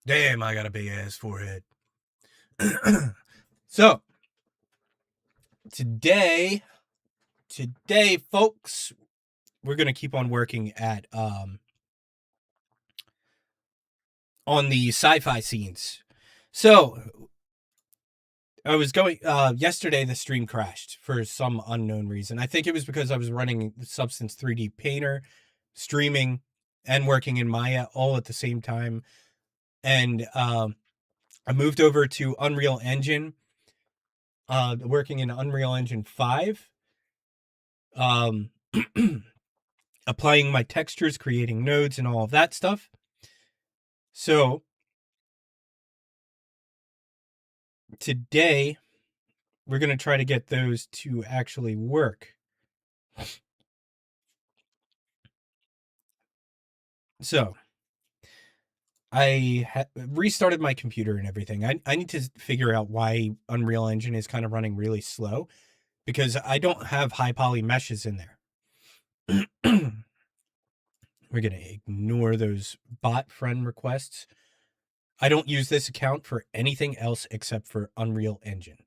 Damn, I got a big ass forehead. So today, today, folks, we're gonna keep on working at on the sci-fi scenes. So I was going yesterday. The stream crashed for some unknown reason. I think it was because I was running Substance 3D Painter, streaming, and working in Maya all at the same time. And I moved over to Unreal Engine, working in Unreal Engine 5. Um, applying my textures, creating nodes, and all of that stuff. So today we're going to try to get those to actually work. So I restarted my computer and everything. I need to figure out why Unreal Engine is kind of running really slow because I don't have high poly meshes in there. We're going to ignore those bot friend requests. I don't use this account for anything else except for Unreal Engine.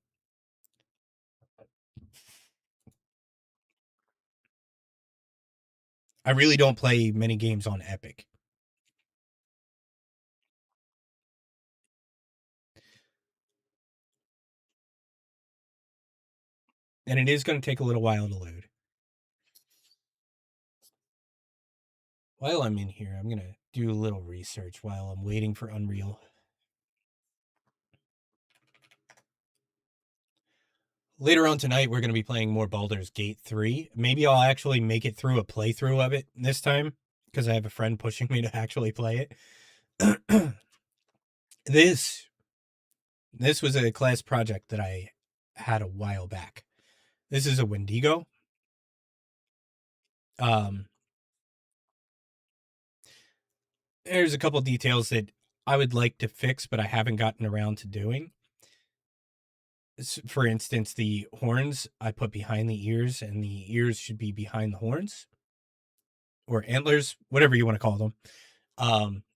I really don't play many games on Epic. And it is going to take a little while to load. While I'm in here, I'm going to do a little research while I'm waiting for Unreal. Later on tonight, we're going to be playing more Baldur's Gate 3. Maybe I'll actually make it through a playthrough of it this time because I have a friend pushing me to actually play it. This was a class project that I had a while back. This is a Wendigo. There's a couple details that I would like to fix, but I haven't gotten around to doing. For instance, the horns I put behind the ears, and the ears should be behind the horns or antlers, whatever you want to call them.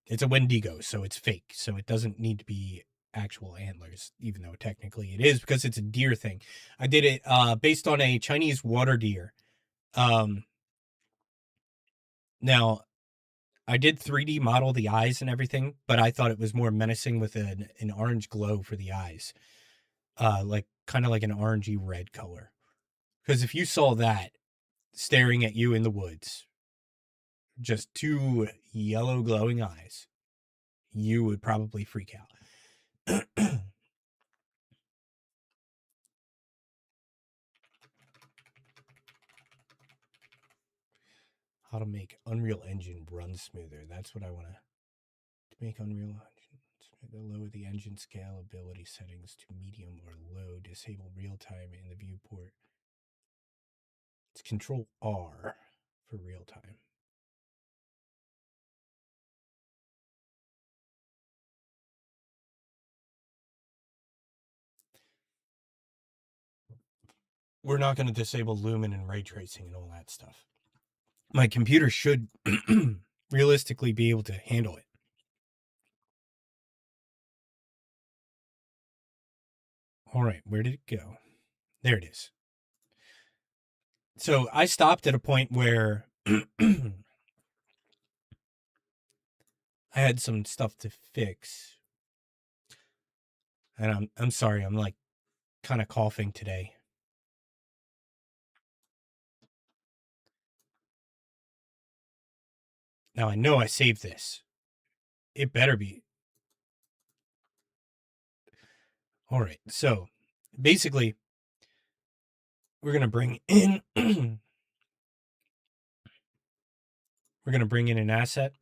It's a Wendigo, so it's fake, so it doesn't need to be actual antlers, even though technically it is because it's a deer thing. I did it based on a Chinese water deer. Now I did 3D model the eyes and everything, but I thought it was more menacing with an orange glow for the eyes, like kind of like an orangey red color. Because if you saw that staring at you in the woods, just two yellow glowing eyes, you would probably freak out. How to make Unreal Engine run smoother. That's what I want to make Unreal Engine. Lower the engine scalability settings to medium or low. Disable real time in the viewport. It's Control R for real time. We're not going to disable lumen and ray tracing and all that stuff. My computer should realistically be able to handle it. All right, where did it go? There it is. So I stopped at a point where I had some stuff to fix. And I'm sorry, I'm like kind of coughing today. Now I know I saved this. It better be. All right. So basically, we're going to bring in we're going to bring in an asset.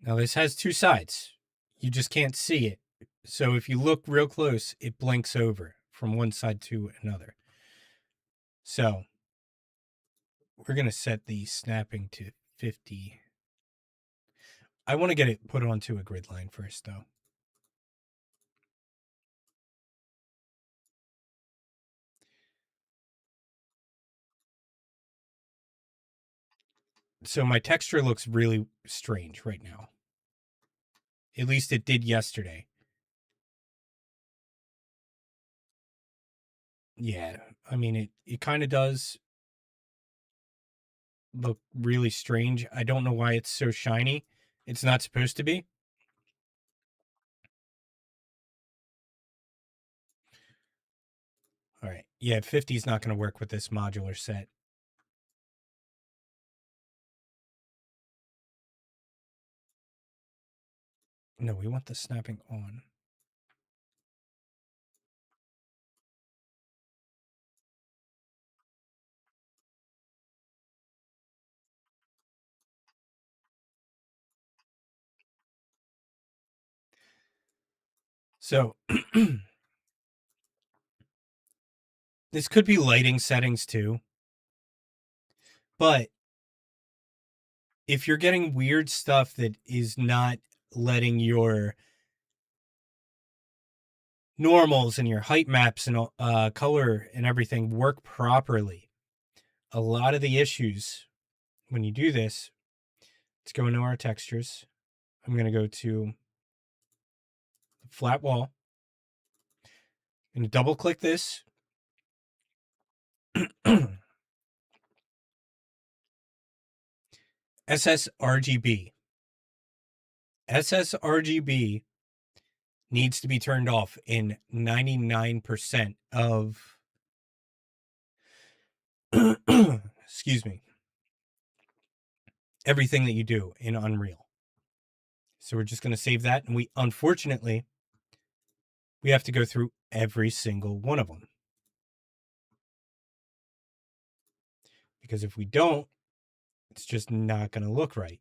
Now this has two sides. You just can't see it. So if you look real close, it blinks over from one side to another. So we're going to set the snapping to 50. I want to get it put onto a grid line first, though. So my texture looks really strange right now. At least it did yesterday. Yeah, I mean it kind of does look really strange. I don't know why it's so shiny. It's not supposed to be. All right. Yeah, 50 is not going to work with this modular set. No, we want the snapping on. So this could be lighting settings too. But if you're getting weird stuff that is not letting your normals and your height maps and color and everything work properly, a lot of the issues when you do this, let's go into our textures. I'm going to go to flat wall. I'm going to double click this. SSRGB. SSRGB needs to be turned off in 99% of excuse me, everything that you do in Unreal. So we're just going to save that, and we unfortunately we have to go through every single one of them, because if we don't, it's just not going to look right.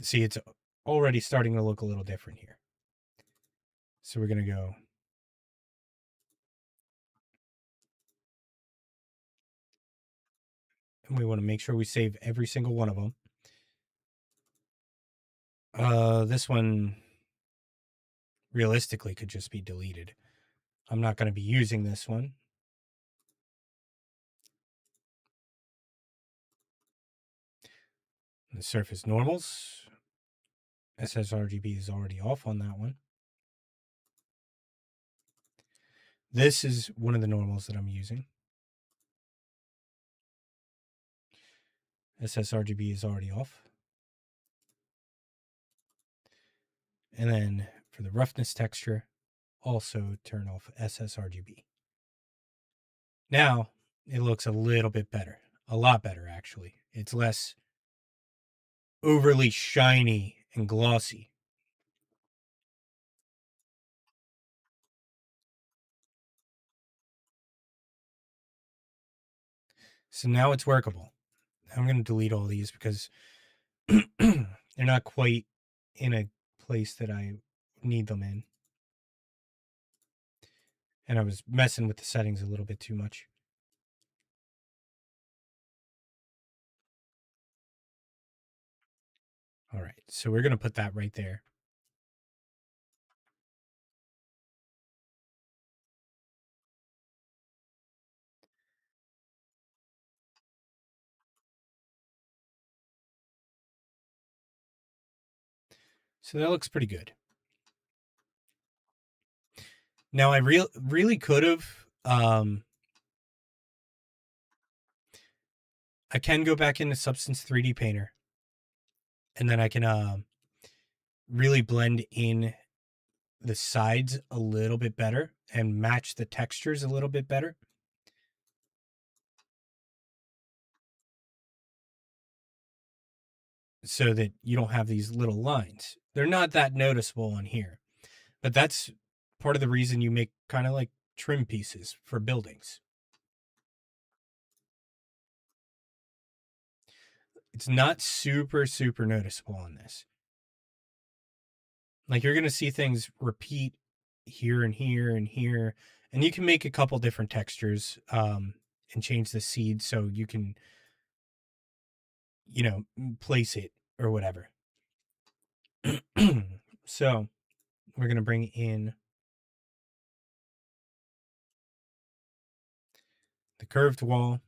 See, it's already starting to look a little different here. So we're going to go and we want to make sure we save every single one of them. This one realistically could just be deleted. I'm not going to be using this one. The surface normals. SSRGB is already off on that one. This is one of the normals that I'm using. SSRGB is already off. And then for the roughness texture, also turn off SSRGB. Now it looks a little bit better. A lot better, actually. It's less overly shiny and glossy. So now it's workable. I'm going to delete all these because they're not quite in a place that I need them in. And I was messing with the settings a little bit too much. All right, so we're going to put that right there. So that looks pretty good. Now I really could have. I can go back into Substance 3D Painter, and then I can really blend in the sides a little bit better and match the textures a little bit better. So that you don't have these little lines. They're not that noticeable on here, but that's part of the reason you make kind of like trim pieces for buildings. It's not super noticeable on this. Like you're going to see things repeat here and here and here, and you can make a couple different textures and change the seed so you can, place it or whatever. So we're going to bring in the curved wall.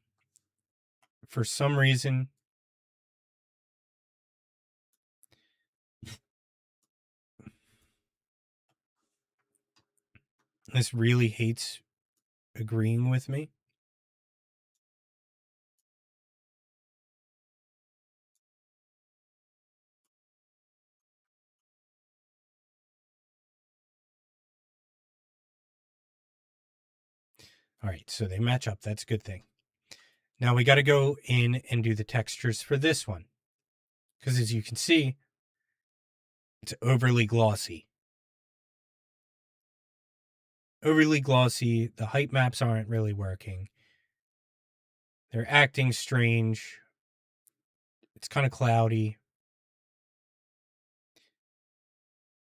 For some reason, This really hates agreeing with me. All right, so they match up. That's a good thing. Now we got to go in and do the textures for this one. Because as you can see, it's overly glossy. Overly glossy. The height maps aren't really working. They're acting strange. It's kind of cloudy.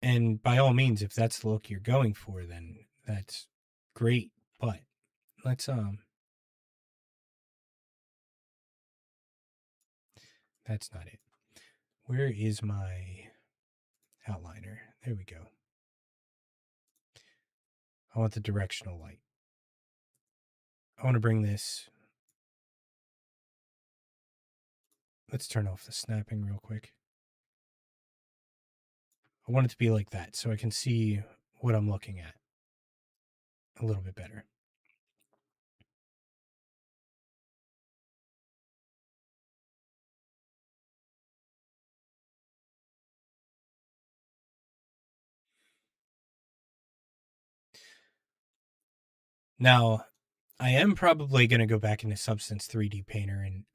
And by all means, if that's the look you're going for, then that's great. But let's that's not it. Where is my outliner? There we go. I want the directional light. I want to bring this. Let's turn off the snapping real quick. I want it to be like that so I can see what I'm looking at a little bit better. Now, I am probably going to go back into Substance 3D Painter and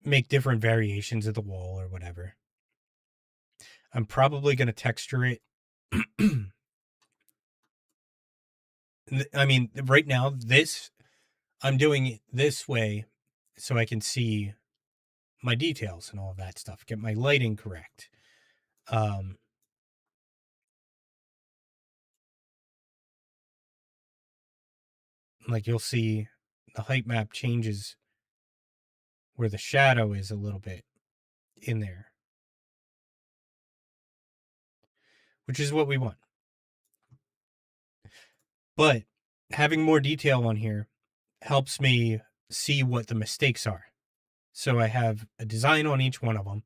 make different variations of the wall or whatever. I'm probably going to texture it. I mean, right now, I'm doing it this way so I can see my details and all of that stuff, get my lighting correct. Like you'll see the height map changes where the shadow is a little bit in there, which is what we want. But having more detail on here helps me see what the mistakes are. So I have a design on each one of them.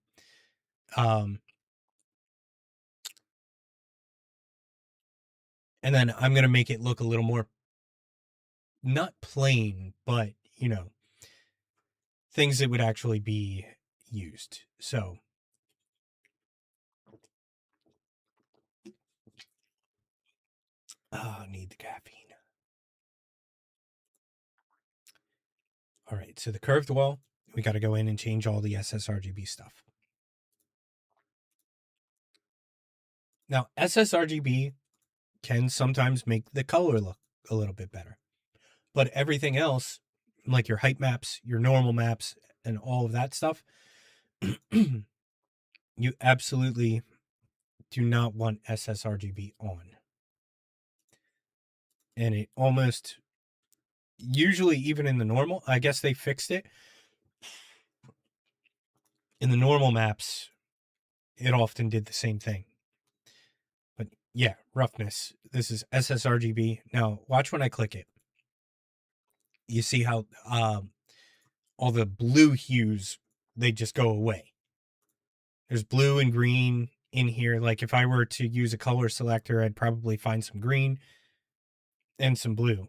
And then I'm going to make it look a little more, not plain, but, things that would actually be used. So, I need the caffeine. All right, so the curved wall, we got to go in and change all the SSRGB stuff. Now, SSRGB can sometimes make the color look a little bit better. But everything else, like your height maps, your normal maps, and all of that stuff, you absolutely do not want SSRGB on. And it almost, usually even in the normal, I guess they fixed it. In the normal maps, it often did the same thing. But yeah, roughness. This is SSRGB. Now, watch when I click it. You see how all the blue hues, they just go away. There's blue and green in here. Like if I were to use a color selector, I'd probably find some green and some blue.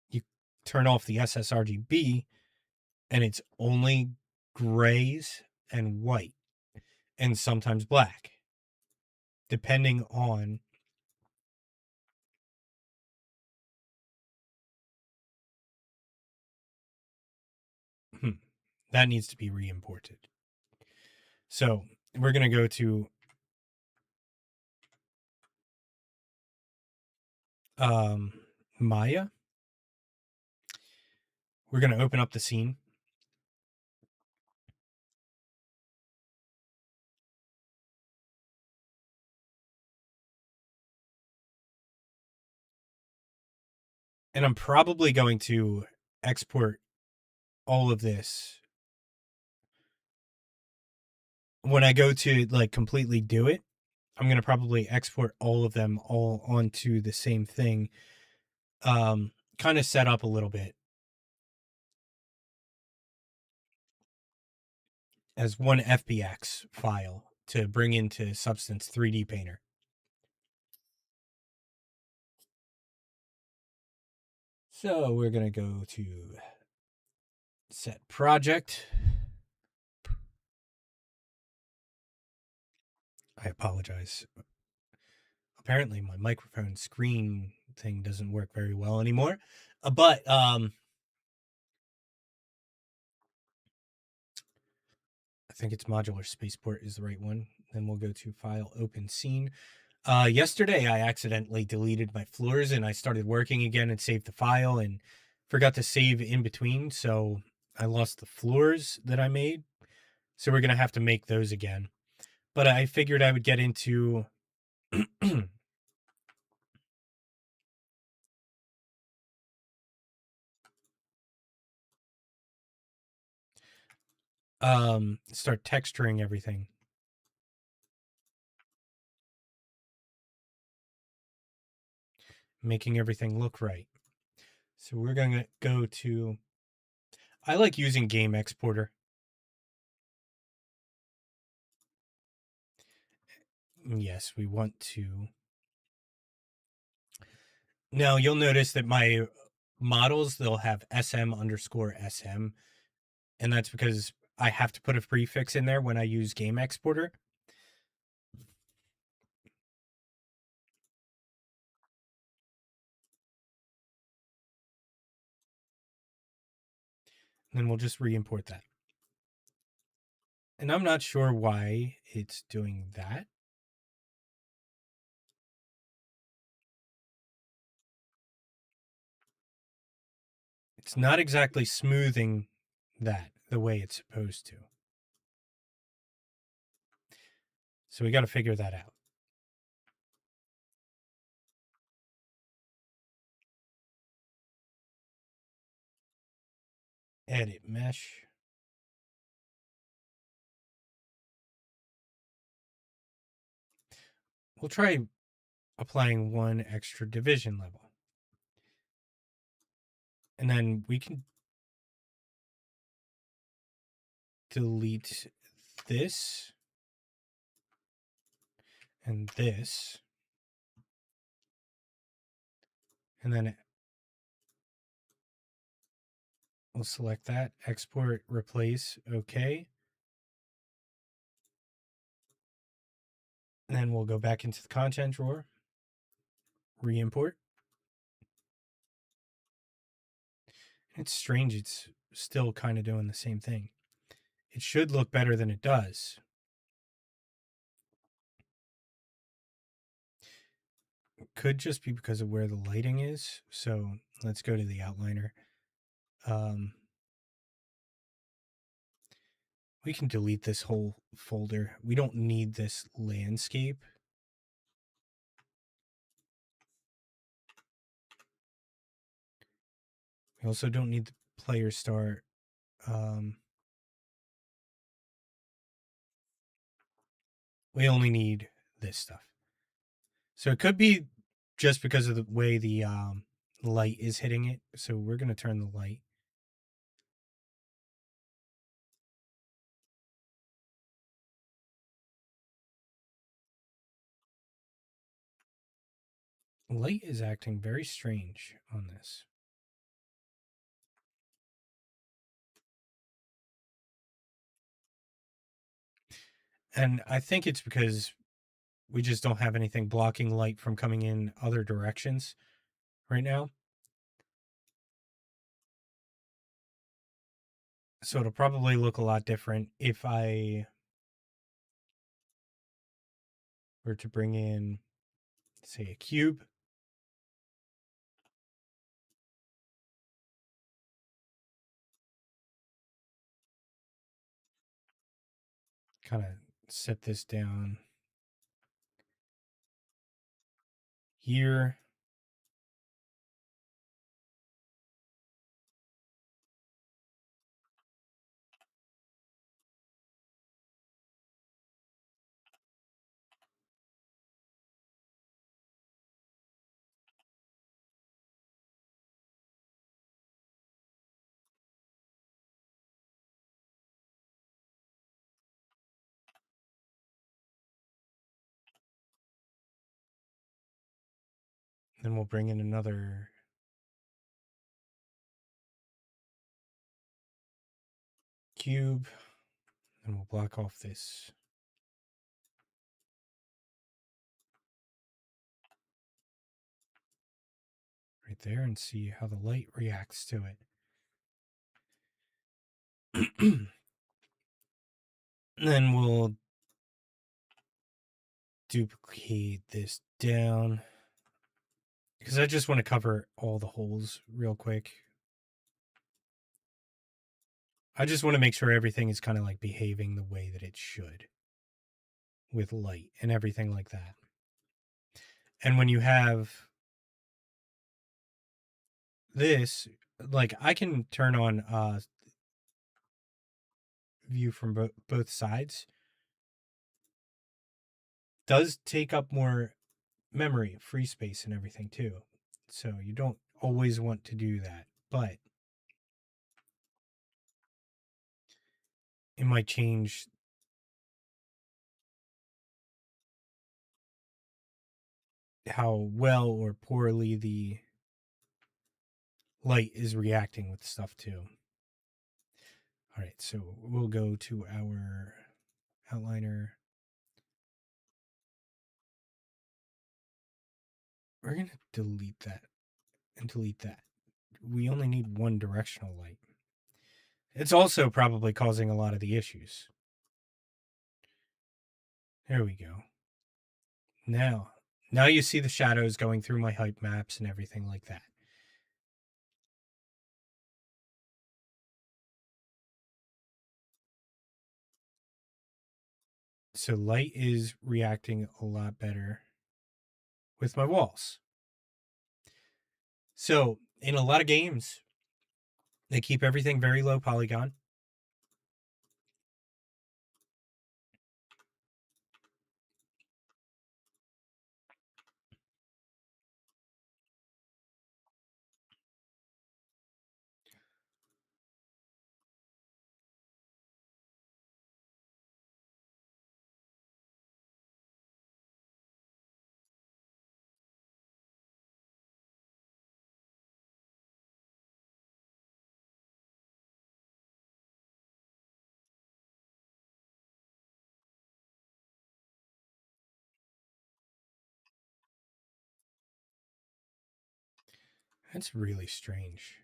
You turn off the SSRGB and it's only grays and white and sometimes black, depending on that needs to be re-imported. So we're going to go to Maya. We're going to open up the scene. And I'm probably going to export all of this when I go to like completely do it. I'm going to probably export all of them all onto the same thing. Kind of set up a little bit as one FBX file to bring into Substance 3D Painter. So we're going to go to set project. I apologize. Apparently my microphone screen thing doesn't work very well anymore. But I think it's modular spaceport is the right one. Then we'll go to file open scene. Yesterday I accidentally deleted my floors and I started working again and saved the file and forgot to save in between. So I lost the floors that I made. So we're going to have to make those again. But I figured I would get into start texturing everything. Making everything look right. So we're going to go to, I like using Game Exporter. Yes, we want to. Now you'll notice that my models, they'll have SM_SM, and that's because I have to put a prefix in there when I use Game Exporter. And then we'll just re-import that. And I'm not sure why it's doing that. It's not exactly smoothing that the way it's supposed to. So we got to figure that out. Edit mesh. We'll try applying one extra division level. And then we can delete this and this. And then we'll select that, export, replace, okay. And then we'll go back into the content drawer, re-import. It's strange, it's still kind of doing the same thing. It should look better than it does. It could just be because of where the lighting is. So let's go to the outliner. We can delete this whole folder. We don't need this landscape. We also don't need the player start. We only need this stuff. So it could be just because of the way the light is hitting it. So we're going to turn the light. Light is acting very strange on this. And I think it's because we just don't have anything blocking light from coming in other directions right now. So it'll probably look a lot different if I were to bring in, say, a cube. Kind of set this down here. Then we'll bring in another cube, and we'll block off this. Right there, and see how the light reacts to it. Then we'll duplicate this down because I just want to cover all the holes real quick. I just want to make sure everything is kind of like behaving the way that it should with light and everything like that. And when you have this, like I can turn on view from both sides. Does take up more memory, free space and everything too. So you don't always want to do that, but it might change how well or poorly the light is reacting with stuff too. All right, so we'll go to our outliner. We're going to delete that and delete that. We only need one directional light. It's also probably causing a lot of the issues. There we go. Now you see the shadows going through my height maps and everything like that. So light is reacting a lot better with my walls. So in a lot of games, they keep everything very low polygon. That's really strange.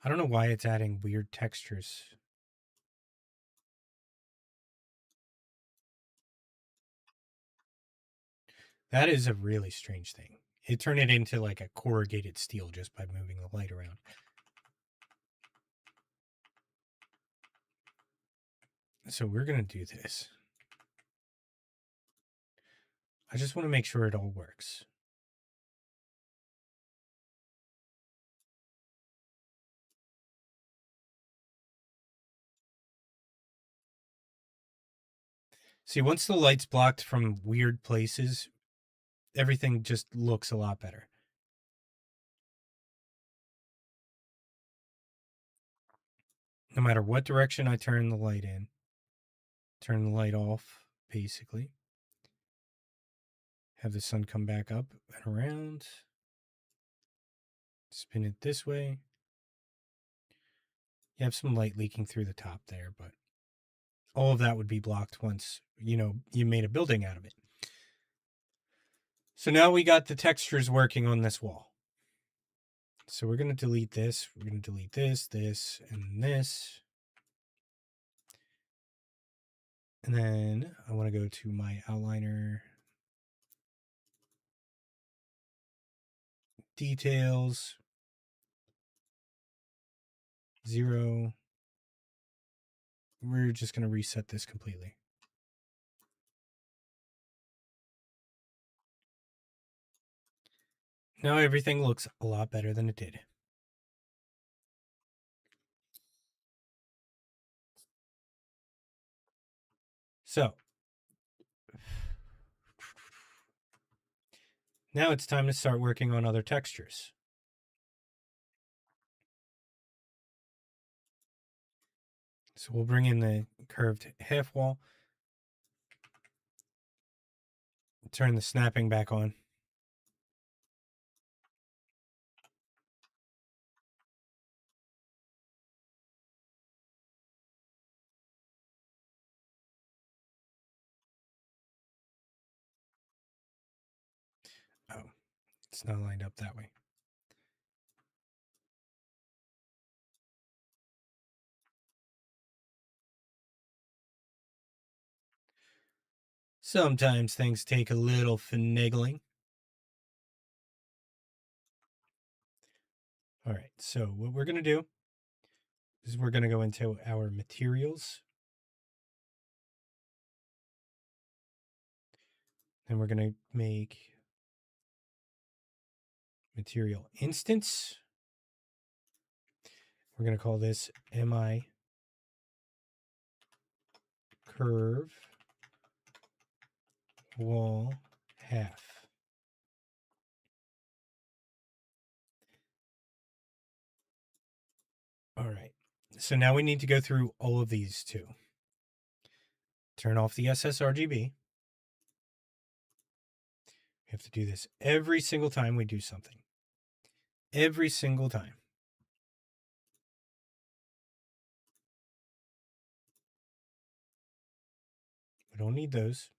I don't know why it's adding weird textures. That is a really strange thing. It turned it into like a corrugated steel just by moving the light around. So we're going to do this. I just want to make sure it all works. See, once the light's blocked from weird places, everything just looks a lot better. No matter what direction I turn the light in, turn the light off, basically. Have the sun come back up and around. Spin it this way. You have some light leaking through the top there, but all of that would be blocked once, you made a building out of it. So now we got the textures working on this wall. So we're going to delete this. We're going to delete this, this, and this. And then I want to go to my outliner. Details. 0. We're just going to reset this completely. Now everything looks a lot better than it did. So now it's time to start working on other textures. So we'll bring in the curved half wall. Turn the snapping back on. It's not lined up that way. Sometimes things take a little finagling. All right, so what we're going to do is we're going to go into our materials. Then we're going to make material instance. We're going to call this MI curve wall half. All right. So now we need to go through all of these too. Turn off the sRGB. We have to do this every single time we do something. Every single time. We don't need those.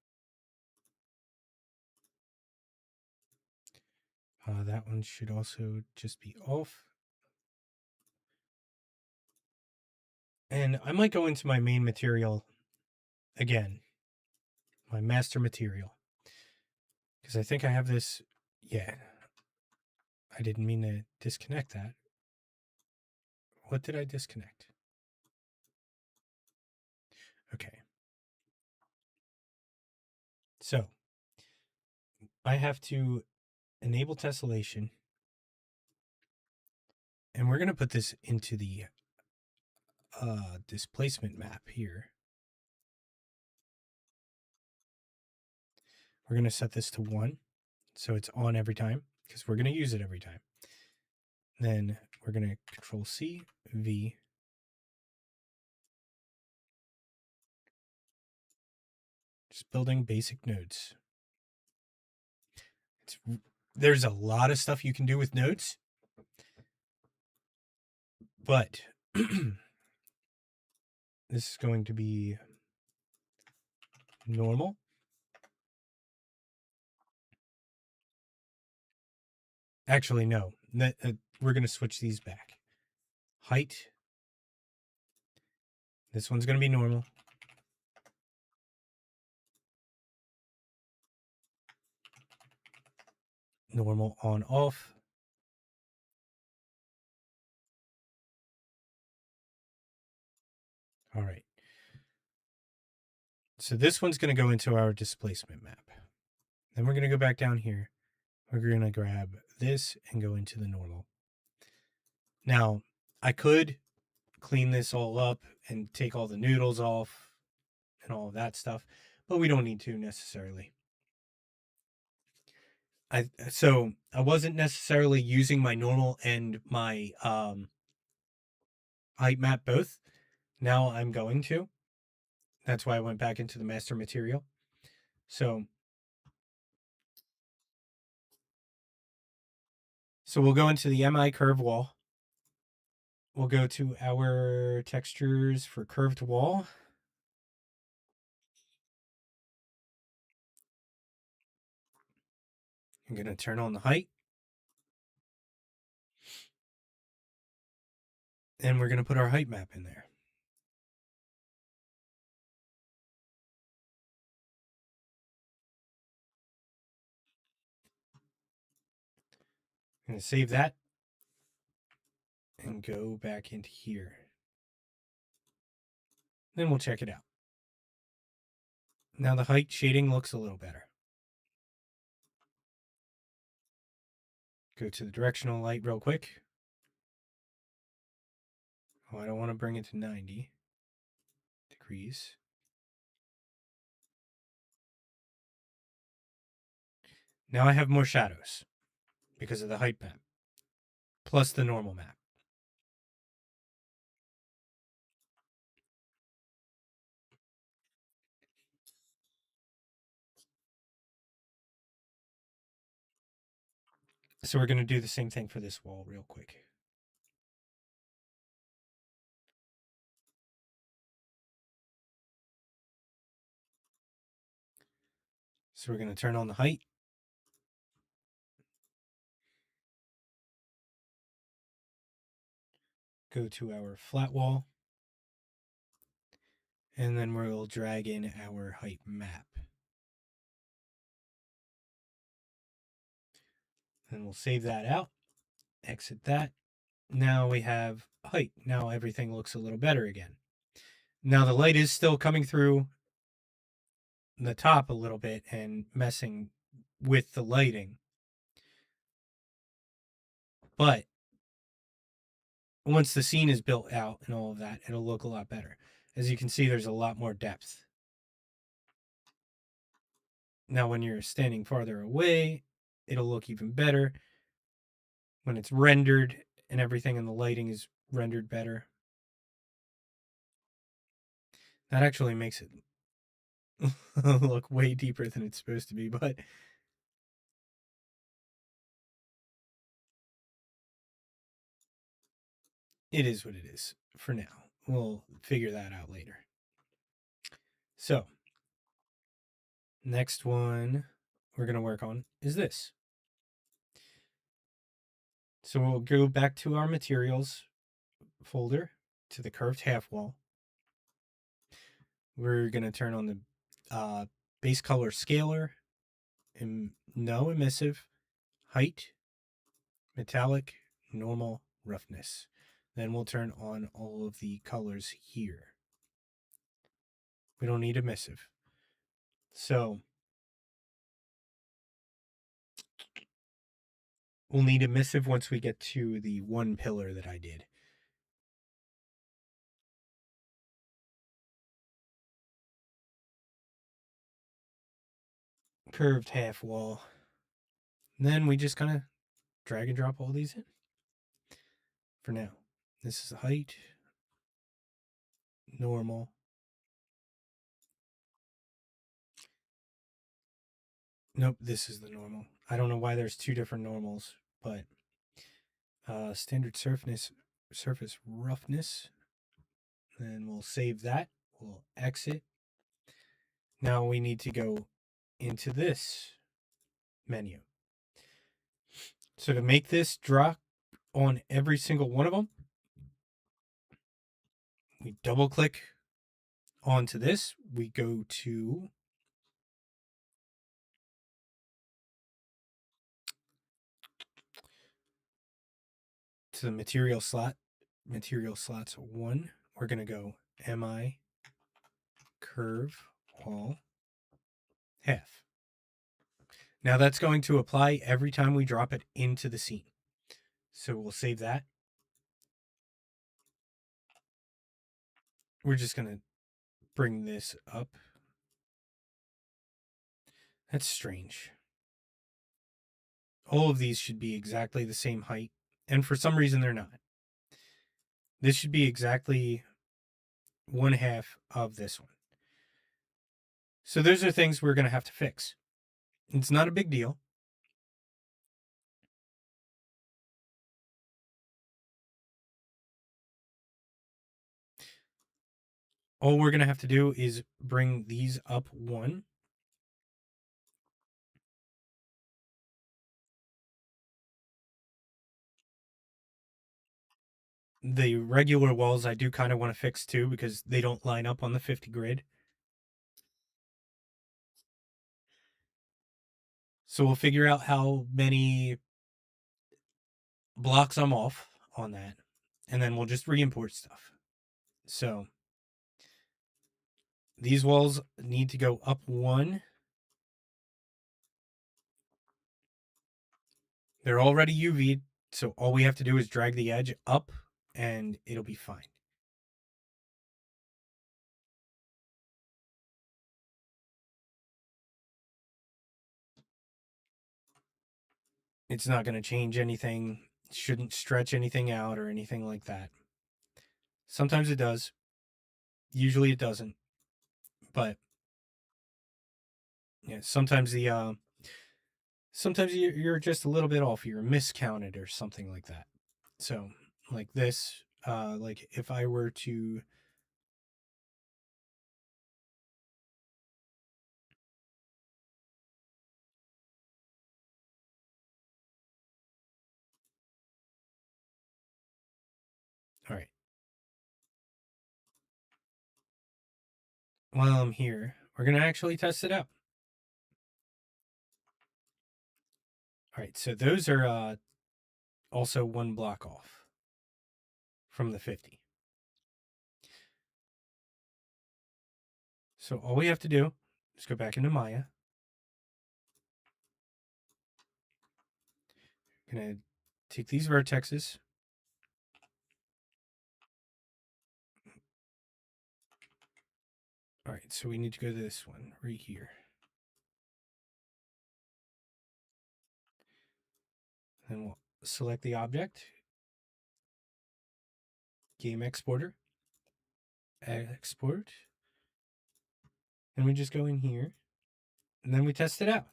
That one should also just be off. And I might go into my main material again, my master material, because I think I have this. Yeah, I didn't mean to disconnect that. What did I disconnect? Okay. So I have to enable tessellation, and we're going to put this into the displacement map here. We're going to set this to 1, so it's on every time, because we're going to use it every time. Then we're going to Control C, V. Just building basic nodes. There's a lot of stuff you can do with nodes, but this is going to be normal. Actually, no. We're going to switch these back. Height. This one's going to be normal. Normal on off. All right. So this one's going to go into our displacement map. Then we're going to go back down here. We're going to grab this and go into the normal. Now, I could clean this all up and take all the noodles off and all of that stuff, but we don't need to necessarily. So I wasn't necessarily using my normal and my height map both. Now I'm going to. That's why I went back into the master material. So we'll go into the MI curve wall. We'll go to our textures for curved wall. I'm going to turn on the height. And we're going to put our height map in there. I'm going to save that and go back into here. Then we'll check it out. Now the height shading looks a little better. Go to the directional light real quick. Oh, I don't want to bring it to 90 degrees. Now I have more shadows because of the height map, plus the normal map. So we're going to do the same thing for this wall real quick. So we're going to turn on the height. go to our flat wall, and then we'll drag in our height map. And we'll save that out, exit that. Now we have height. Now everything looks a little better again. Now the light is still coming through the top a little bit and messing with the lighting. But once the scene is built out and all of that, it'll look a lot better. As you can see, there's a lot more depth. Now, when you're standing farther away, it'll look even better. When it's rendered and everything and the lighting is rendered better. That actually makes it look way deeper than it's supposed to be, but it is what it is for now. We'll figure that out later. So, next one we're going to work on is this. So we'll go back to our materials folder, to the curved half wall. We're going to turn on the base color scaler, no emissive, height, metallic, normal, roughness. Then we'll turn on all of the colors here. We don't need emissive. So we'll need emissive once we get to the one pillar that I did. Curved half wall. And then we just kind of drag and drop all these in for now. This is the height, normal. Nope, this is the normal. I don't know why there's two different normals, but standard surface roughness. Then we'll save that. We'll exit. Now we need to go into this menu. So to make this drop on every single one of them, we double click onto this. We go to the material slot, material slots 1. We're going to go MI curve wall half. Now that's going to apply every time we drop it into the scene. So we'll save that. We're just going to bring this up. That's strange. All of these should be exactly the same height, and for some reason they're not. This should be exactly 1/2 of this one. So those are things we're going to have to fix. It's not a big deal. All we're going to have to do is bring these up 1. The regular walls I do kind of want to fix too because they don't line up on the 50 grid. So we'll figure out how many blocks I'm off on that, and then we'll just re-import stuff. So these walls need to go up 1. They're already UV'd, so all we have to do is drag the edge up and it'll be fine. It's not going to change anything, shouldn't stretch anything out or anything like that. Sometimes it does. Usually it doesn't. But yeah, sometimes you're just a little bit off. You're miscounted or something like that. So like this, like if I were to All right. While I'm here, we're going to actually test it out. All right. So those are also one block off from the 50. So all we have to do is go back into Maya. I'm going to take these vertexes. All right. So we need to go to this one right here. Then we'll select the object, game exporter, export, and we just go in here, and then we test it out.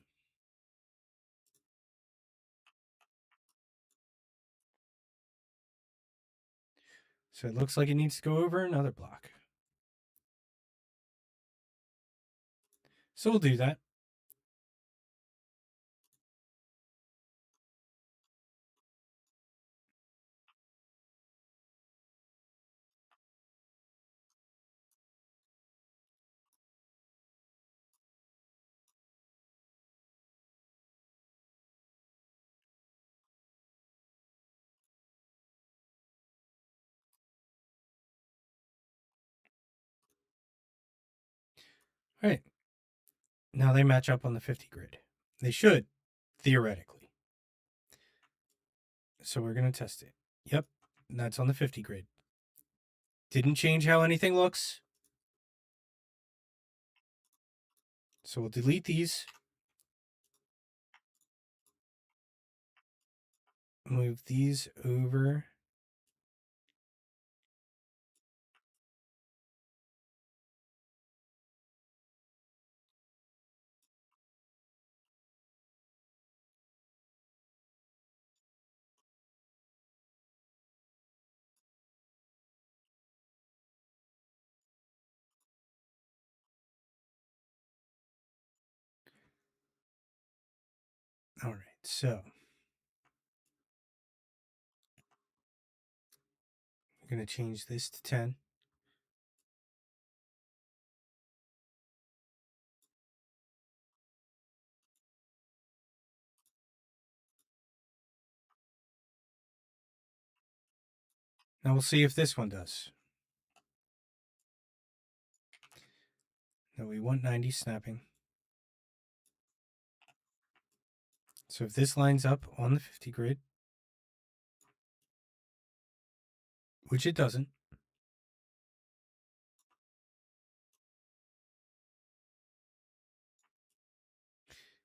So it looks like it needs to go over another block. So we'll do that. All right. Now they match up on the 50 grid. They should, theoretically. So we're going to test it. Yep, that's on the 50 grid. Didn't change how anything looks. So we'll delete these. Move these over. All right, so I'm going to change this to 10. Now we'll see if this one does. No, we want 90 snapping. So if this lines up on the 50 grid, which it doesn't,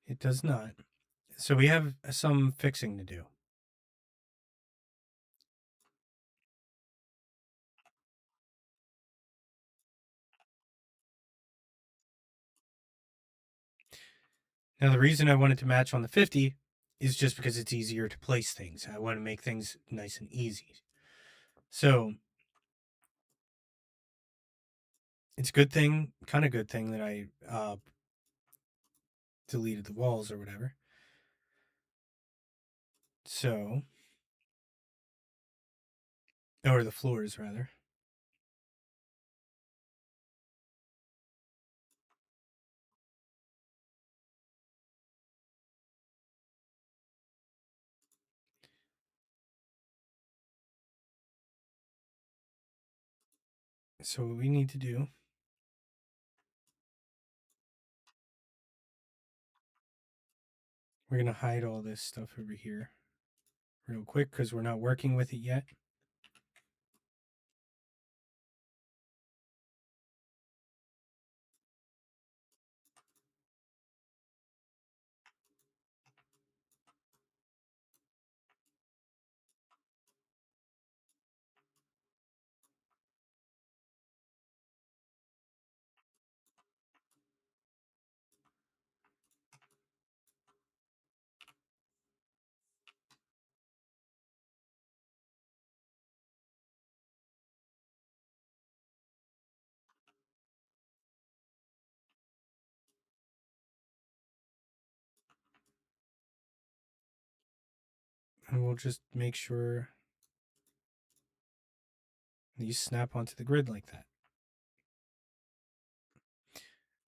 it does not. So we have some fixing to do. Now, the reason I wanted to match on the 50 is just because it's easier to place things. I want to make things nice and easy. So it's good thing, kind of good thing that I deleted the walls or whatever. So, or the floors rather. So what we need to do, we're going to hide all this stuff over here real quick because we're not working with it yet. And we'll just make sure These snap onto the grid like that.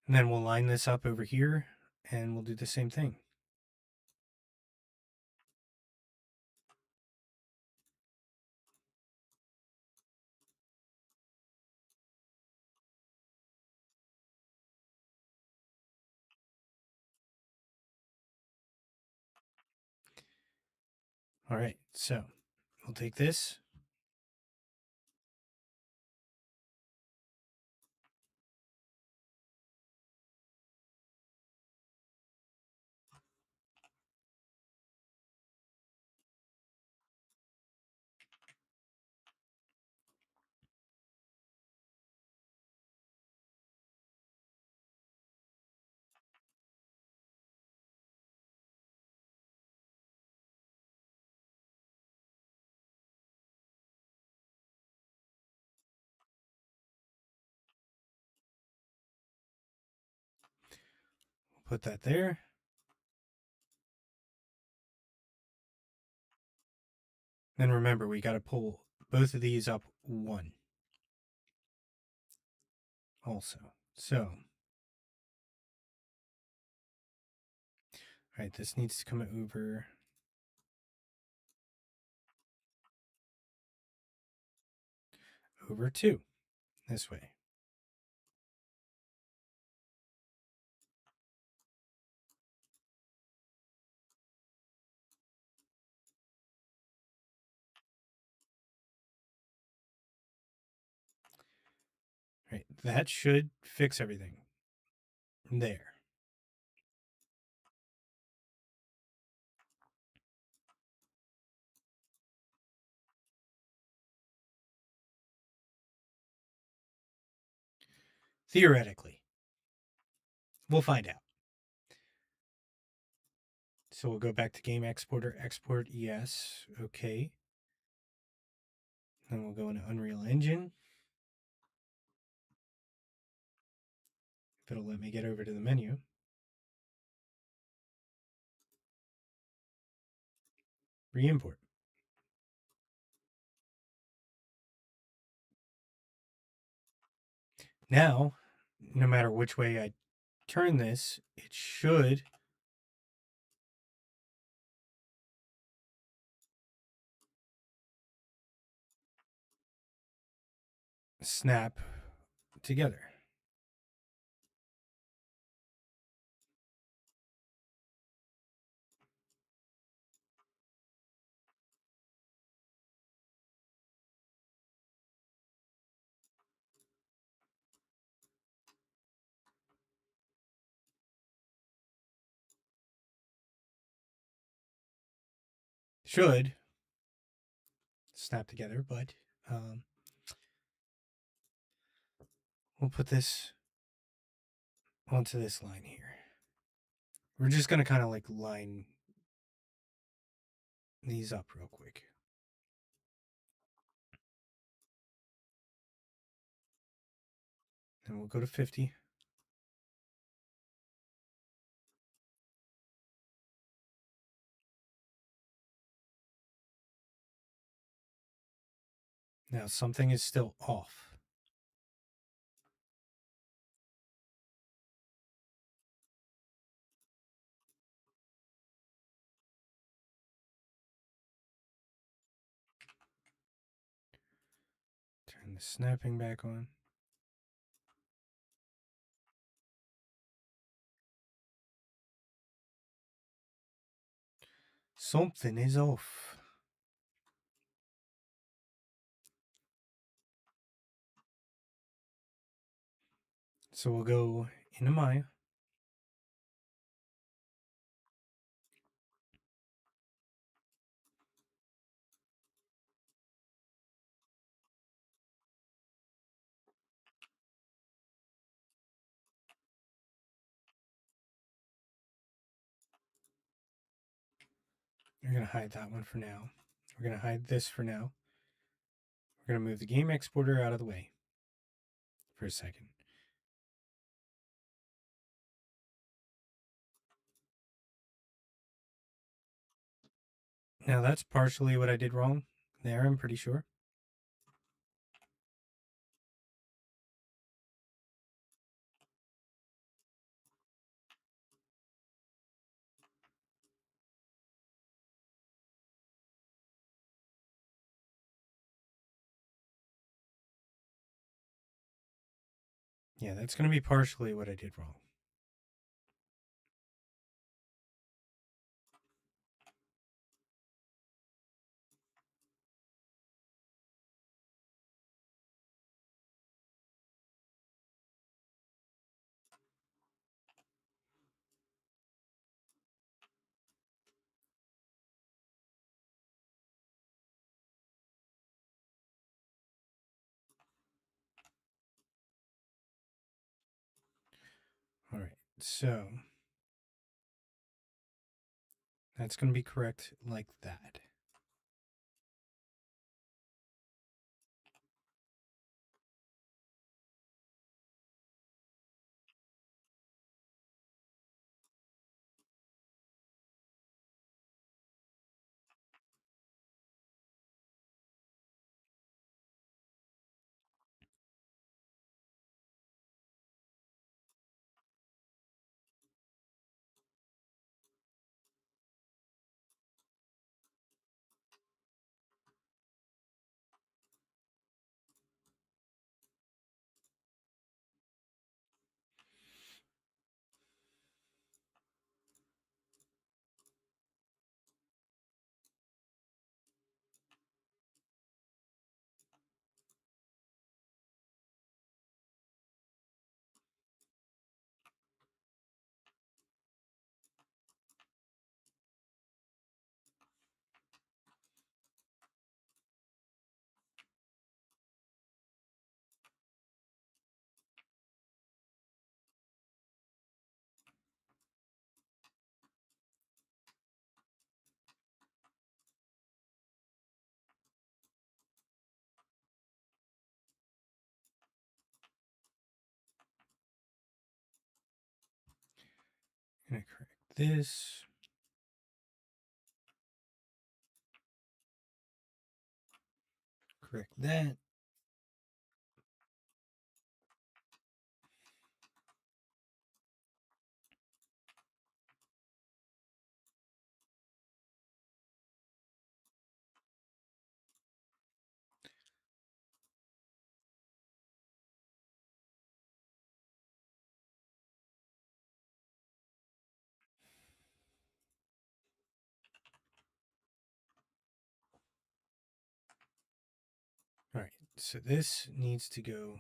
And then we'll line this up over here and we'll do the same thing. All right, so we'll take this. We'll put that there. Then remember, we got to pull both of these up one also. So, all right, this needs to come over two this way. Right, that should fix everything. There. Theoretically. We'll find out. So we'll go back to game exporter, export, yes, okay. Then we'll go into Unreal Engine. If it'll let me get over to the menu. Re-import. Now, no matter which way I turn this, it should snap together. Should snap together, but we'll put this onto this line here. We're just going to kind of like line these up real quick. And we'll go to 50. Now something is still off. Turn the snapping back on. Something is off. So we'll go into Maya. We're going to hide that one for now. We're going to hide this for now. We're going to move the game exporter out of the way for a second. Now that's partially what I did wrong there, I'm pretty sure. Yeah, that's going to be partially what I did wrong. All right, so that's going to be correct like that. I'm going to correct this. Correct that. All right, so this needs to go.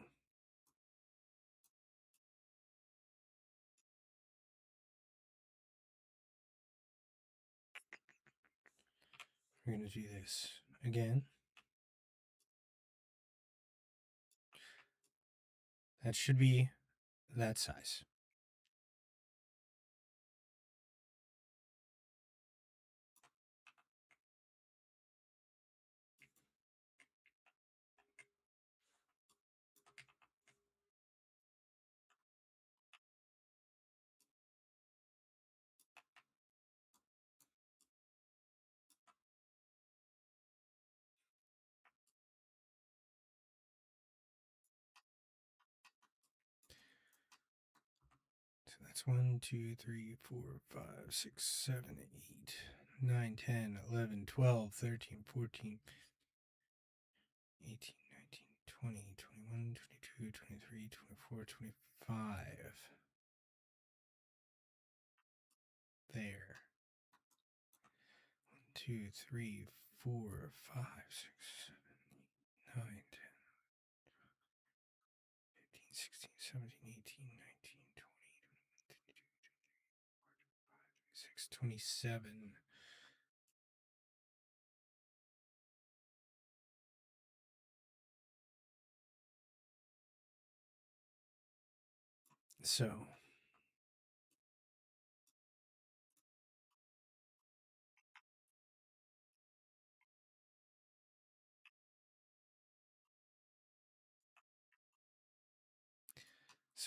We're going to do this again. That should be that size. So that's 1, 2, 3, 4, 5, 6, 7, 8, 9, 10, 11, 12, 13, 14, 18, 19, 20, 21, 22, 23, 24, 25. There. 1, 2, 3, 4, 5, 6, 7, 8, 9, 10, 15, 16, 17, 18, 19, 20, 21, 22, 27. So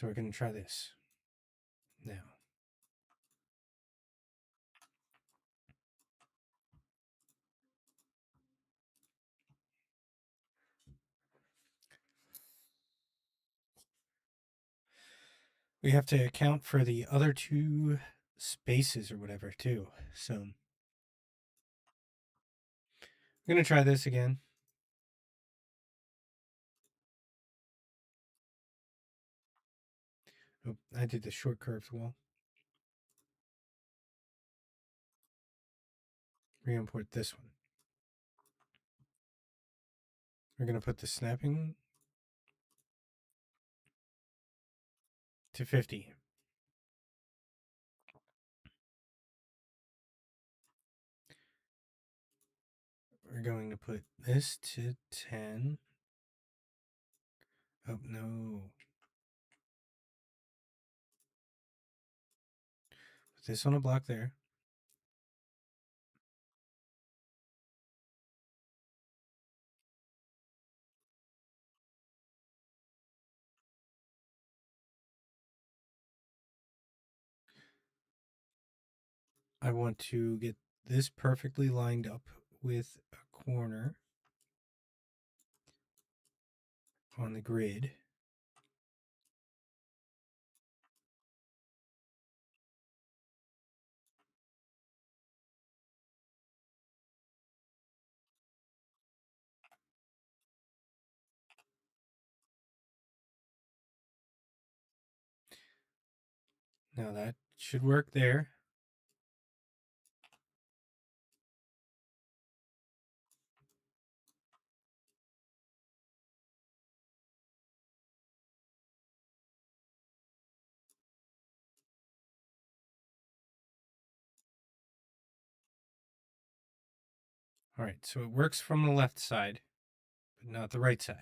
we're going to try this now. We have to account for the other two spaces or whatever too. So I'm going to try this again. Oh, I did the short curves wall. Re-import this one. We're going to put the snapping to 50. We're going to put this to 10. Oh, no. Put this on a block there. I want to get this perfectly lined up with a corner on the grid. Now that should work there. All right, so it works from the left side, but not the right side.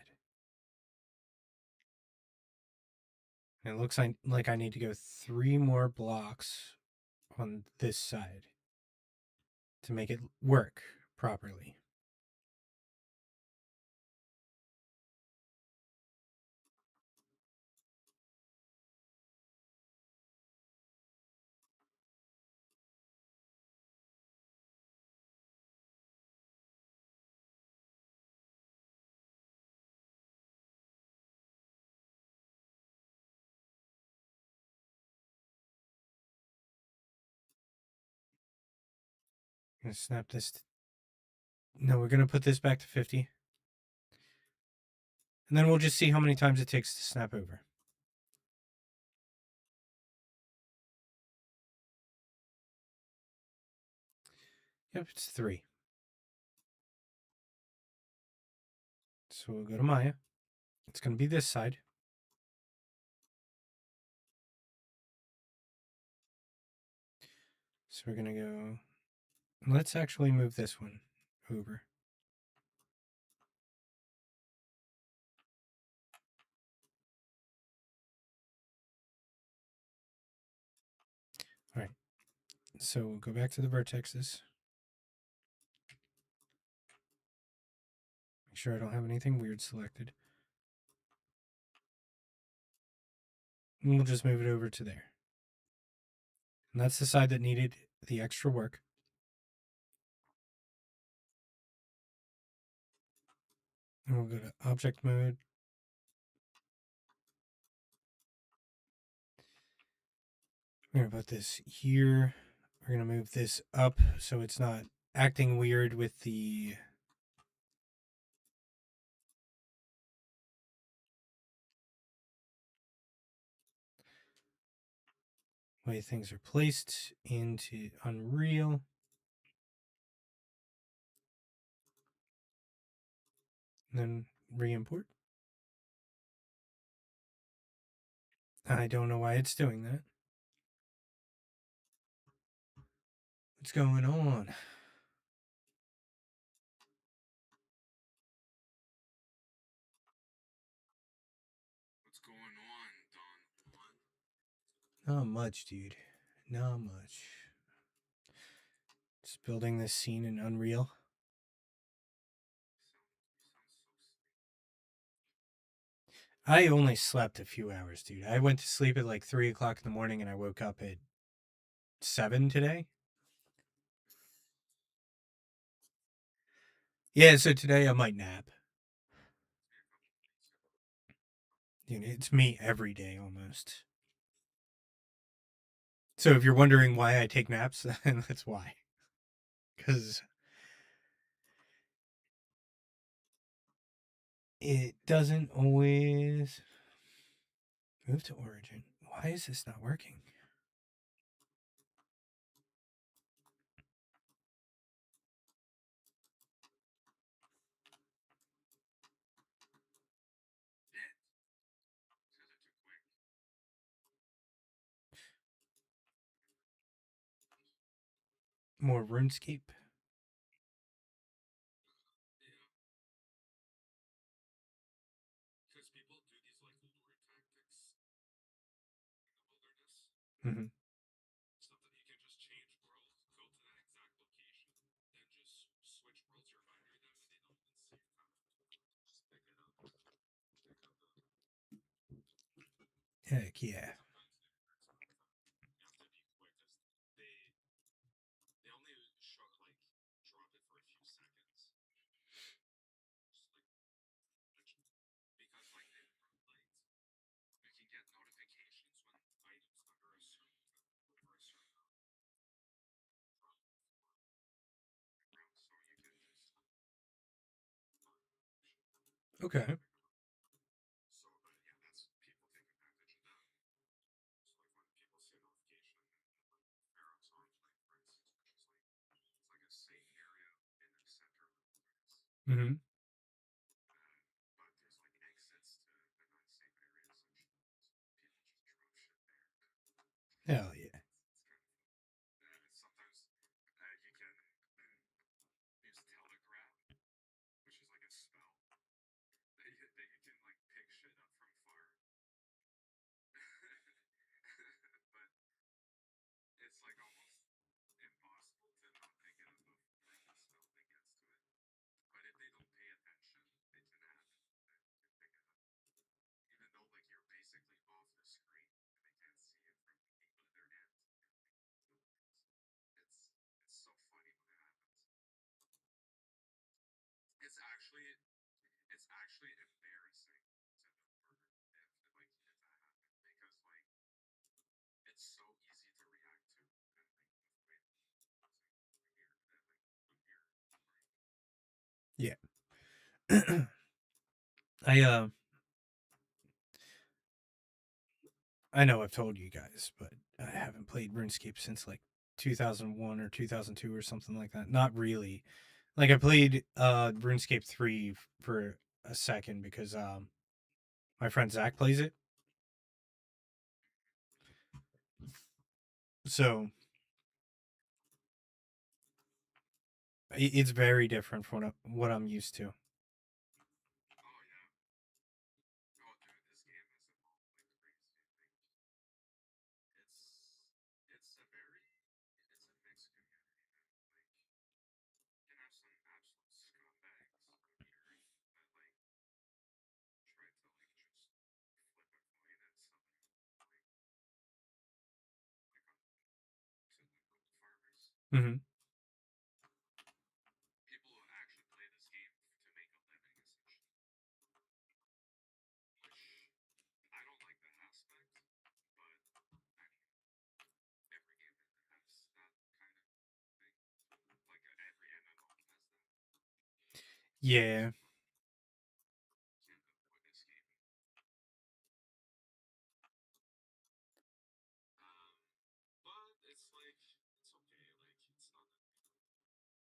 And it looks like I need to go 3 more blocks on this side to make it work properly. I'm going to snap this. No, we're going to put this back to 50. And then we'll just see how many times it takes to snap over. Yep, it's 3. So we'll go to Maya. It's going to be this side. So we're going to go. Let's actually move this one over. All right. So we'll go back to the vertexes. Make sure I don't have anything weird selected. And we'll just move it over to there. And that's the side that needed the extra work. And we'll go to object mode. We're going to put this here. We're going to move this up so it's not acting weird with the way things are placed into Unreal. And then re-import. I don't know why it's doing that. What's going on? What's going on, Don Juan? Not much, dude. Not much. Just building this scene in Unreal. I only slept a few hours, dude. I went to sleep at like 3 o'clock in the morning and I woke up at 7 today. Yeah, so today I might nap. Dude, it's me every day almost. So if you're wondering why I take naps, then that's why. Because it doesn't always move to origin. Why is this not working? More RuneScape. Yeah. Because people do these like lure tactics in the wilderness. Mm-hmm. Stuff that you can just change worlds, go to that exact location, then just switch worlds you're by near them, and they don't even see it coming. Just pick it up. Pick up the. Heck yeah. Sometimes it hurts, but you have to be quick because they only show like drop it for a few seconds. Just like because like they like you can get notifications when items under a certain amount drop the ground, so you can just Okay. so but yeah, that's people take advantage of that. So like when people see a notification and then arrows on like for instance, which is like it's like a safe area in the center of the wilderness. Mm-hmm. But there's like exits to the unsafe areas and shit. So people just drop shit there. Hell yeah. It's kind of fun. Sometimes you can use telegraph, which is like a spell that you can like pick shit up from far. But it's like almost impossible to not pick it up before the spell thing gets to it. But if they don't pay attention, it can happen that you can pick it up. Even though like you're basically off the screen and they can't see it from either end. It's it's so funny when it happens. It's actually it's actually embarrassing to maneuver if like if that happened because like it's so easy to react to and like with weight weird and like weird. Yeah. I I know I've told you guys, but I haven't played RuneScape since like 2001 or 2002 or something like that. Not really. Like I played RuneScape 3 for a second because my friend Zach plays it. So it's very different from what I'm used to. Oh yeah. Oh dude, this game has evolved like crazy. Like it's a very it's a mixed community, man. Like you can have some absolute scumbags of the earth that like try to like just flip a coin at something like on to the gold farmers. Mm-hmm. People who actually play this game to make a living essentially. Which I don't like that aspect, but I mean every game has that kind of thing. Like every MMO has that. Yeah. Can't avoid escaping. Um, but it's like it's okay. Like it's not that big because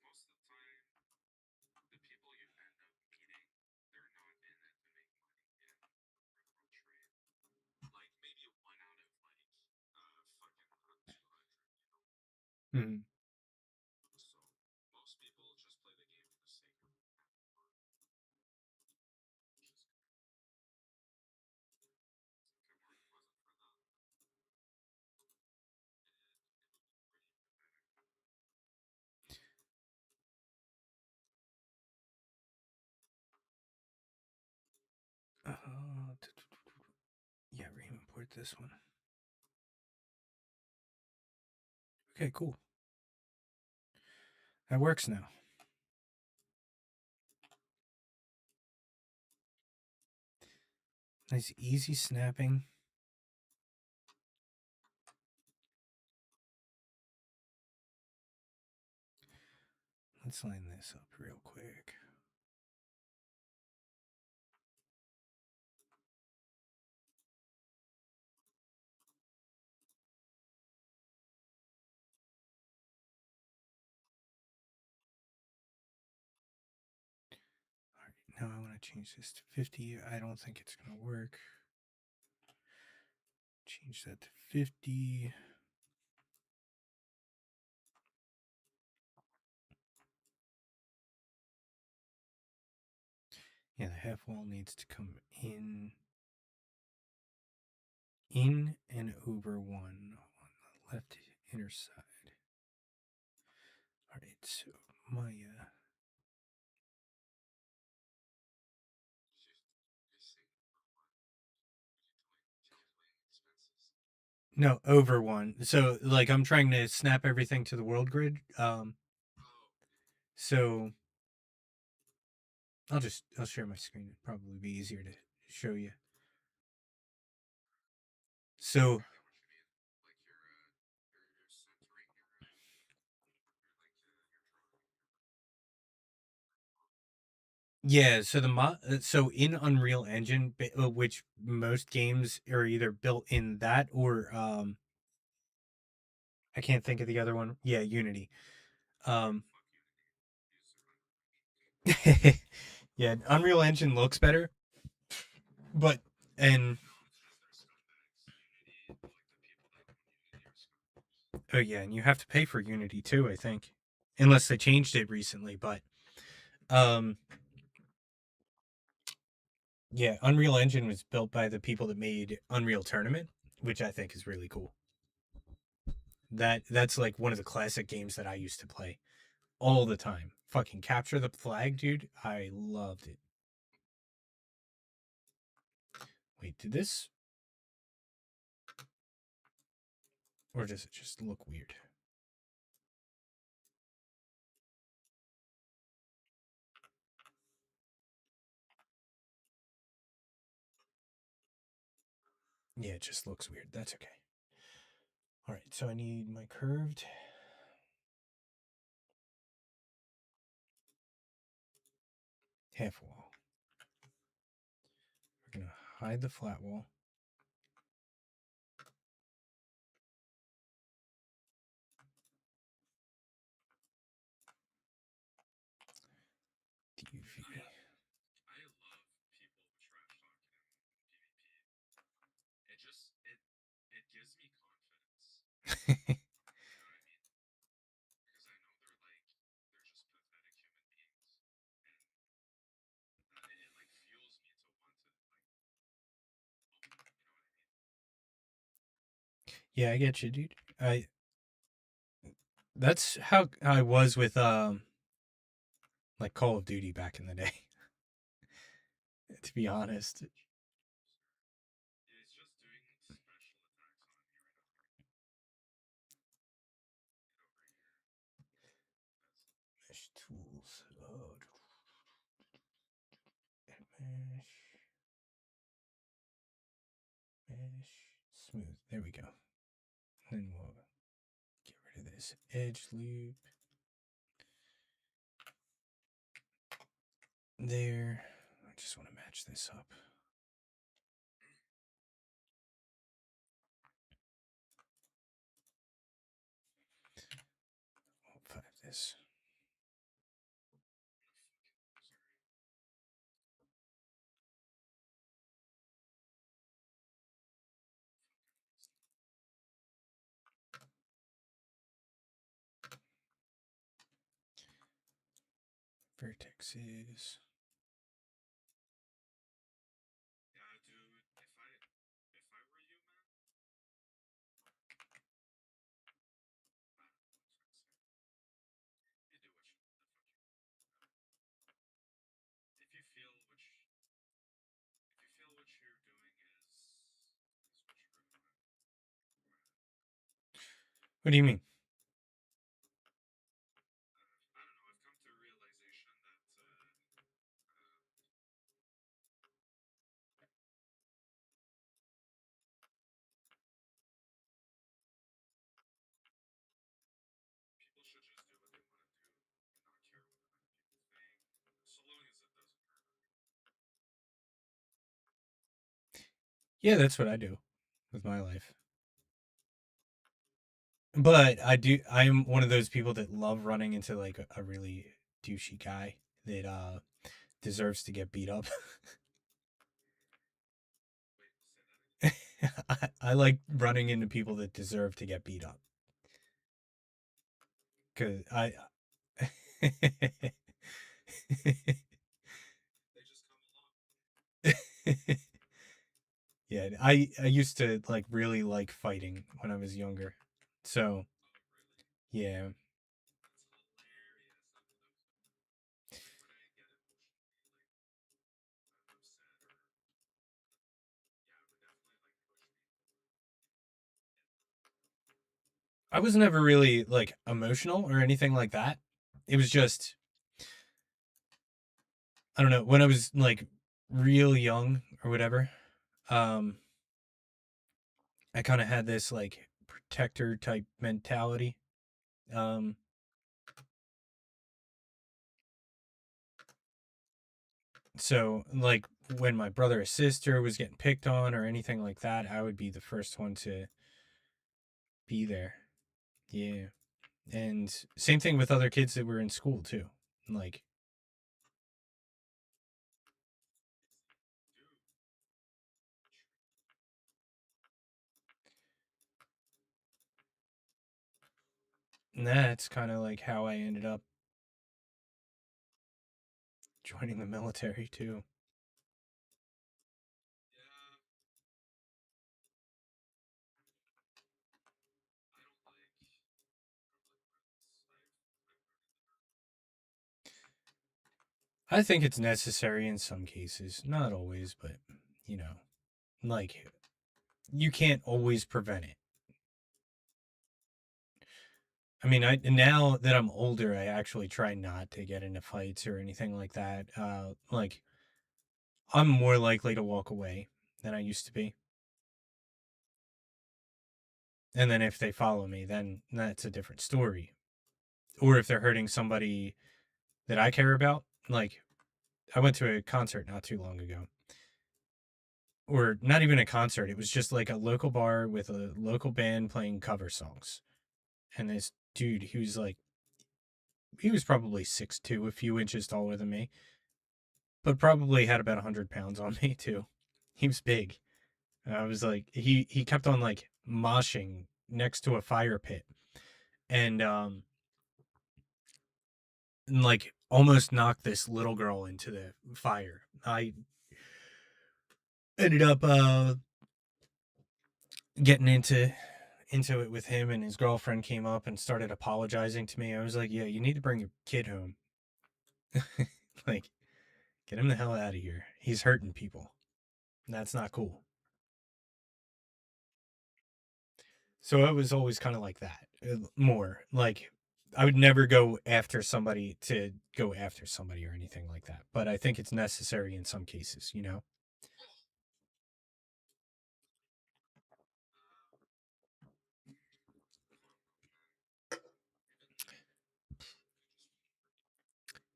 most of the time the people you end up meeting, they're not in it to make money in real world trade. Like maybe one out of like fucking 200, you know. Mm-hmm. So most people just play the game for the sake of having fun, which is great. If it wasn't for that, it would be pretty pathetic. Yeah, re-import this one. Okay, cool. That works now. Nice, easy snapping. Let's line this up real quick. change this to 50. I don't think it's going to work. Change that to 50. Yeah, the half wall needs to come in and over one on the left inner side. All right, so my no over one. So like I'm trying to snap everything to the world grid. So I'll share my screen. It'd probably be easier to show you. So yeah, so so in Unreal Engine, which most games are either built in that or I can't think of the other one. Yeah, Unity. Um, yeah, Unreal Engine looks better, but and oh yeah, and you have to pay for Unity too, I think, unless they changed it recently. But um, yeah, Unreal Engine was built by the people that made Unreal Tournament, which I think is really cool. That's like one of the classic games that I used to play all the time. Fucking capture the flag, dude. I loved it. Wait, did this or does it just look weird? Yeah, it just looks weird. That's okay. All right, so I need my curved half wall. We're gonna hide the flat wall. DV. I love people trash talking in PvP. It gives me confidence. You know what I mean? Because I know they're just pathetic human beings, and it like fuels me to want to you know what I mean? Yeah, I get you, dude. I That's how I was with like Call of Duty back in the day. To be honest. Yeah, it's just doing special attacks on me right now. Get over here. Mesh tools. Mesh. Mesh. Smooth. There we go. Then we'll get rid of this edge loop. There. I just want to match this up. I'll 5 this. Vertexes. Yeah, dude. If I were you, man, I don't know what I was gonna say. You do what the fuck you want. If you feel which if you feel what you're doing is what you're really want to go ahead. What do you mean? I don't know. I've come to a realization that people should just do what they want to do and not care what other people think, so long as it doesn't hurt other people. Yeah, that's what I do with my life. But I'm one of those people that love running into like a really douchey guy that deserves to get beat up. Wait, say that again. I like running into people that deserve to get beat up because I. They just come along. Yeah, I used to like really like fighting when I was younger. So, Oh, really? yeah. That's hilarious. That's when I get emotionally like upset or yeah, it would definitely like push me I was never really like emotional or anything like that. It was just I don't know, when I was like real young or whatever. Um I kind of had this like protector type mentality. Um so like when my brother or sister was getting picked on or anything like that, I would be the first one to be there. Yeah. And same thing with other kids that were in school too. Like, dude. that's kind of like how I ended up joining the military too. Yeah, I don't like I've learned in the hard way. I think it's necessary in some cases, not always, but you know, like you can't always prevent it. I mean, I now that I'm older, I actually try not to get into fights or anything like that. Like I'm more likely to walk away than I used to be. And then if they follow me, then that's a different story. Or if they're hurting somebody that I care about, like I went to a concert not too long ago, or not even a concert. It was just like a local bar with a local band playing cover songs. And this dude, he was probably 6'2", a few inches taller than me, but probably had about 100 pounds on me too. He was big. And I was like, he kept on like moshing next to a fire pit, and like almost knocked this little girl into the fire. I ended up getting into it with him, and his girlfriend came up and started apologizing to me. I was like, yeah, you need to bring your kid home. Like, get him the hell out of here. He's hurting people. That's not cool. So it was always kind of like that. More like I would never go after somebody to go after somebody or anything like that. But I think it's necessary in some cases, you know?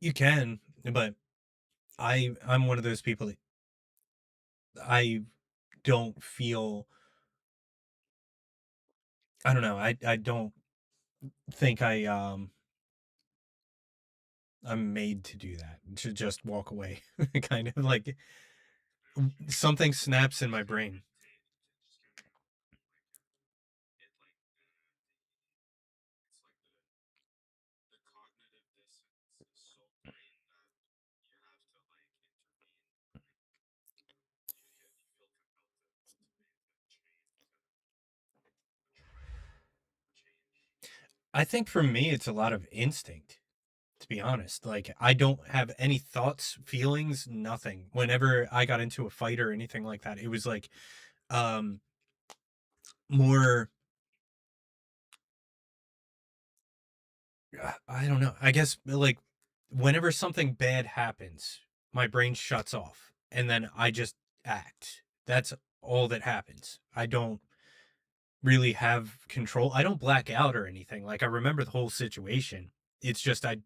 You can, but I'm one of those people that I don't feel I don't know. I don't think I'm made to do that. To just walk away. Kind of like something snaps in my brain. To just give you it like it's like the cognitive dissonance is so great that you have to like intervene. You feel compelled to make the change. I think for me it's a lot of instinct, to be honest. Like I don't have any thoughts, feelings, nothing. Whenever I got into a fight or anything like that, it was like um more I don't know. I guess like whenever something bad happens, my brain shuts off and then I just act. That's all that happens. I don't really have control. I don't black out or anything. Like I remember the whole situation. It's just I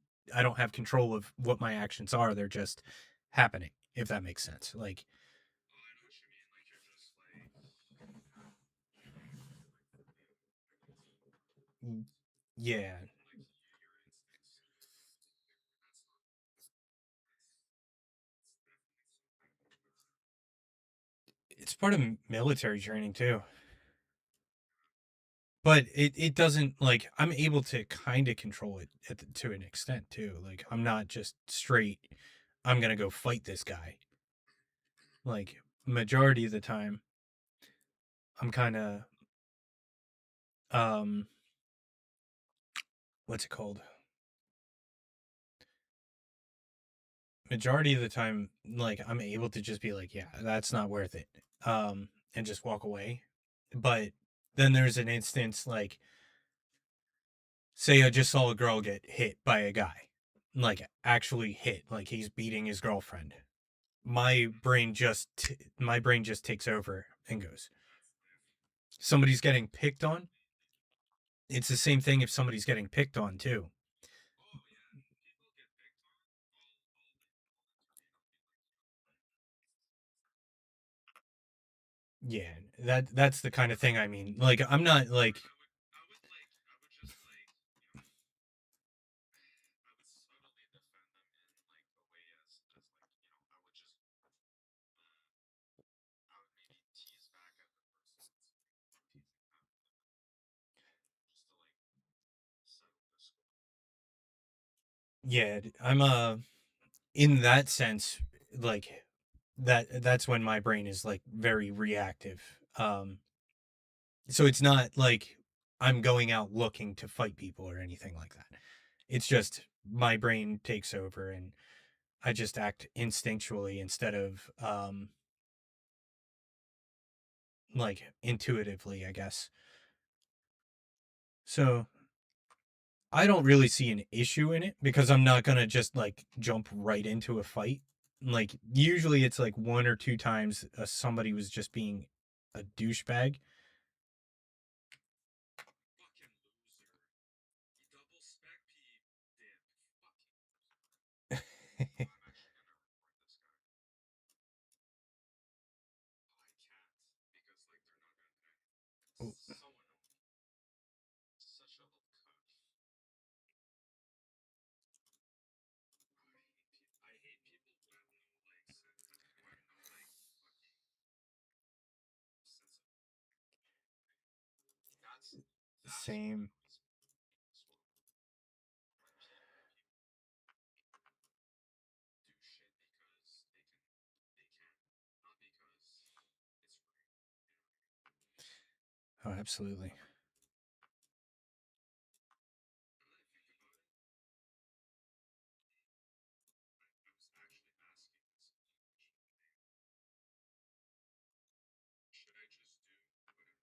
don't have control of what my actions are. They're just happening, if that makes sense. Like Oh, I know what you mean. Like you're just like like fully yeah. like your instincts. That's not. It's part of military training too. But it doesn't like I'm able to kind of control it to an extent too. Like I'm not just straight I'm going to go fight this guy. Like majority of the time I'm kind of um what's it called? Majority of the time like I'm able to just be like, yeah, that's not worth it. And just walk away. But then there's an instance like say I just saw a girl get hit by a guy. Like actually hit, like he's beating his girlfriend. My brain just takes over and goes, somebody's getting picked on. It's the same thing if somebody's getting picked on too. Oh yeah, people get picked on. Yeah, that's the kind of thing I mean. Like I'm not like I would just like, I would subtly defend them in like a way as like, I would just, I would maybe tease back at the person that's like teasing them a little bit, just to like settle the score. yeah, I'm in that sense like that's when my brain is like very reactive. So it's not like I'm going out looking to fight people or anything like that. It's just my brain takes over and I just act instinctually instead of like intuitively, I guess. So I don't really see an issue in it because I'm not gonna just like jump right into a fight. Like usually it's like one or two times somebody was just being a douchebag. Fucking loser. You double spec P dip. Fucking loser. I'm actually gonna report this guy. Oh, I can't because like they're not gonna pay. So annoying. Such a little cunt. I hate people who have no legs and who have no like fucking sense of that's what Same. annoys me as well. When people do shit because they can, not because it's right. You know what I mean? Oh, absolutely. Now that I think about it, I was actually asking somebody a question today. Should I just do whatever I want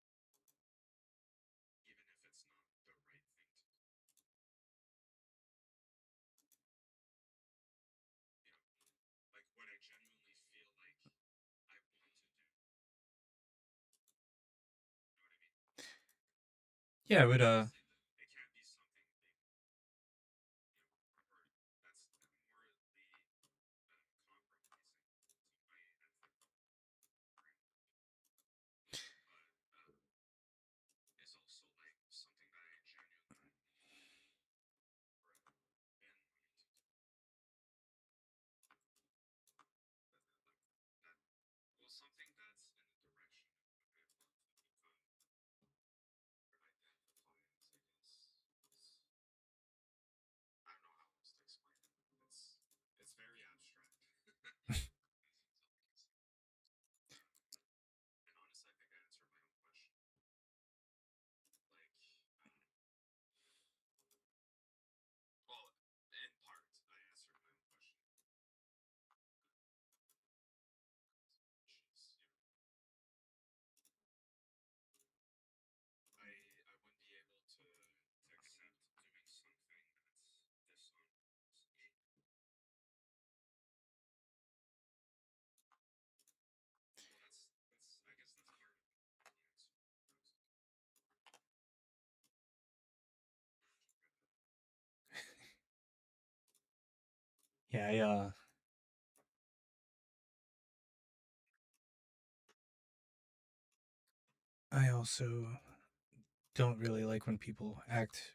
to do, even if it's not the right thing to do? You know, like what I genuinely feel like I want to do. You know what I mean? Yeah, I would Because it can't be something big, or that's morally compromising to my ethical framework. But is also like something that I genuinely been wanting to do. Like that, well, something that's in the direction of what I want to become or identify as, I guess. Is, I don't know how else to explain it. It's very abstract. As you can see. And honestly, I think I answered my own question. Like, I don't know. Well, in part, I answered my own question, which is, I wouldn't be able to accept doing something that's dishonorable, essentially. Well, that's I guess that's part of the answer I was looking for. Did you get that? yeah, I also don't really like when people act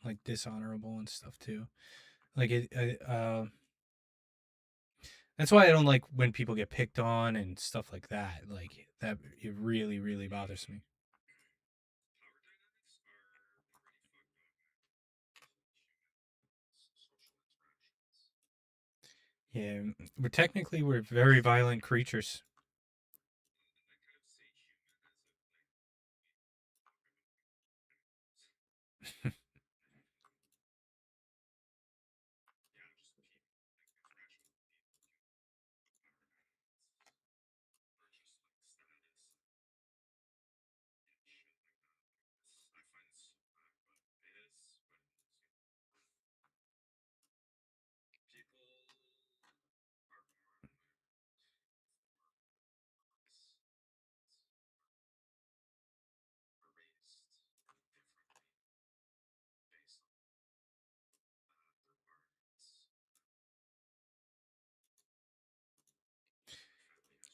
like dishonorable and stuff too. Like That's why I don't like when people get picked on and stuff like that. Like that, it really, really bothers me. Power dynamics are pretty fucked up, man. The whole social interactions. Yeah, we're very violent creatures. And I kind of say human as if like we talk about like animals. Yeah, just people like interaction with people can power dynamics or just like status and shit like that. Like it's I find it so bad, but it is what it is. People are born with purpose are raised differently based on the requirements the family has to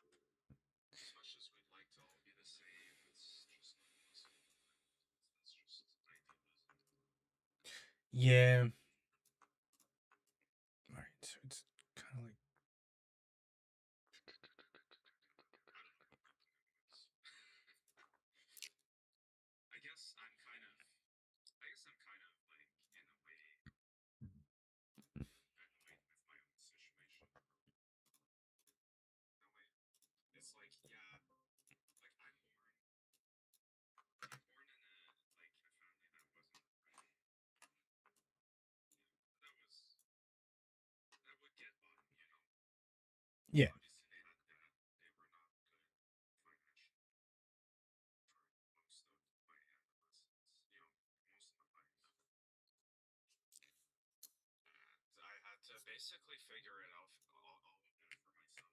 make. As much as we'd like to all be the same, it's just not possible. That's just idealism. Yeah. All right. So it's kind of like I don't know. I guess I'm kind of, I guess I'm kind of like in a way annoyed with my own situation. In a way, it's like yeah, like I'm born in a family that wasn't that was that would get by, you know. yeah. Obviously, they had that. They were not good financially for most of my adolescence, you know, most of my life. And I had to basically figure it out all of that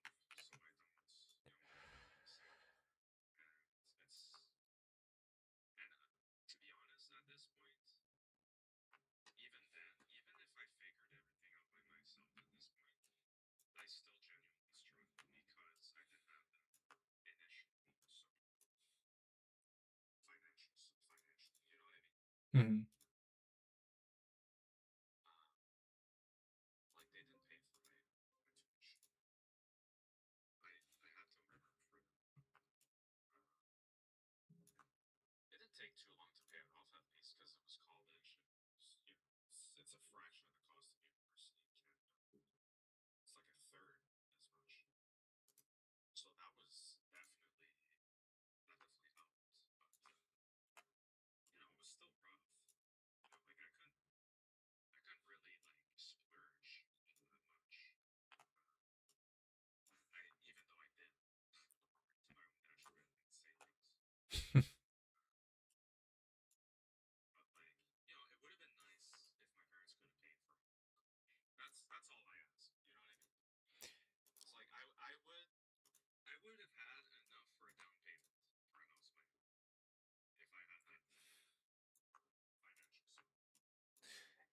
for myself, so I don't, you know, repeat the same. And it's and to be honest, at this point, even then, even if I figured everything out by myself at this point, I still genuinely struggle because I didn't have that initial support financially, you know what I mean? Hmm. Um, like they didn't pay for my tuition. I had to work for them. It didn't take too long to pay it off at least because it was college and it was, you know, it's a fraction of the cost of university in Canada. It's like a third as much. So that definitely helped. But you know, it was still rough. You know, like I couldn't really like splurge all that much. I even though I did to my own detriment in savings. But like, you know, it would have been nice if my parents could have paid for me. That's all I ask. You know what I mean? It's like I would have had enough for a down payment for a house of my own if I had had financial support.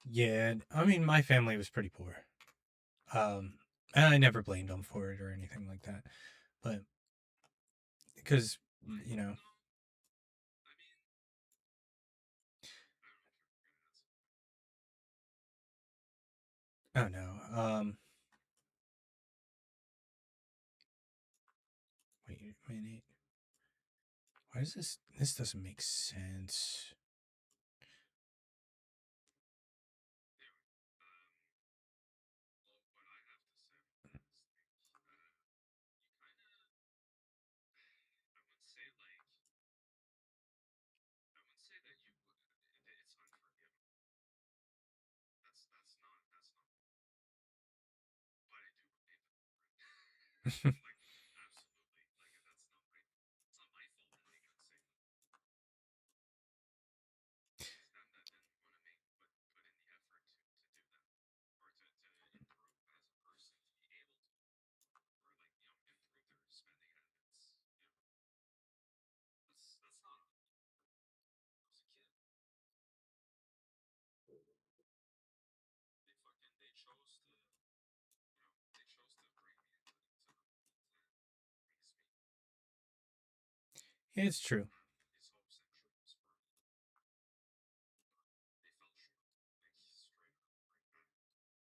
Yeah. I mean, my family was pretty poor. Um, and I never blamed them for it or anything like that. But because I you know, no, I mean I don't know if you're gonna ask. oh no. Wait a minute. Why does this? This doesn't make sense. Anyway, well, what I have to say about this thing, you kind of, I wouldn't say like, I wouldn't say that it's unforgivable. That's not. But I do blame them for it. Like absolutely, like it's not my fault that they got sick. It's them that didn't want to put in the effort to do that or to improve as a person to be able to or like you know improve their spending habits. You know that's not on me. I was a kid. They chose to they chose to bring me into the world and raise me It's true. and have these hopes and dreams for me. But they fell short, like straight up, like that.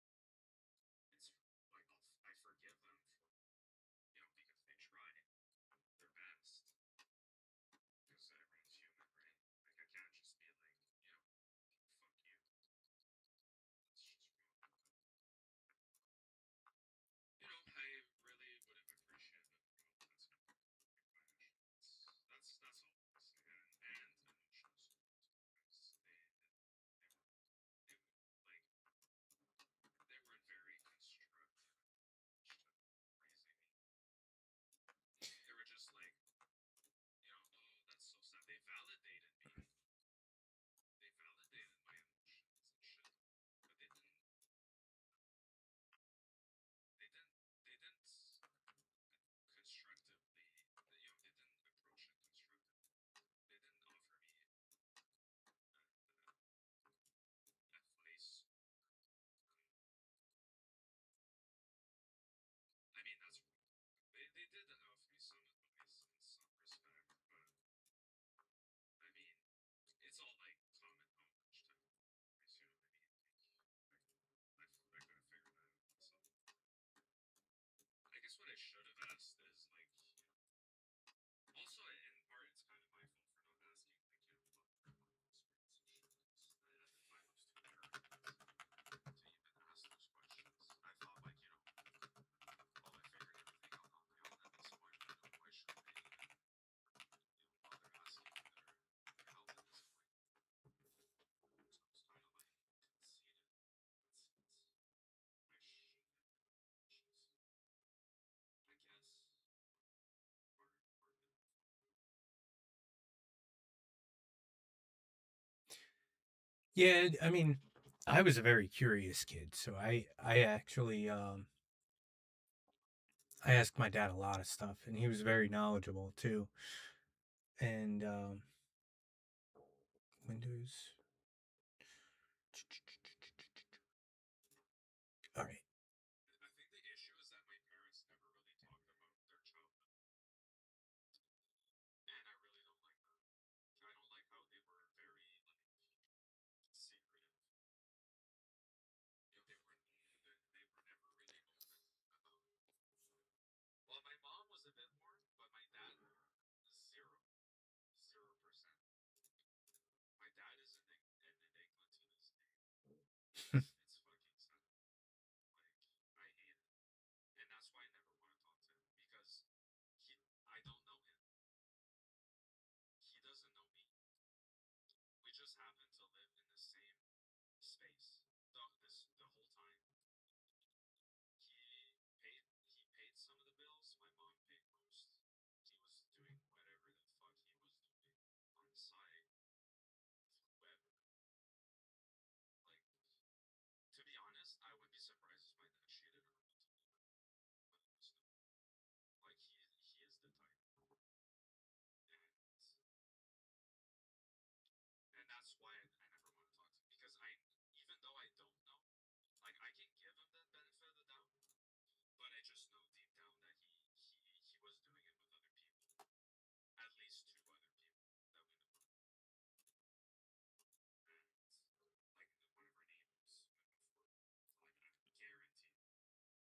some advice in some respect, but I mean, it's all like common knowledge type of advice, you know what I mean? I could have figured that out myself. I guess what I should have asked is like, also in part it's kind of my fault for not asking like, what their life experience and shit is. I didn't find those too arrogant to even ask those questions. I thought like, well, I figured everything out on my own at this point. Why should I, bother asking their help at this point? So it's kind of like conceited in that sense. I should have questions, I guess. Part of it. Yeah, I mean, I was a very curious kid, so I actually I asked my dad a lot of stuff, and he was very knowledgeable too. And Windows. All right. I think the issue is that my parents never really talked about their childhood, and I really don't like that. I don't like how they were very like secretive. They were never really open about it. Well, my mom was a bit more, but my dad zero, 0%. My dad is an enigma to this day. It's fucking sad. Like I hate it, and that's why I never want to talk to him because he, I don't know him. He doesn't know me. We just happen to live in the same space. The whole time. He paid some of the bills. My mom paid most. He was doing whatever the fuck he was doing on the side with whoever. Like, to be honest, I wouldn't be surprised if my dad cheated on me to me when he was doing. Like he is the type, and that's why I never want to talk to him because even though I don't know, like I can give him the benefit of the doubt, but I just know deep down that he was doing it with other people, at least two other people that we know, and like one of our neighbors before, like I guarantee they had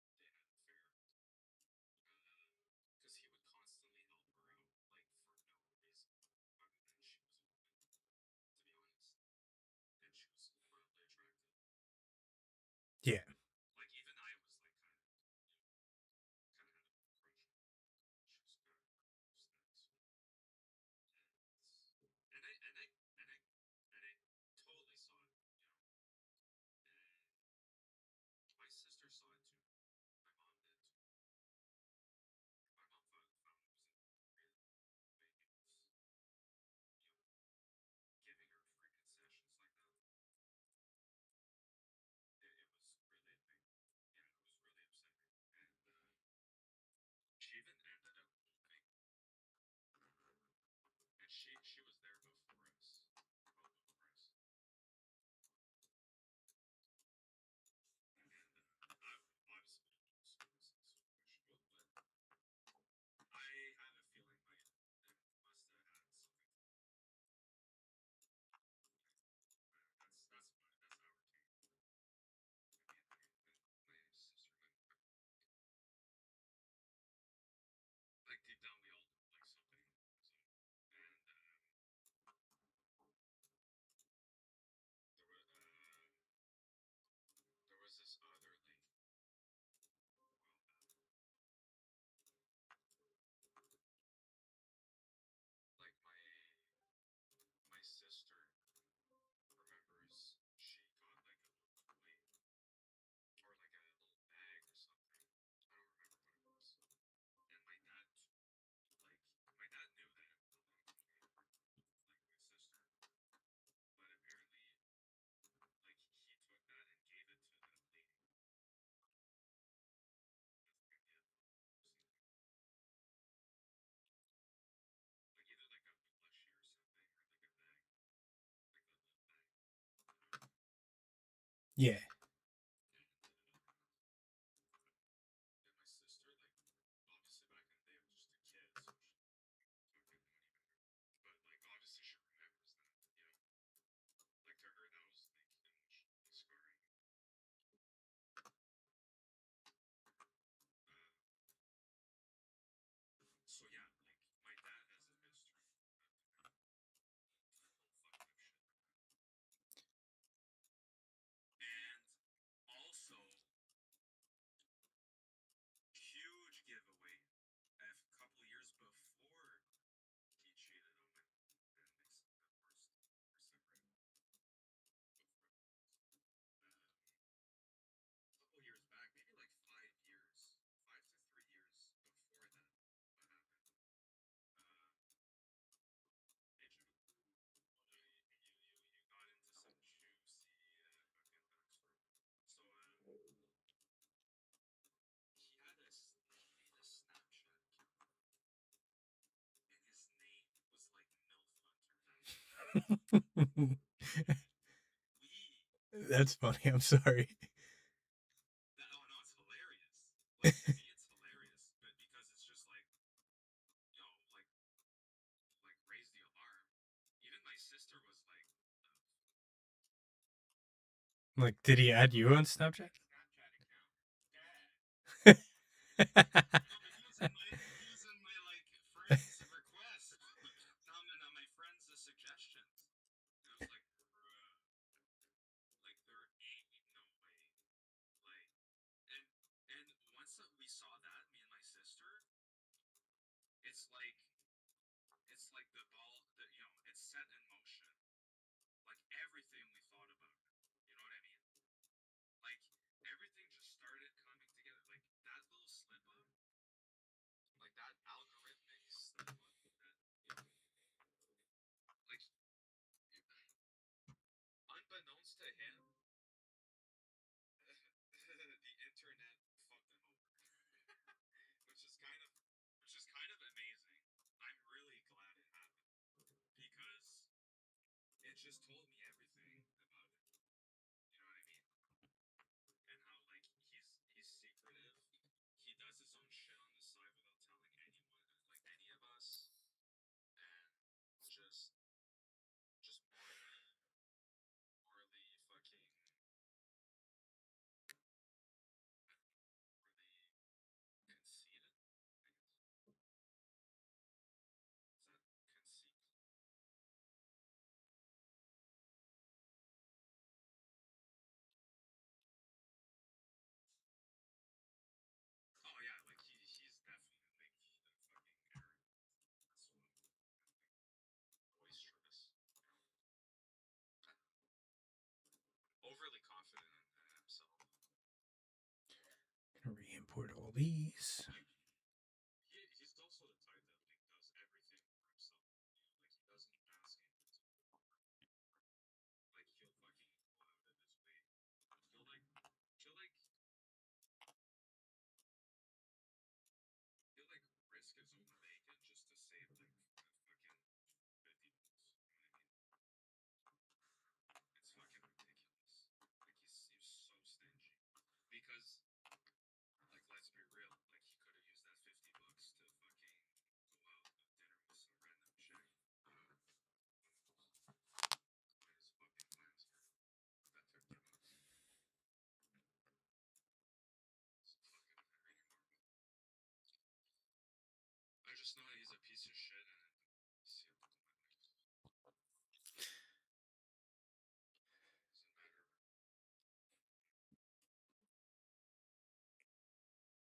an affair, because he would constantly help her out, like for no reason other than she was a woman, to be honest, and she was mildly attractive. Yeah. Like even I was like kind of had a crush on her. She was kind of nice, and I totally saw it, and my sister saw it too. My mom did too. My mom found it wasn't really big. It was, giving her free concessions like that. It was really a thing. Yeah, it was really upsetting. And she even ended up moving, and she was there before us, well before us. And I obviously we don't know the situation, but I have a feeling like it must have had something to do. That's our take. Me and my sister, like deep down we all know like something was up, and there was there was this other lady a while back. Like my sister remembers she got like a little toy or like a little bag or something. I don't remember what it was. And my dad knew that it belonged to me, like my sister, but apparently like he took that and gave it to that lady as like a gift or something. Like either like a plushie or something or like a bag, like a little bag. Yeah. And my sister, like obviously back in the day we That's funny. I'm sorry. that, oh no, it's hilarious. Like to me, it's hilarious, but because it's just like like raise the alarm. Even my sister was like, Like, did he add you on Snapchat? Snapchat account, Dad. Like, No, but he was in my like friends request. No, no, no, my friends' suggestions. And I was like, bruh, like there ain't no way. Like, and and once we saw that, me and my sister, it's like the ball, it's set in motion. Like everything we thought about it. You know what I mean? Like everything just started coming together. Like that little slip up, like that algorithmic slip up, that like unbeknownst to him, the internet fucked him over, which is kind of amazing. I'm really glad it happened because it just told me everything about it. You know what I mean? And how like he's secretive. He does his own shit on the side without telling anyone, like any of us, and just morally fucking morally conceited. I guess is that conceit? Oh yeah, like he's definitely like the fucking arrogant. That's what boisterous, overly confident in himself. gonna re-import all these. He's also the type that like does everything for himself. Like he doesn't ask anyone to do it. Like he'll fucking go out of his way. He'll like he'll like he'll like risk his own bacon just to save like fucking $50. You know what I mean? It's fucking ridiculous. Like he's so stingy because like let's be real. Like he could have used that $50 to fucking go out with dinner with some random chick. You know, what his fucking plans were with that $50. It's fucking very normal. I just know that he's a piece of shit and it sealed my life.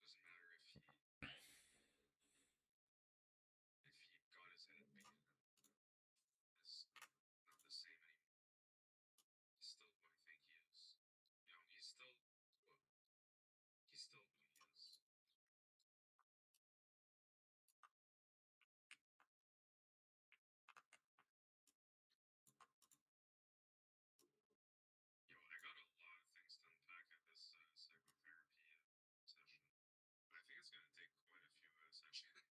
Doesn't matter if he got his head beaten in. It's not the same anymore. He's still who I think he is. Well, he's still who he is. I got a lot of things to unpack at this psychotherapy session. I think it's gonna take quite a few sessions.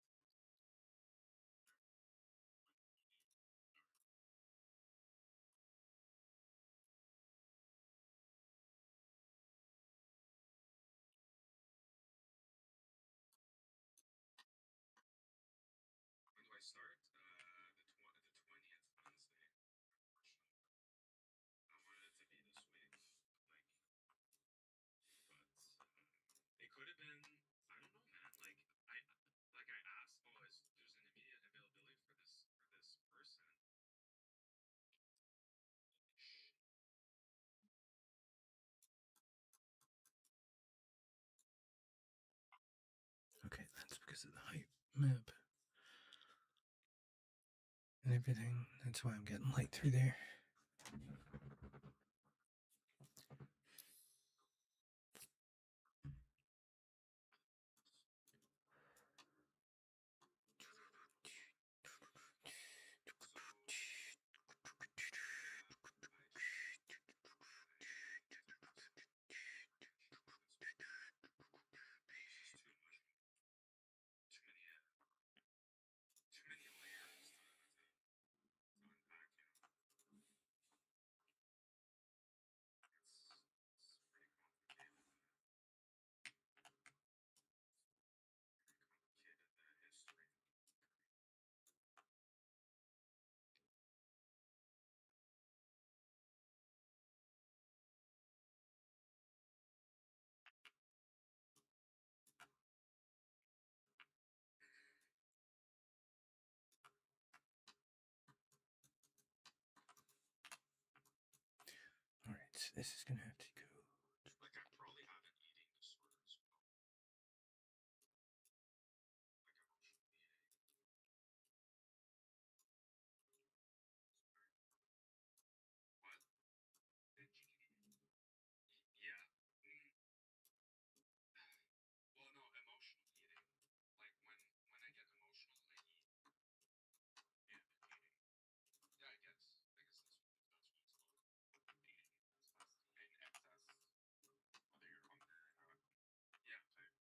When do I start? The 20th Wednesday. Unfortunately, I wanted it to be this week, like, but it could have been. I don't know, man. I asked. Oh, there's an immediate availability for this person. Holy shit. Okay, that's because of the height map and everything. That's why I'm getting light through there. Too many layers to unpack. This is gonna have to go. Like I'm probably having eating disorder as well. Like emotional eating. What? Yeah. Well, no, emotional eating. Like when I get emotional, I eat. Yeah, eating. Yeah, I guess. I guess that's what it's called. Eating in excess, whether you're hungry or not. Yeah, type.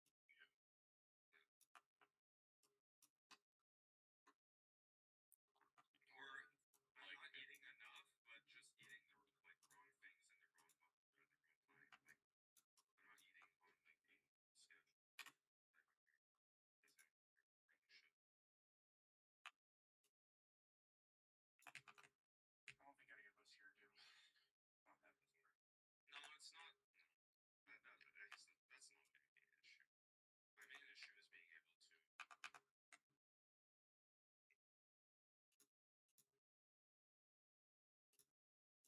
Yeah. Or I'm not eating enough, but just eating the like wrong things in the wrong at the wrong time. Like I'm not eating on like a schedule. Like as I really should. I don't think any of us here do. Not that before. No, it's not. No, I guess that's not my main issue. My main issue is being able to cope with my emotions. Like, oh, I don't have any strategy. I need this for that. Like, ChatGPT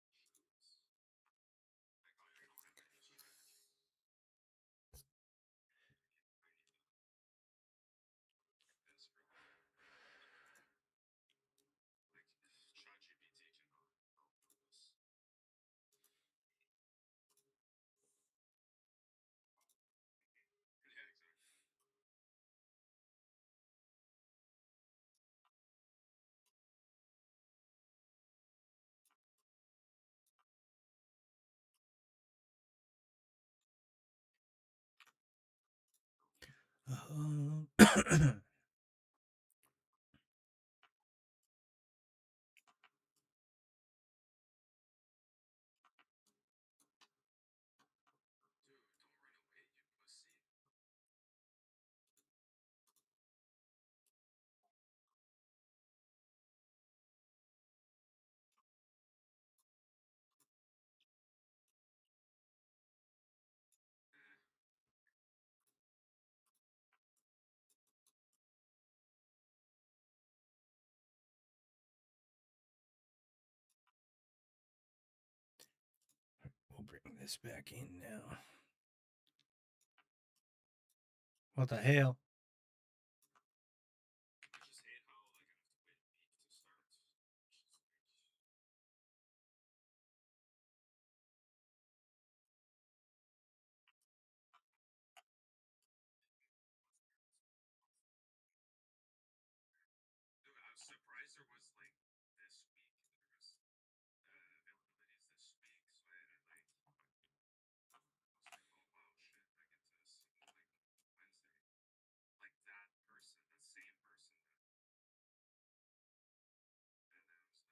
cannot help with this. Yeah, exactly. Dude, don't run away, you pussy. Eh. We'll bring this back in now. What the hell? I just hate how like I have to wait a week to start. Which is like dude, I was surprised there was like this week. There was availabilities this week, so I was like, oh wow, shit, I get to see like Wednesday, like that person, the same person that, and then I was like,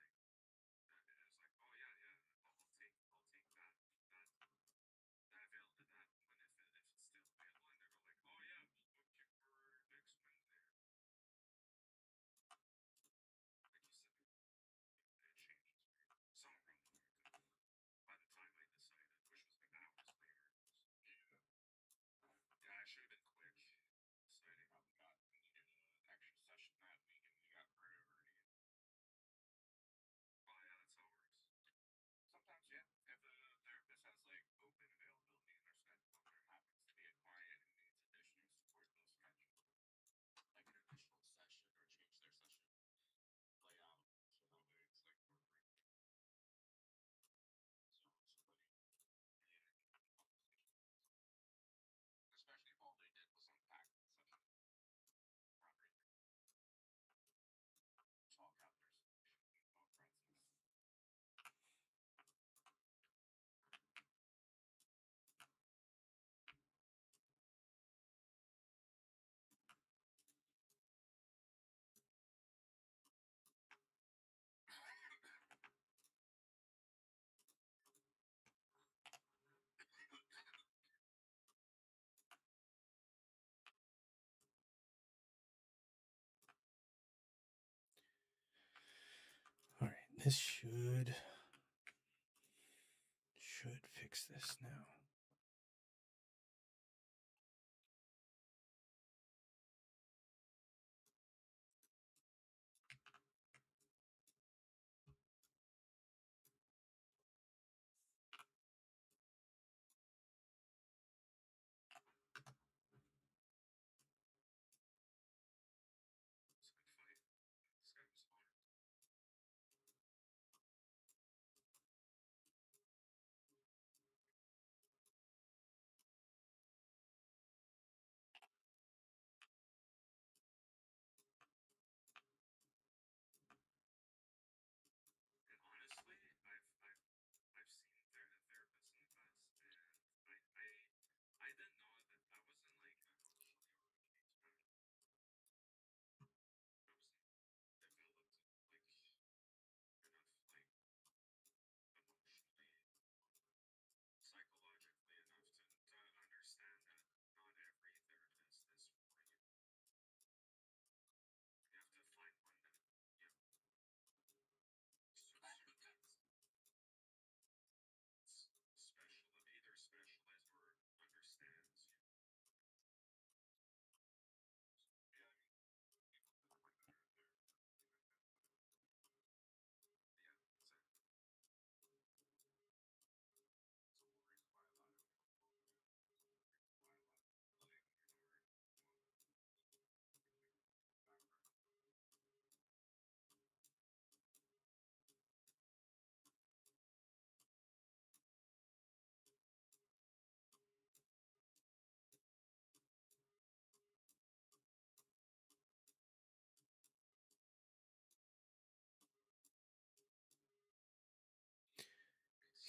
oh yeah, yeah, I'll take that avail that when if it's still available, and they were like, oh yeah, we'll book you for next Wednesday. Like you said, it changes somewhere by the time I decided, which was like hours later. Yeah. Yeah, I should have been quick deciding. Probably got needed an extra session that week and we got priority. Oh yeah, that's how it works. Sometimes, yeah, if the therapist has like open availability in their schedule and there happens to be a client who needs additional support, they'll schedule like an additional session or change their session layout so that way it's like more frequent. So somebody, yeah, especially if all they did was unpack the session properly. Talk out their solution, thought process. All right, this should fix this now.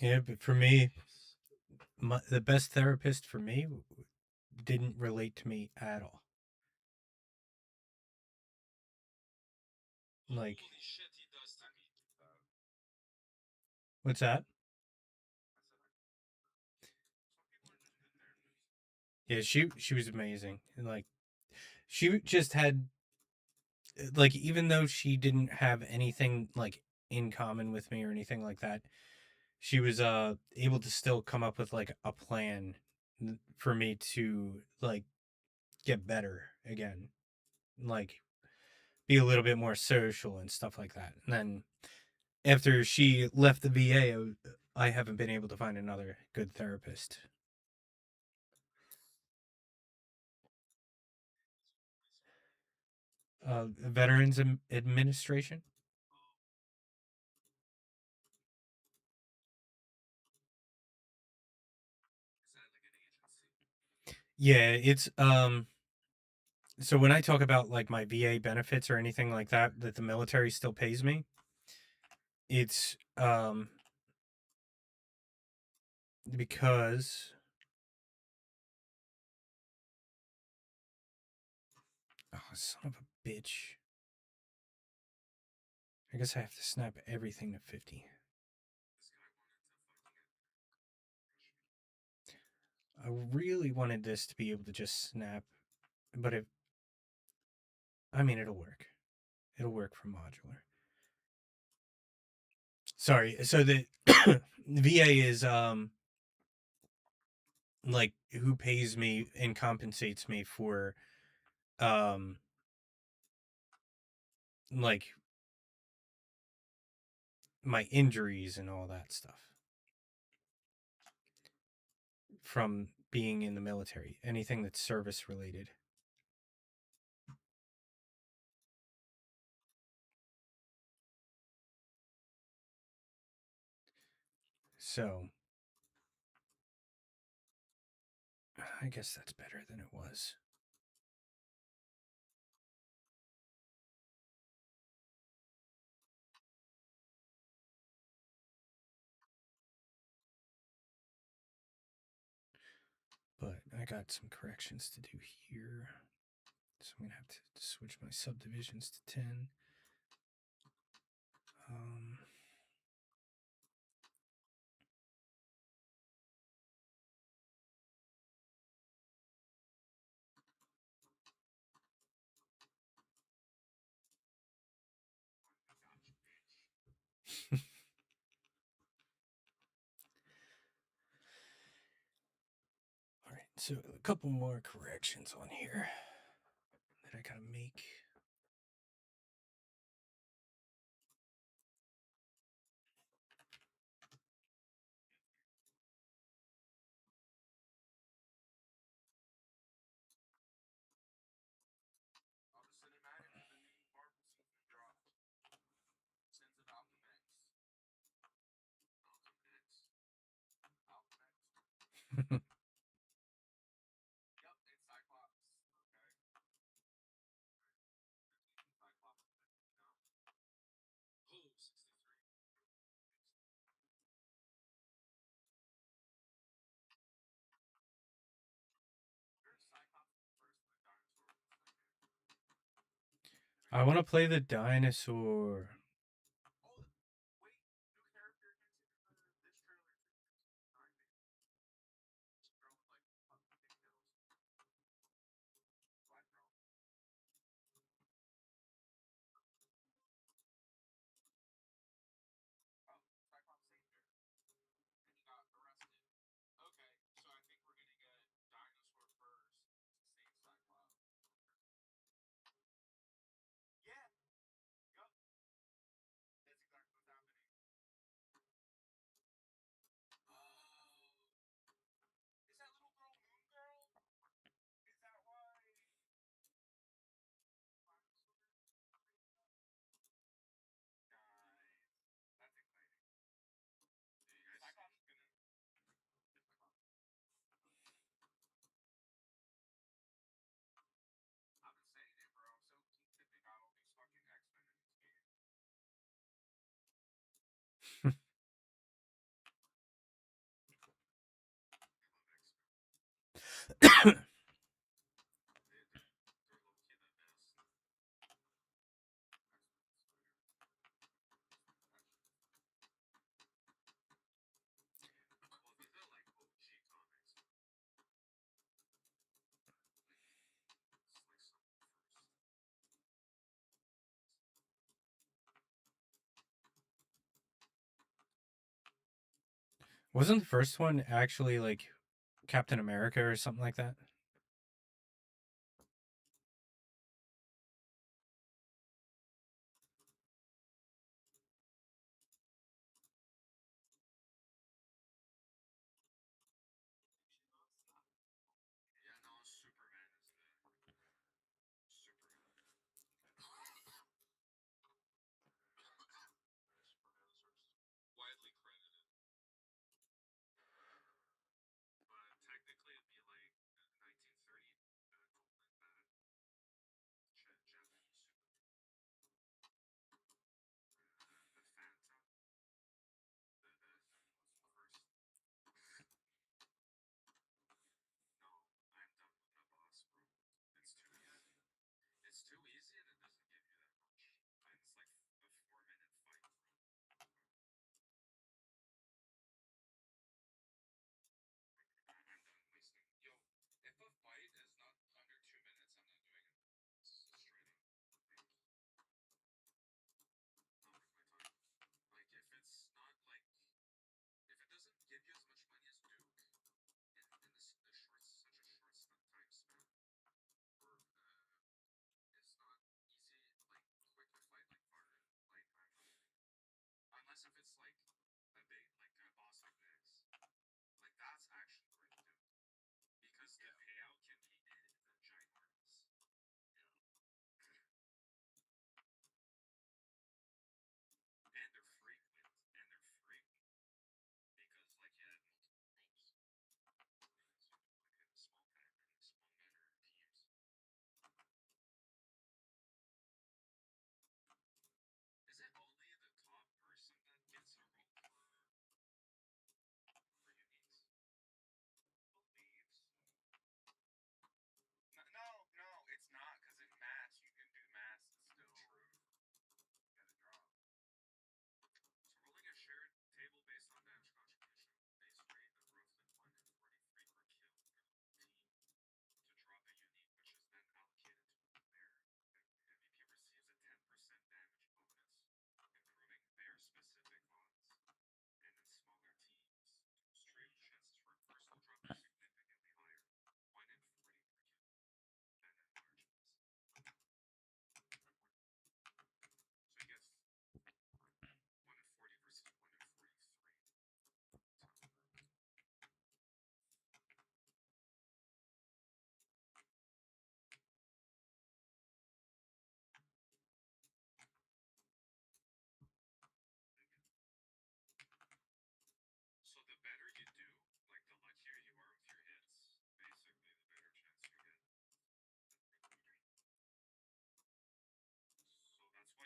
Yeah, but for me, the best therapist for me didn't relate to me at all. Like, Holy shit, he does to me. what's that? Some people are just in there. Yeah, she was amazing. And like she just had like even though she didn't have anything like in common with me or anything like that, she was able to still come up with like a plan for me to like get better again. Like be a little bit more social and stuff like that. And then after she left the VA, I haven't been able to find another good therapist. Veterans Administration. Is that like an agency? Yeah, it's so when I talk about like my VA benefits or anything like that that the military still pays me, it's because oh son of a bitch. I guess I have to snap everything to 50. This guy wanted to fucking I really wanted this to be able to just snap, but I mean it'll work. It'll work for modular. Sorry. So the VA is like who pays me and compensates me for um like my injuries and all that stuff from being in the military. Anything that's service related. So I guess that's better than it was. But I got some corrections to do here. So I'm going to have to switch my subdivisions to 10. Um, all right, so a couple more corrections on here that I got to make. Oh, the cinematic, the new Marvel season dropped. Sins of Alchemy X. Alchemy X. Alchemy X. Yep, it's Cyclops. Okay. Cyclops 50 now. Oh, 63. Where's Cyclops first the dinosaur was like I want to play the dinosaur. Oh, wait, new character hinted in this trailer too. Sorry, baby. Girl with like pigtails. Black girl. Oh, Cyclops saved her. And he got arrested. Okay, so I think we're gonna get Dinosaur first to save Cyclops. Yeah, yup. they're low key the best. Well, these are like OG comics. It's like some of the first. Wasn't the first one actually like Captain America or something like that? Yeah, no, Superman is the Superman. Superman is widely credited, but technically it'd be like 1930 Coleman, Japanese Superman, the Phantom, the first. No, I'm done with the boss, bro. It's too easy. It's too easy and it doesn't give you that much. And it's like a 4 minute fight, bro. I'm done wasting. Yo, if a fight is not under 2 minutes, I'm not doing it. Straight up. Not worth my time. Like if it's not like if it doesn't give you as much money as Duke, and the short such a short time span, or it's not easy like quick to fight like Varder, like I'm not doing it. Unless if it's like a big like a boss like X, like that's actually worth doing because the payout can be ginormous. And they're frequent because like you have multiple roles. So like in a small matter of teams. Is it only the top person that gets a role for uniques? Believe so. No, no, no, it's not because in mass you can do mass and still true. Get a drop. So rolling a shared table based on damage contribution base rate of roughly 1 in 43 per kill for the whole team to drop a unique, which is then allocated to a bear. MVP receives a 10% damage bonus, improving bear specific odds. And in smaller teams, trade chances for a personal drop are significantly higher, 1 in 40 per kill, than in large ones. So he gets 1 in 40 versus 1 in 43. So the better you do, like the luckier you are with your hits, basically the better chance you get. So that's why people like run max gear best in like big teams. I mean, it's only beneficial for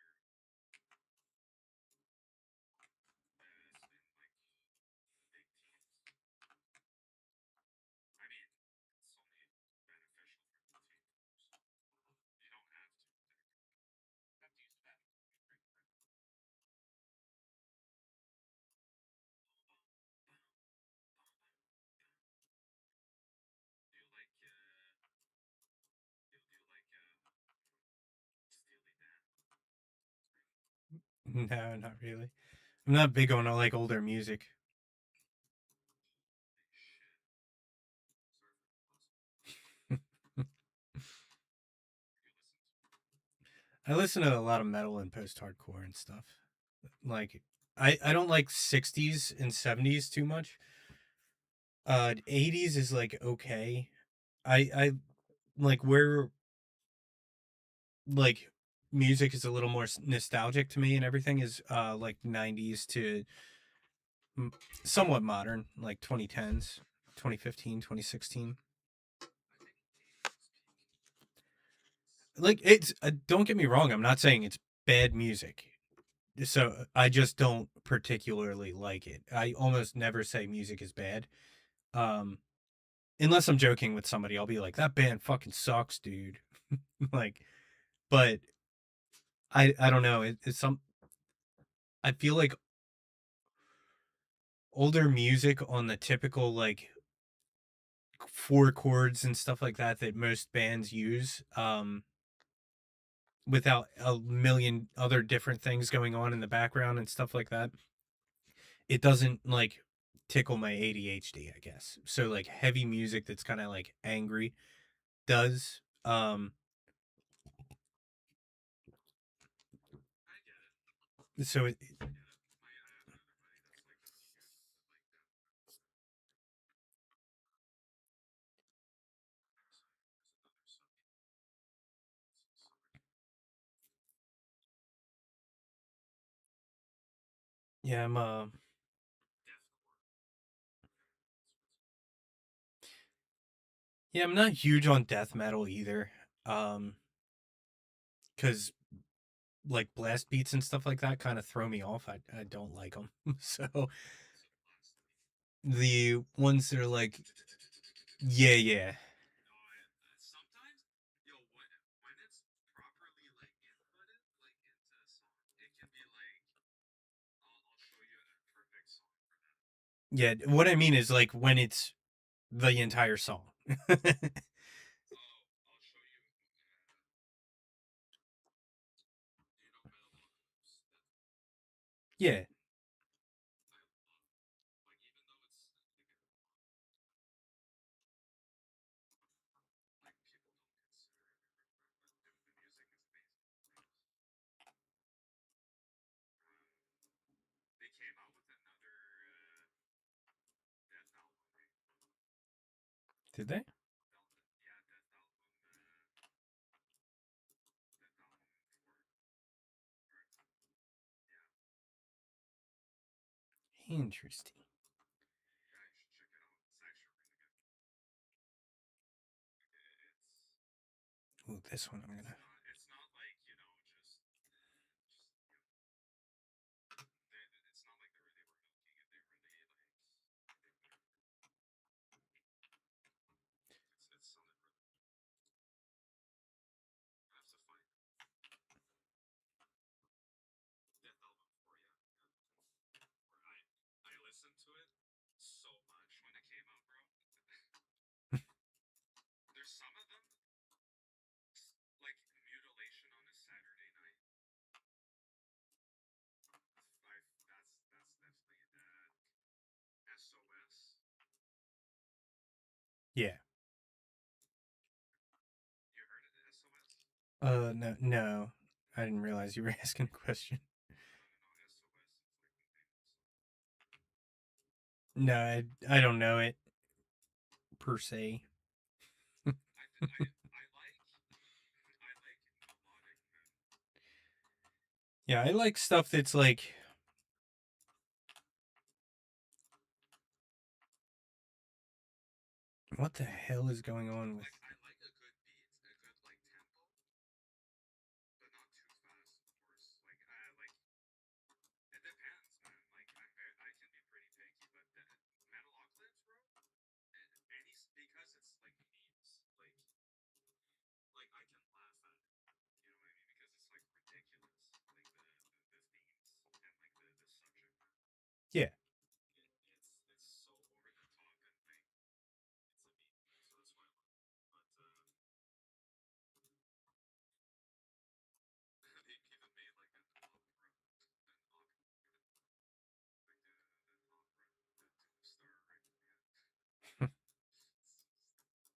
the team. So you don't have to technically. You have to use the bathroom. Do you like Steely Dan? No, not really. I'm not big on like older music. Shit. Sorry for the pause. You listen to. I listen to a lot of metal and post-hardcore and stuff. Like I don't like 60s and 70s too much. 80s is like okay. I like where like music is a little more nostalgic to me and everything is like 90s to somewhat modern, like 2010s, 2015, 2016. I think 80s was peak. Like it's don't get me wrong, I'm not saying it's bad music. So I just don't particularly like it. I almost never say music is bad. Um unless I'm joking with somebody, I'll be like, that band fucking sucks, dude. Like, but I don't know. It's some. I feel like older music on the typical like four chords and stuff like that most bands use, without a million other different things going on in the background and stuff like that, it doesn't like tickle my ADHD, I guess. So like heavy music that's kind of like angry does. I get it. So it, I get it. I have another buddy that's like that too. Like death metal. There's another yeah, deathcore. yeah, I'm not huge on death metal either. Cuz like blast beats and stuff like that kind of throw me off. I don't like them. So What's your blast beat? the ones that are like, yeah, yeah. No, sometimes, when it's properly like inputted, like into a song, it can be like, I'll show you a perfect song for that. Yeah, what I mean is like when it's the entire song. Oh, I'll show you. Do you know Metal Octaves? Yeah. I love it. Like even though it's like people don't consider it, the music is amazing. They came out with another Death album, right? Did they? Yeah, Death album. Death album four. Or, yeah, Interesting. yeah, you should check it out. It's actually really good. Ooh, this one I'm It's gonna. not. It's not like it's not like they were milking it. They really like. It sounded really good. I have to find it. Death album four. Yeah, yeah. Where I listened to it so much when it came out, bro. There's some of them like mutilation on a Saturday night. That's definitely that SOS. Yeah. You heard of the SOS? No, no. I didn't realize you were asking a question. No, no, no. SOS. It's like the name of the song. No, I don't know it per se. I, I, I like I like melodic metal. Yeah, I like stuff that's like, what the hell is going on with? Like I like a good beat, a good like tempo, but not too fast, of course. Like I like it depends, man. Like I can be pretty picky, but metal octaves, bro. Any because it's like memes. Like I can laugh at it. You know what I mean? Because it's like ridiculous, like the themes and like the subject matter. Yeah. It's so over the top and like it's a meme. So that's why I love it. But they even made like an opera, the Doom Star, right? Yeah.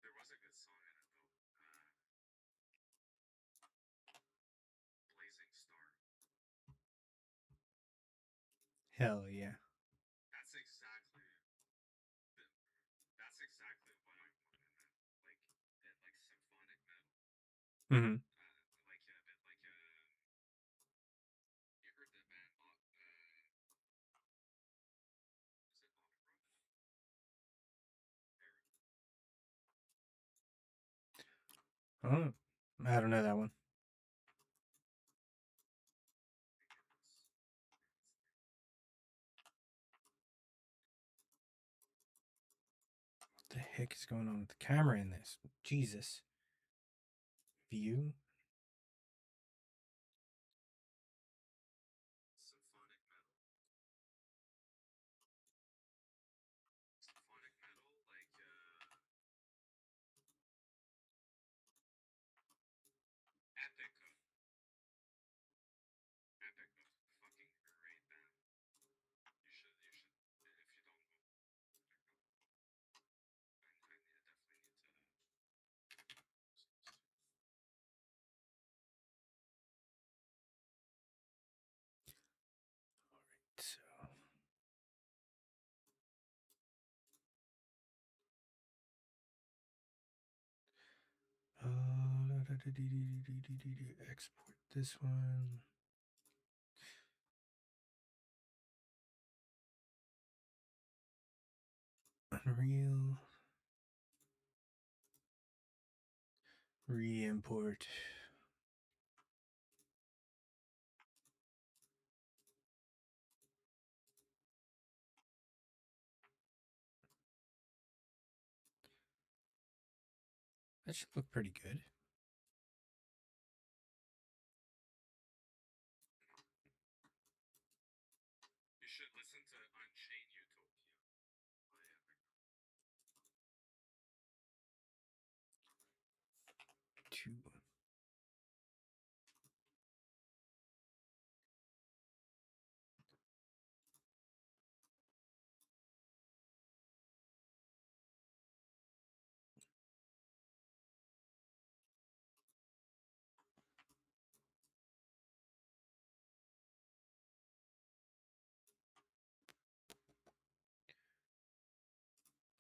There was a good song in it though. Blazing Star. Hell yeah. That's exactly the, that's exactly what I want in that. Like like symphonic metal. Hmm. Like a bit like you heard the band is it opera? Oh, I don't know that one. heck is going on with the camera in this? Jesus. View. Symphonic metal. Symphonic metal, like Epica. Epica, fucking great band. You should, if you don't know Epica, I definitely need to listen to this. So. Export this one. Unreal. Re-import. That should look pretty good. You should listen to Unchained Utopia by Epica. Two.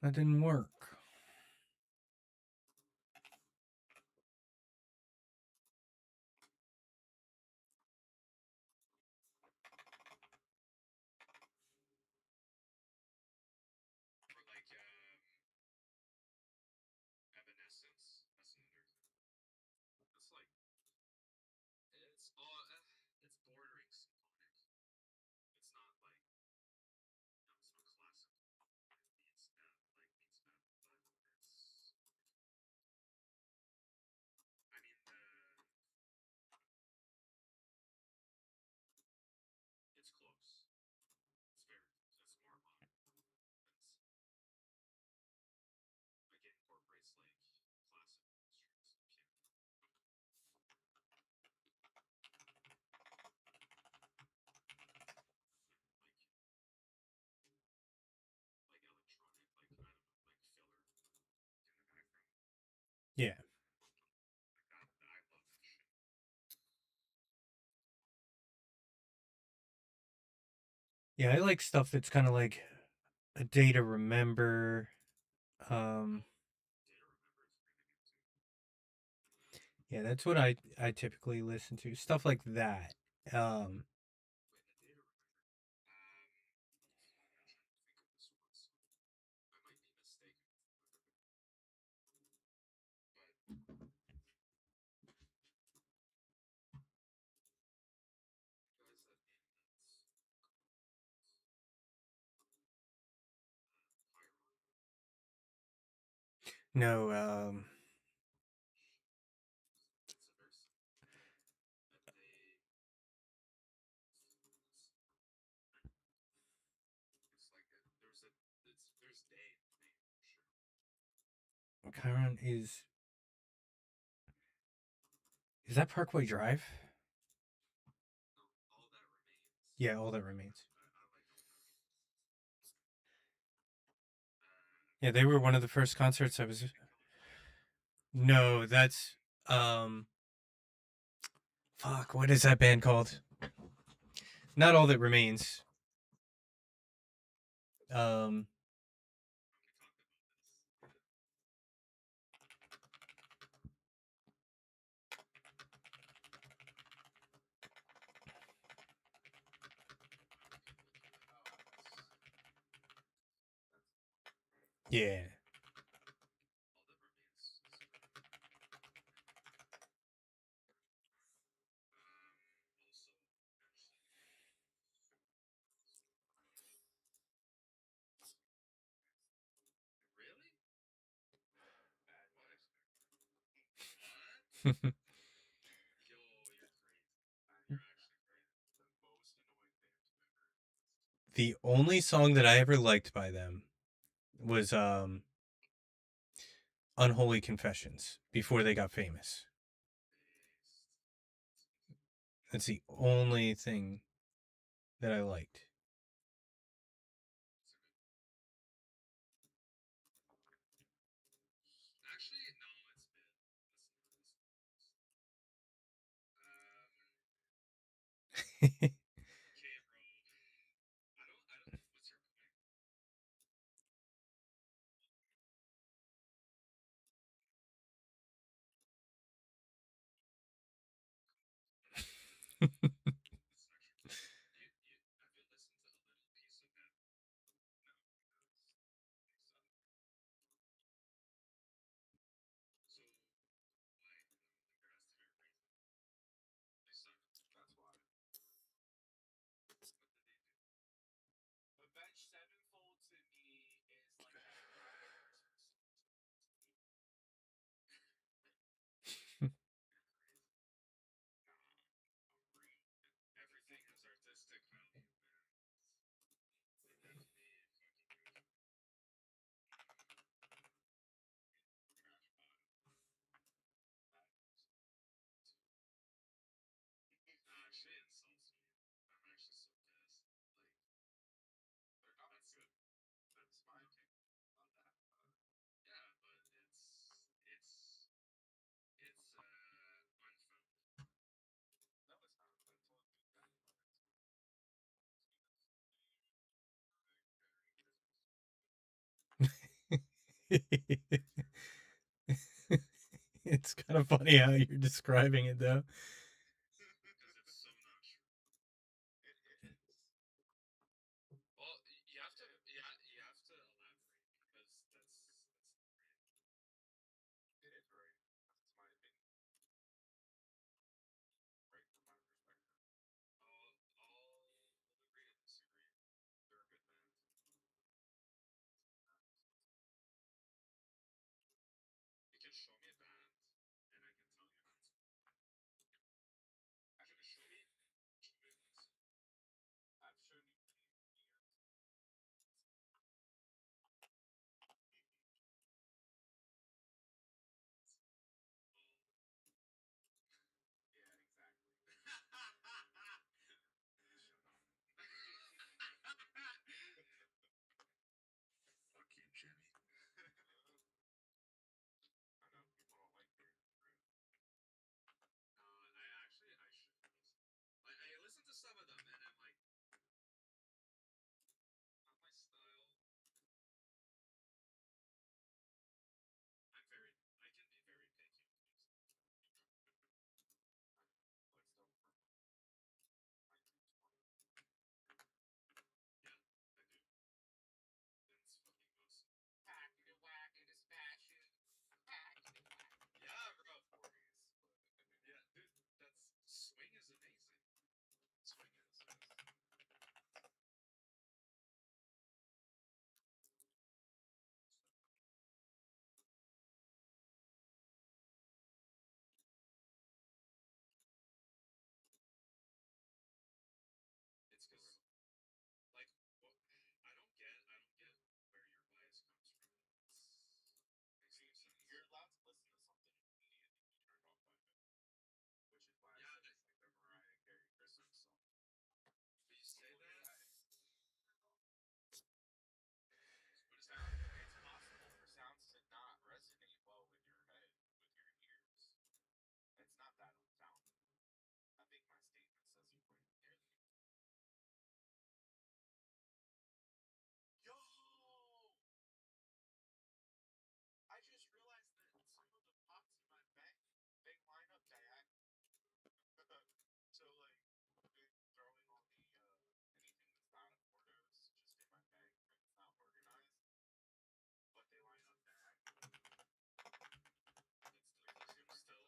That didn't work. Or like Evanescence. That's another. That's like it's all it's bordering symphonic. It's not like it's not classical. It means that but I mean it's close. It's very close. It's more modern. It's like it incorporates like classical instruments, piano, like electronic, like I don't know, like filler in the background. Yeah. Like that, I love that shit. Yeah, I like stuff that's kind of like a day to remember. Day to Remember is really good too. Yeah, that's what I typically listen to. Stuff like that. Um, Wait, a Day to Remember. I'm trying to think of this one song. I might be mistaken, but guys that name that's Pyron. no, It's a verse, and they it's like there's day in the name for sure. Chiron is that Parkway Drive? No, all that remains. Yeah, all that remains. I like all that. Yeah, they were one of the first concerts I was. No, that's fuck. What is that band called? Not all that remains. Um, yeah. All that remains. Also, really? Yo, you're crazy. You're actually crazy. The most annoying band you've ever listened to. The only song that I ever liked by them was Unholy Confessions before they got famous. That's the only thing that I liked. Actually, no, it's mid. Okay, bro. I don't. What's your point? This is actually cool. Have you listened to a little piece of that? No, because they suck. So why? Like there has to be a reason. They suck. That's why. What did they do? Avenged Sevenfold to me is like having Christmas. You're crazy. Nah, I'm real. Everything has artistic value, man. They definitely fucking do. Trash pile. That is actually insults me. I'm actually so pissed. Like, they're not good. That's my opinion on that. Yeah, but it's no, it's not. I told you that about it. It's kind of funny how you're describing it, though. Because it's so not true. It is. Well, you have to, yeah, you have to elaborate because that's not right. It is right. That's my opinion. Right from my perspective. I'll agree to disagree. They're a good band. You can show me a band, and I can tell you not to. Actually, show me two bands. I've shown you plenty of bands. Yeah, exactly. Shut up. Fuck you, Jimmy. I know people don't like Beard and Fruit. No, I should listen. Like I listen to some of them and I'm like, not my style. I can be very picky with music. Like stuff from 1920. Yeah, I do. And it's fucking awesome. Packing and whacking and smashing. Packing and whacking. Yeah, bro. 40s. Yeah, dude, that's swing is amazing. Swing is, yes. It's because like what I don't get where your bias comes from. Makes no sense. You're allowed to listen to something and immediately be turned off by it, which is why I said it's like the Mariah Carey Christmas song. But you say that. What is that? It's possible for sounds to not resonate well with your head, with your ears. It's not that unfounded. I think my statement says you pretty clearly. Yo! I just realized that some of the pots in my bank, they line up diagonally. So like throwing all the anything that's not Portos just in my bag when it's not organized, but they line up diagonally. It's the still.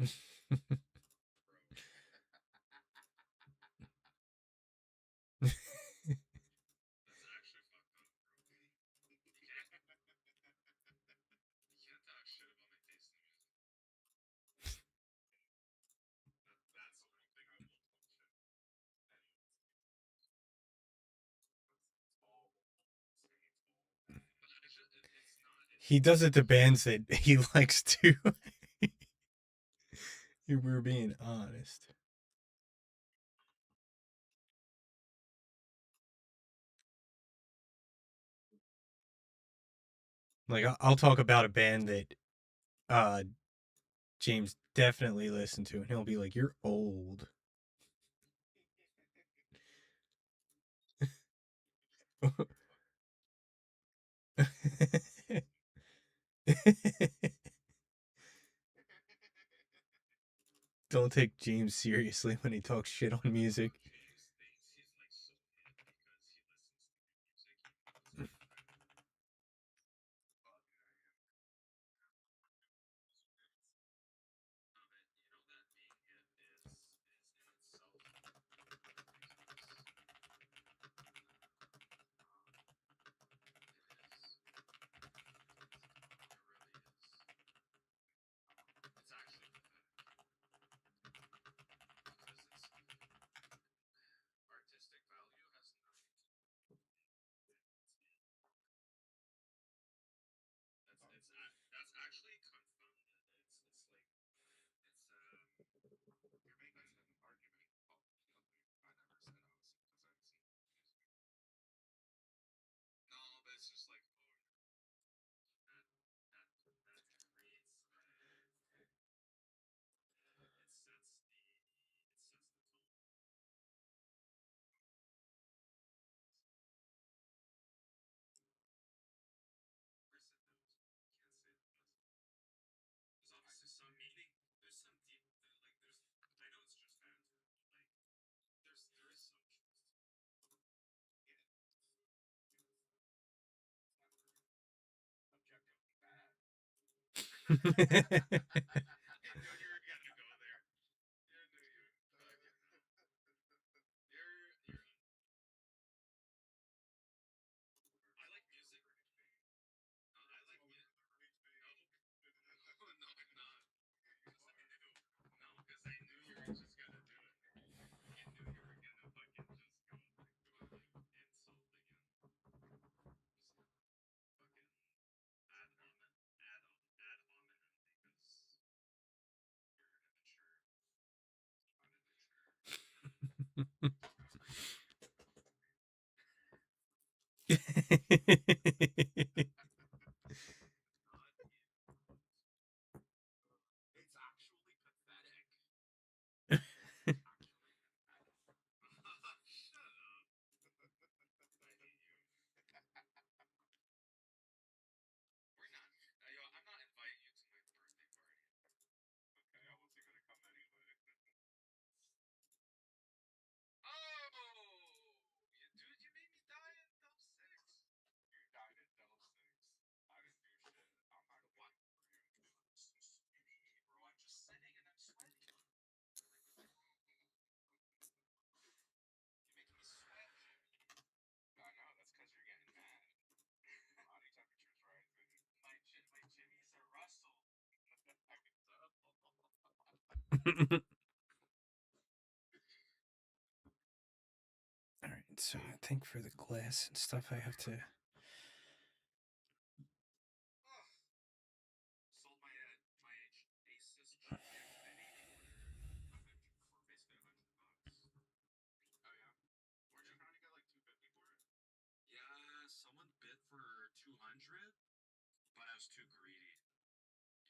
That's actually fucked up, bro. You can't talk shit about my taste in music. That's the one thing I won't talk shit about anyone's taste in music. It's all it's all bad. But it's not. He does it to bands that he likes to. If we're being honest. Like I'll talk about a band that uh James definitely listened to, and he'll be like, "You're old." Don't take James seriously when he talks shit on music. James thinks he's like so hip because he listens to new music. He knows what kind of bug I am. Of it, you know that being hip is in itself ridiculous. It really is. It's actually pathetic because it's artistic value has nothing to do with it's in. That's actually confounded. It's like it's you're making an argument. Oh, I never said I was because I haven't seen music. No, but it's just like that that creates it sets the tone. Of course it knows, but you can't say that doesn't. There's obviously some meaning. There's some deep like there's I know it's just banter, but like there is some truth to it. Yeah. It's never objectively bad. I knew you were gonna go there. I knew you. You're. I like music. No, I like music. No, no, I'm not. Because I knew. No, because I knew you were just gonna do it. I knew you were gonna fucking just go insult again. Just fucking ad hominem because you're immature, unimmature. Not you. It's actually pathetic. Actually pathetic. Shut up. I hate you. We're not. I'm not inviting you to my birthday party. Okay, I wasn't gonna come anyway. Oh, dude, you made me die in Delve 6. You died in Delve 6. I didn't do shit. I'm not what? I'm so sweaty, bro. I'm just sitting and I'm sweaty. You're making me sweat, Jimmy. I know, that's because you're getting mad. Body temperature's rising. My Jimmy's a rustle. I can tell. All right, so I think for the glass and stuff, I have to. Sold my Asus GTX 1080 for basically $100. Oh yeah. Weren't you trying to get like 250 for it? Yeah, someone bid for 200, but I was too greedy.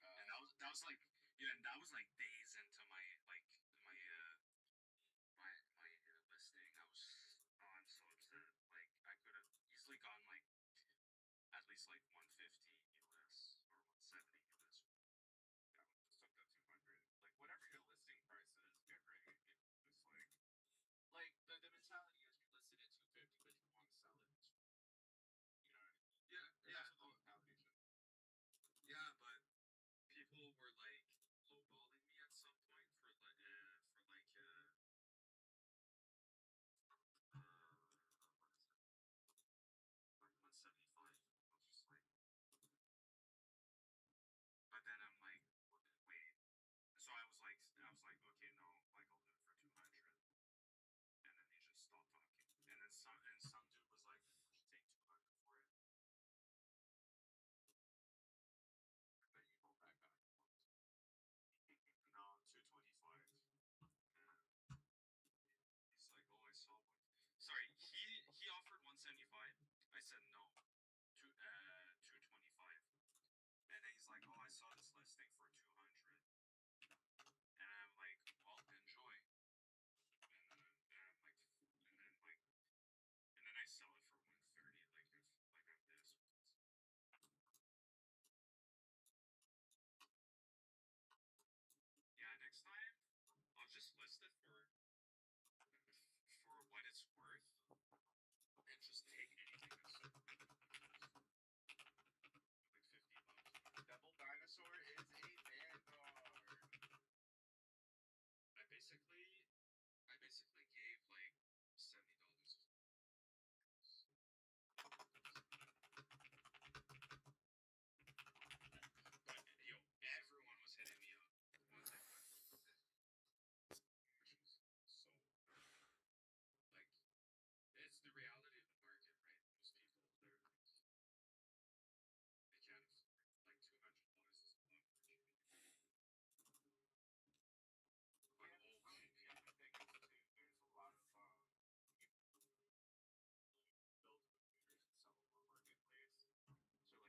And that was like yeah, and that was like days into my listing. I'm so upset. Like I could have easily gone like at least like 150 US or 170 US. Yeah, I would just took the 200. Like whatever your listing price is, get ready. Just like the mentality is you listed at 250, but you want to sell it. You know what I mean? Yeah, yeah. That's what the mentality should be. Yeah, but people were like lowballing me at some said no, 225. And then he's like, oh, I saw this listing for 200. And I'm like, well, enjoy. And then I sell it for 130. Like I'm this. Yeah, next time I'll just list it for what it's worth and just take anything that's like $50. Devil Dinosaur is a Vanguard. I basically gave like $70. But yo, everyone was hitting me up once I put which was so like it's the reality of the market, right? Most people they can't afford like $200 is a lot more cheap. But oh, yeah, the thing is too, there's a lot of build computers and sell them on marketplace. So like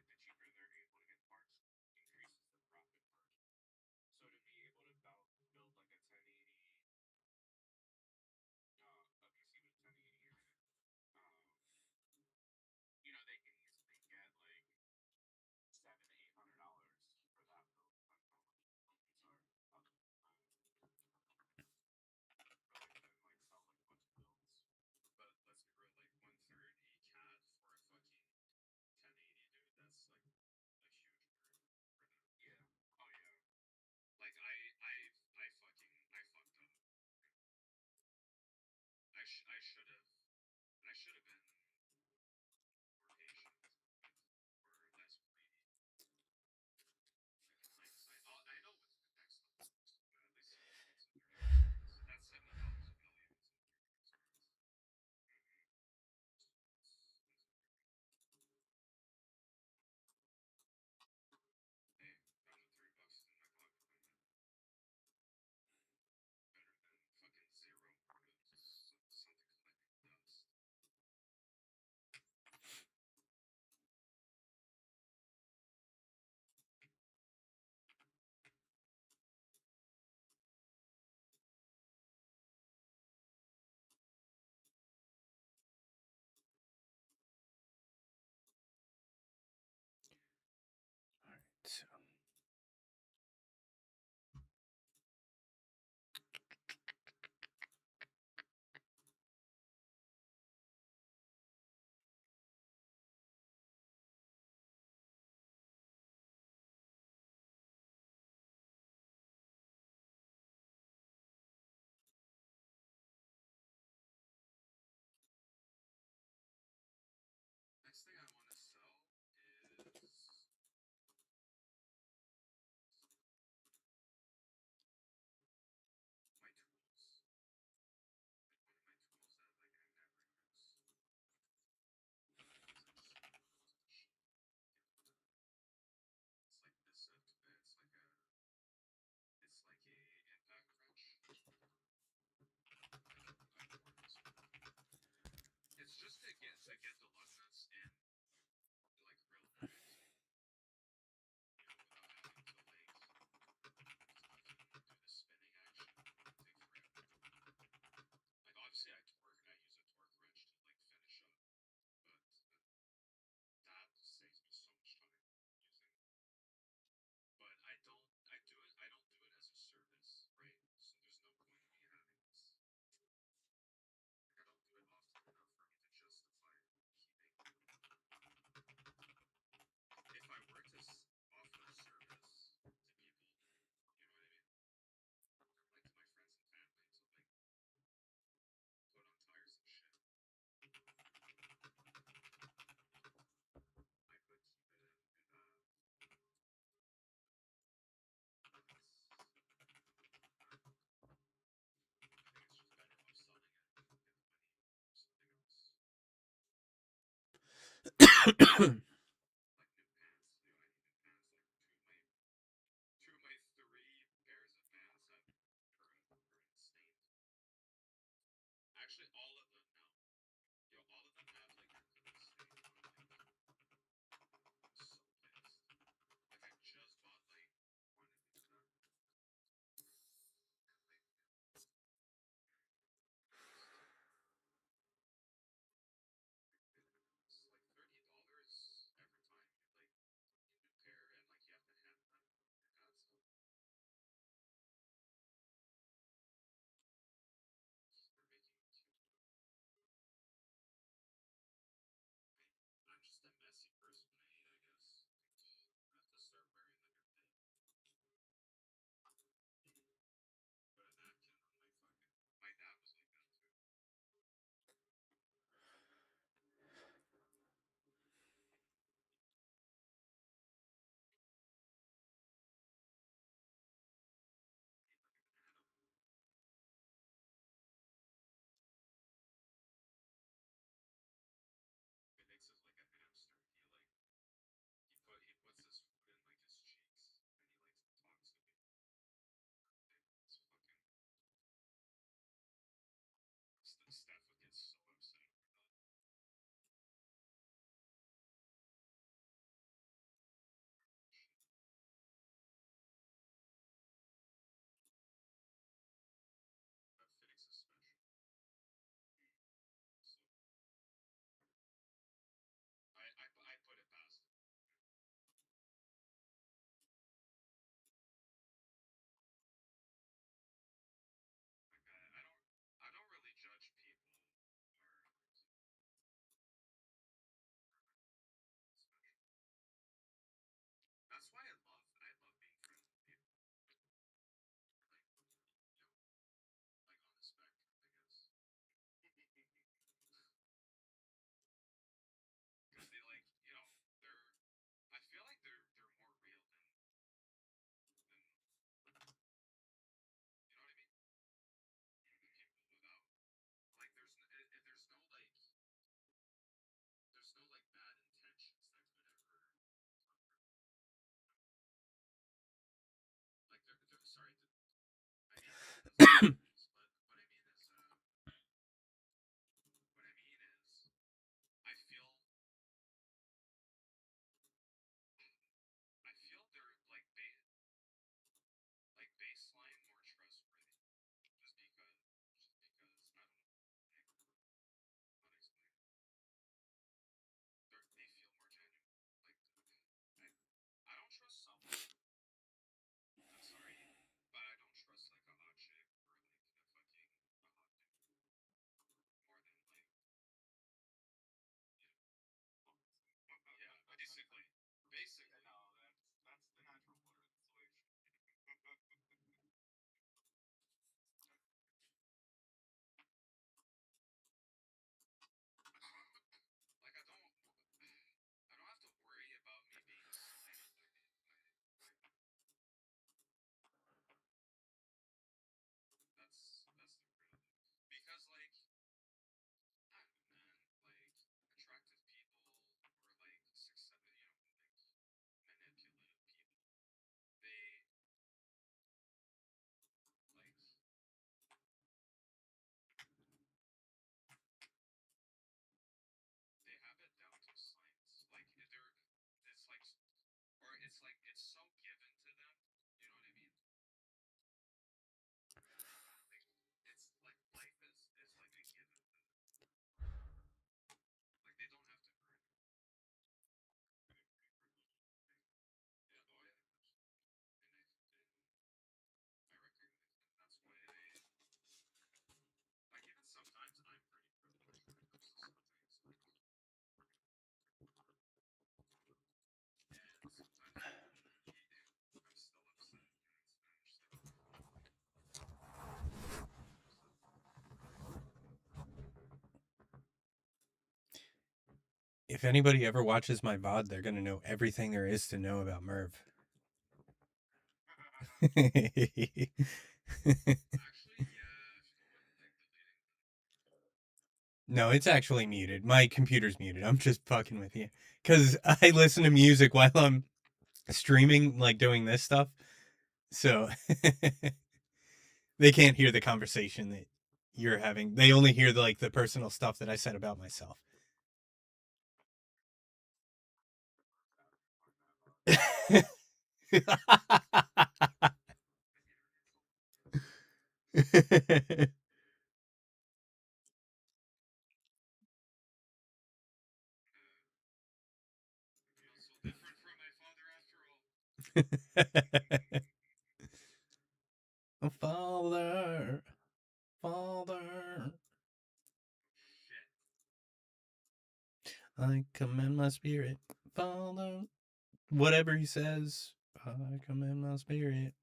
the cheaper they're able to get parts increases the profit margin. So to be able to build like a 1080 a PC with a 1080 in it, they can easily get like $700-800 for that build, depending on what the builds are. Rather than like sell like a bunch of builds. But let's be real, like 130 CAD for a fucking 1080, dude. That's like a huge word for them. Yeah. Oh yeah. Like I fucked up. I should have been more patient or less greedy. In hindsight, I know what's the next level, but at least it's a 30 experience. That's $70 a million. It's a 30 experience. Hey, found the $3 in my pocket. Better than fucking zero. Something collecting dust. All right. So. Next thing I want to sell is my tools. Like one of my tools that like I never use. It's like this. It's like a impact wrench. It's just to get the lug nuts in like real tight. Without having to like fucking do the spinning action. It takes forever. Like obviously I use a torque wrench to like finish up, but that saves me so much time using. But I don't do it as a service, right? So there's no point in me having this. Like I don't do it often enough for me to justify keeping. If I were to offer a service to people, you know what I mean? Like to my friends and family to like put on tires and shit. I could keep it in I think it's just better off selling it and get the money for something else. Like new pants. I need new pants. Like two of my 3 pairs of pants are stained. Actually, all of them now. All of them have like a little stain on like sometimes. But what I mean is, I feel I feel they're like baseline more trustworthy, just because I don't know, like how to explain it. They feel more genuine. Like I don't trust someone. I'm sorry, but I don't trust like a hot chick or like a hot dude more than like yeah, basically no, that's the natural order of the situation. Like I don't have to worry about me being slighted that's the real because like I don't know, man, like attractive people or like success, like manipulative people, they like they have it down to science. Like it's like, or it's like it's so given to them. You know what I mean? Like it's like life is like a given to them. Like they don't have to earn it. Yeah, oh yeah, and I recognize that. That's why like even sometimes I'm pretty privileged when it comes to some things. And sometimes I'm still upset getting Spanish stuff. If anybody ever watches my VOD, they're going to know everything there is to know about Merv. Actually, yeah, if you don't mind like deleting that. No, it's actually muted. My computer's muted. I'm just fucking with you. Because I listen to music while I'm streaming, like doing this stuff. So they can't hear the conversation that you're having. They only hear the personal stuff that I said about myself. Feel so different from my father after all. Father, Father, Shit. I commend my spirit. Father, whatever he says, I commend my spirit.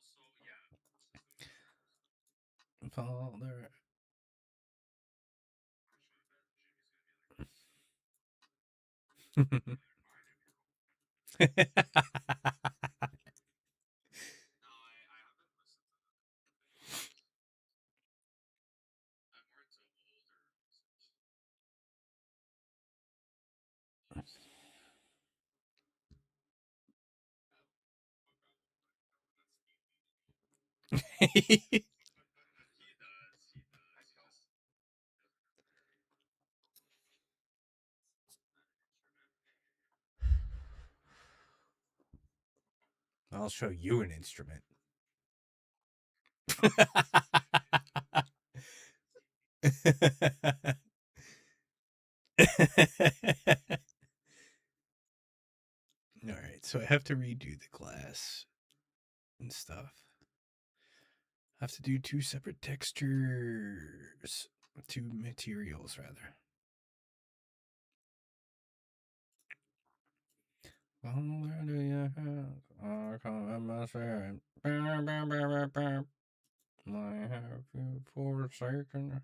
Also, yeah, it's just the main part. Father. I should have bet Jimmy's gonna be like this. Neither mine of your own. No, I haven't listened to them lately. I'm more into older music. Used to, yeah. Fuck up. Like, that's Steve Beating. He does. He does. He just not an instrument. I'll show you an instrument. All right, so I have to redo the glass and stuff. I have to do two separate textures, two materials rather. Where do you have? I come my spirit. I have you forsaken.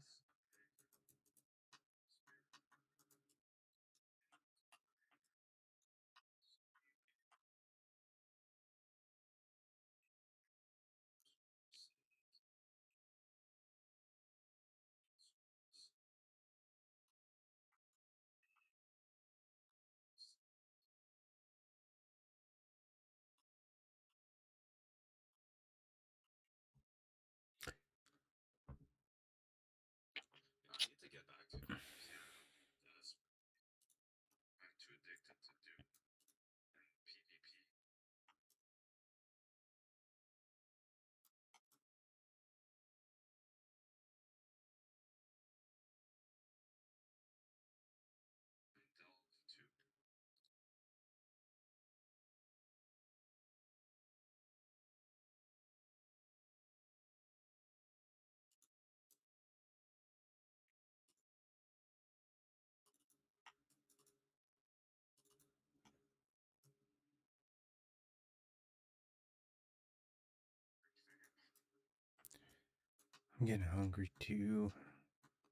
I'm getting hungry too,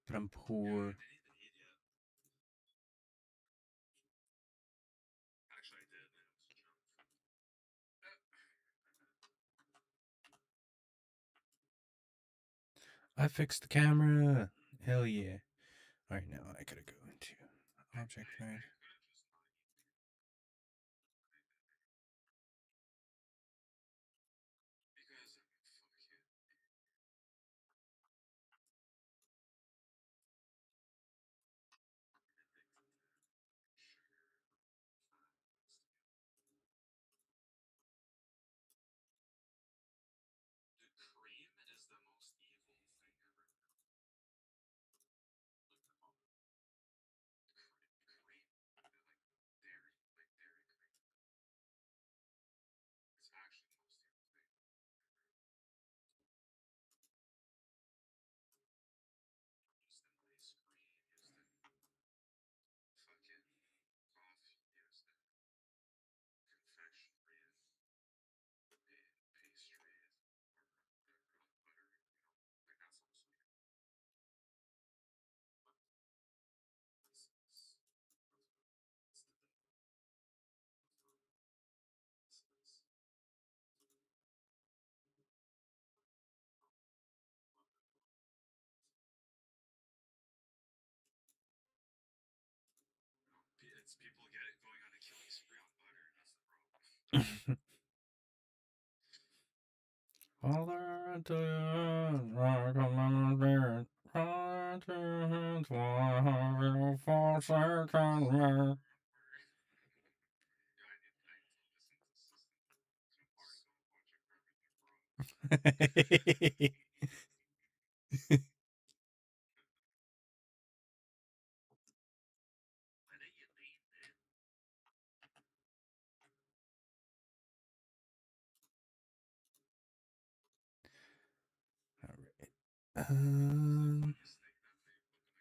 but I'm Yeah, I poor. didn't even eat yet. Actually, I did. And it was junk food. I fixed the camera. Hell yeah. Alright, now I gotta go into object I thread. could have just not eaten because I'm fucking. Dude, cream is the most evil thing ever. Cream, dairy cream. It's actually the most evil thing. Used in ice cream, used in fucking coffee, used in confectionery and pastries or butter, like that's all sweet. This is it's the devil. This is it's people get it going on a killing spree on butter. That's the problem. Father to you, Father to his why have you forsaken me? Yeah, I need to listen to System to parse out a bunch of garbage wrong. Why did you name it? Alright. It's the funniest thing that my book of my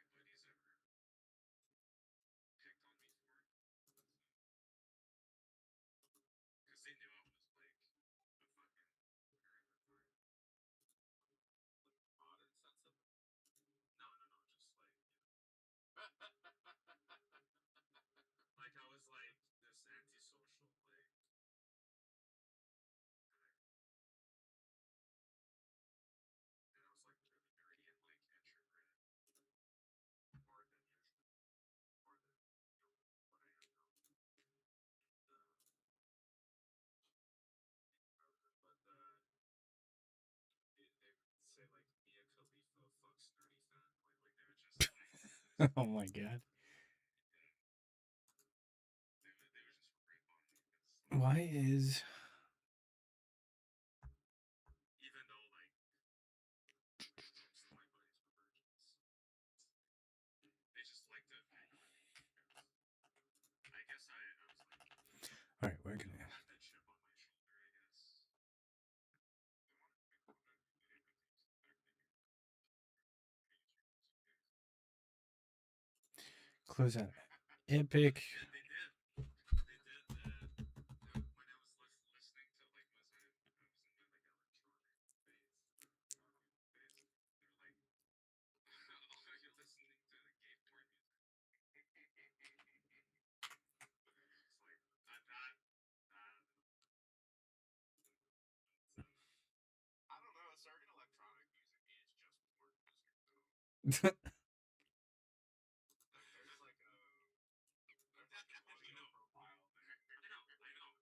buddies ever picked on me for. Because they knew I was like a fucking hooker at the time. Like modern sense of it. No, no, no, just like like I was like this antisocial like and I was like really nerdy and like introverted more than usual, more than what I am now. They would say like Mia Khalifa fucks nerdy fanboy. Like they would just like Oh my god. they would just rip on me because like Why is even though like most of my buddies were virgins, they just liked it. I guess I was like alright, we're you gonna know had the chip on my shoulder. I guess they wanted to make fun of me. They didn't think I was close out Epic. They did. They did. When I was listening to like I was in my like electronic phase, phase. They're like, oh, you're listening to the gay porn music. It's like I don't know. Certain electronic music is just porn music though. There's like a audio profile there. I know.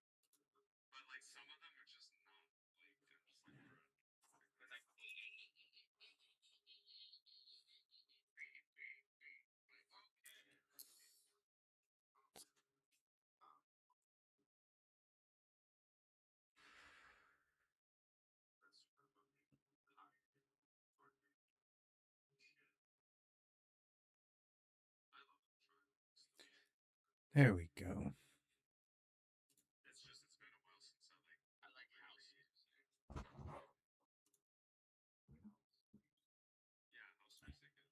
But like some of them are just not like I'm just like bruh. It's like that's super fucking high fucking shit. I love electronic stuff. There we go. It's just it's been a while since I like house music. Yeah, house music is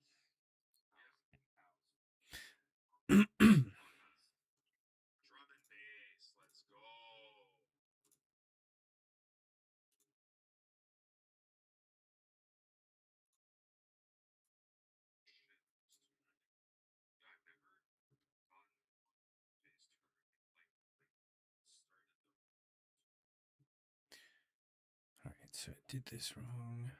yeah. Drum and bass, let's go. so I did this wrong.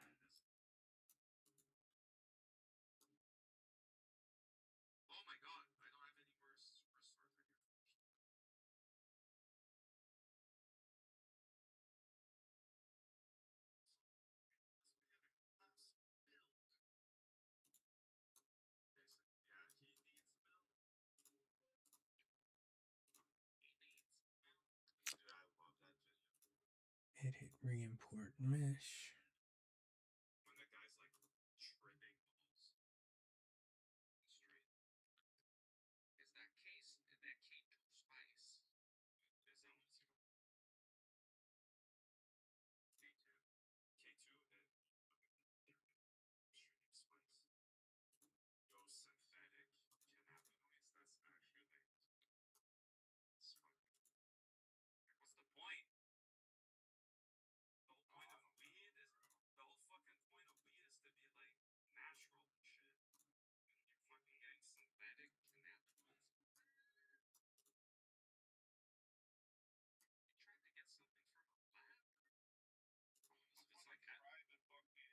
Oh my god, I don't have any more restore 3 Yeah, he needs the milk. He needs the milk. Dude, I love that video. Edit, re-import mesh. When the guy's like tripping balls. Straight. Is that case that K2 spice? Is that what it's called? K2. K2 and shooting spice. Go synthetic cannabinoids. That's actually it's fucking. What's the point? The whole point of weed is the whole fucking point of weed is to be like natural and shit. And you're fucking getting synthetic cannabinoids. You trying to get something from a lab? It's like try the fucking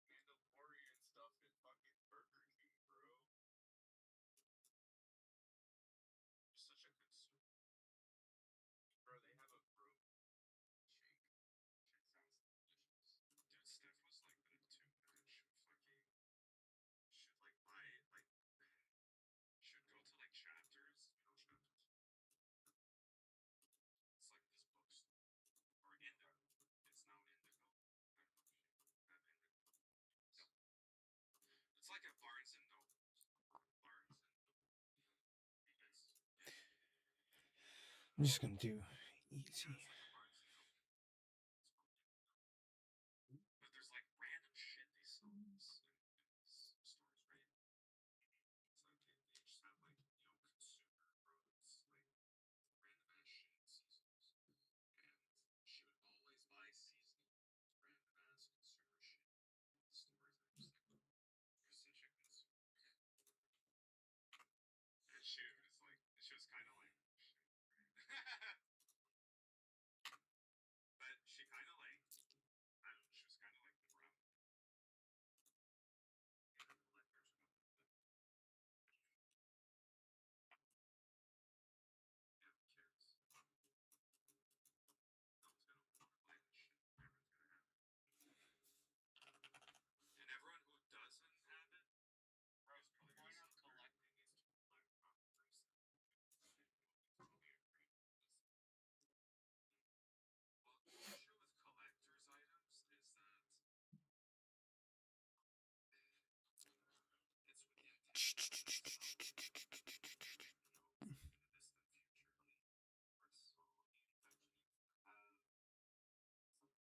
Mandalorian stuff in fucking Burger King, bro. You're such a consumer. Bro, they have a protein shake. Shit sounds delicious. Dude, Steph was like that too, man. Should like buy like should go to like chapters. You know chapters. It's like this bookstore. Or Indigo. It's now Indigo. I don't know if you have Indigo. Yep. It's like a Barnes and Noble. Barnes and Noble. Because I'm just gonna do easy. it's like a Barnes and Noble. But there's like random shit they sell in these stores, right? It's like they just have like, you know, consumer products, like random ass shit, seasonals. And she would always buy seasonal, random ass consumer shit in the stores. And I'm just like, you're such a consumer. And she was kind of like, but she kind of like, I don't know, she was kind of like the route. Yeah, collectors about it. Yeah, who cares? No one's gonna want to buy this shit. Everyone's gonna have it. And everyone who doesn't have it, bro, is probably gonna say collecting is to collect properties. Totally agree. Well, the issue with collector's items is that it's with the anticipation of something, you know, in the distant future, or so you eventually have something to create a hobby. So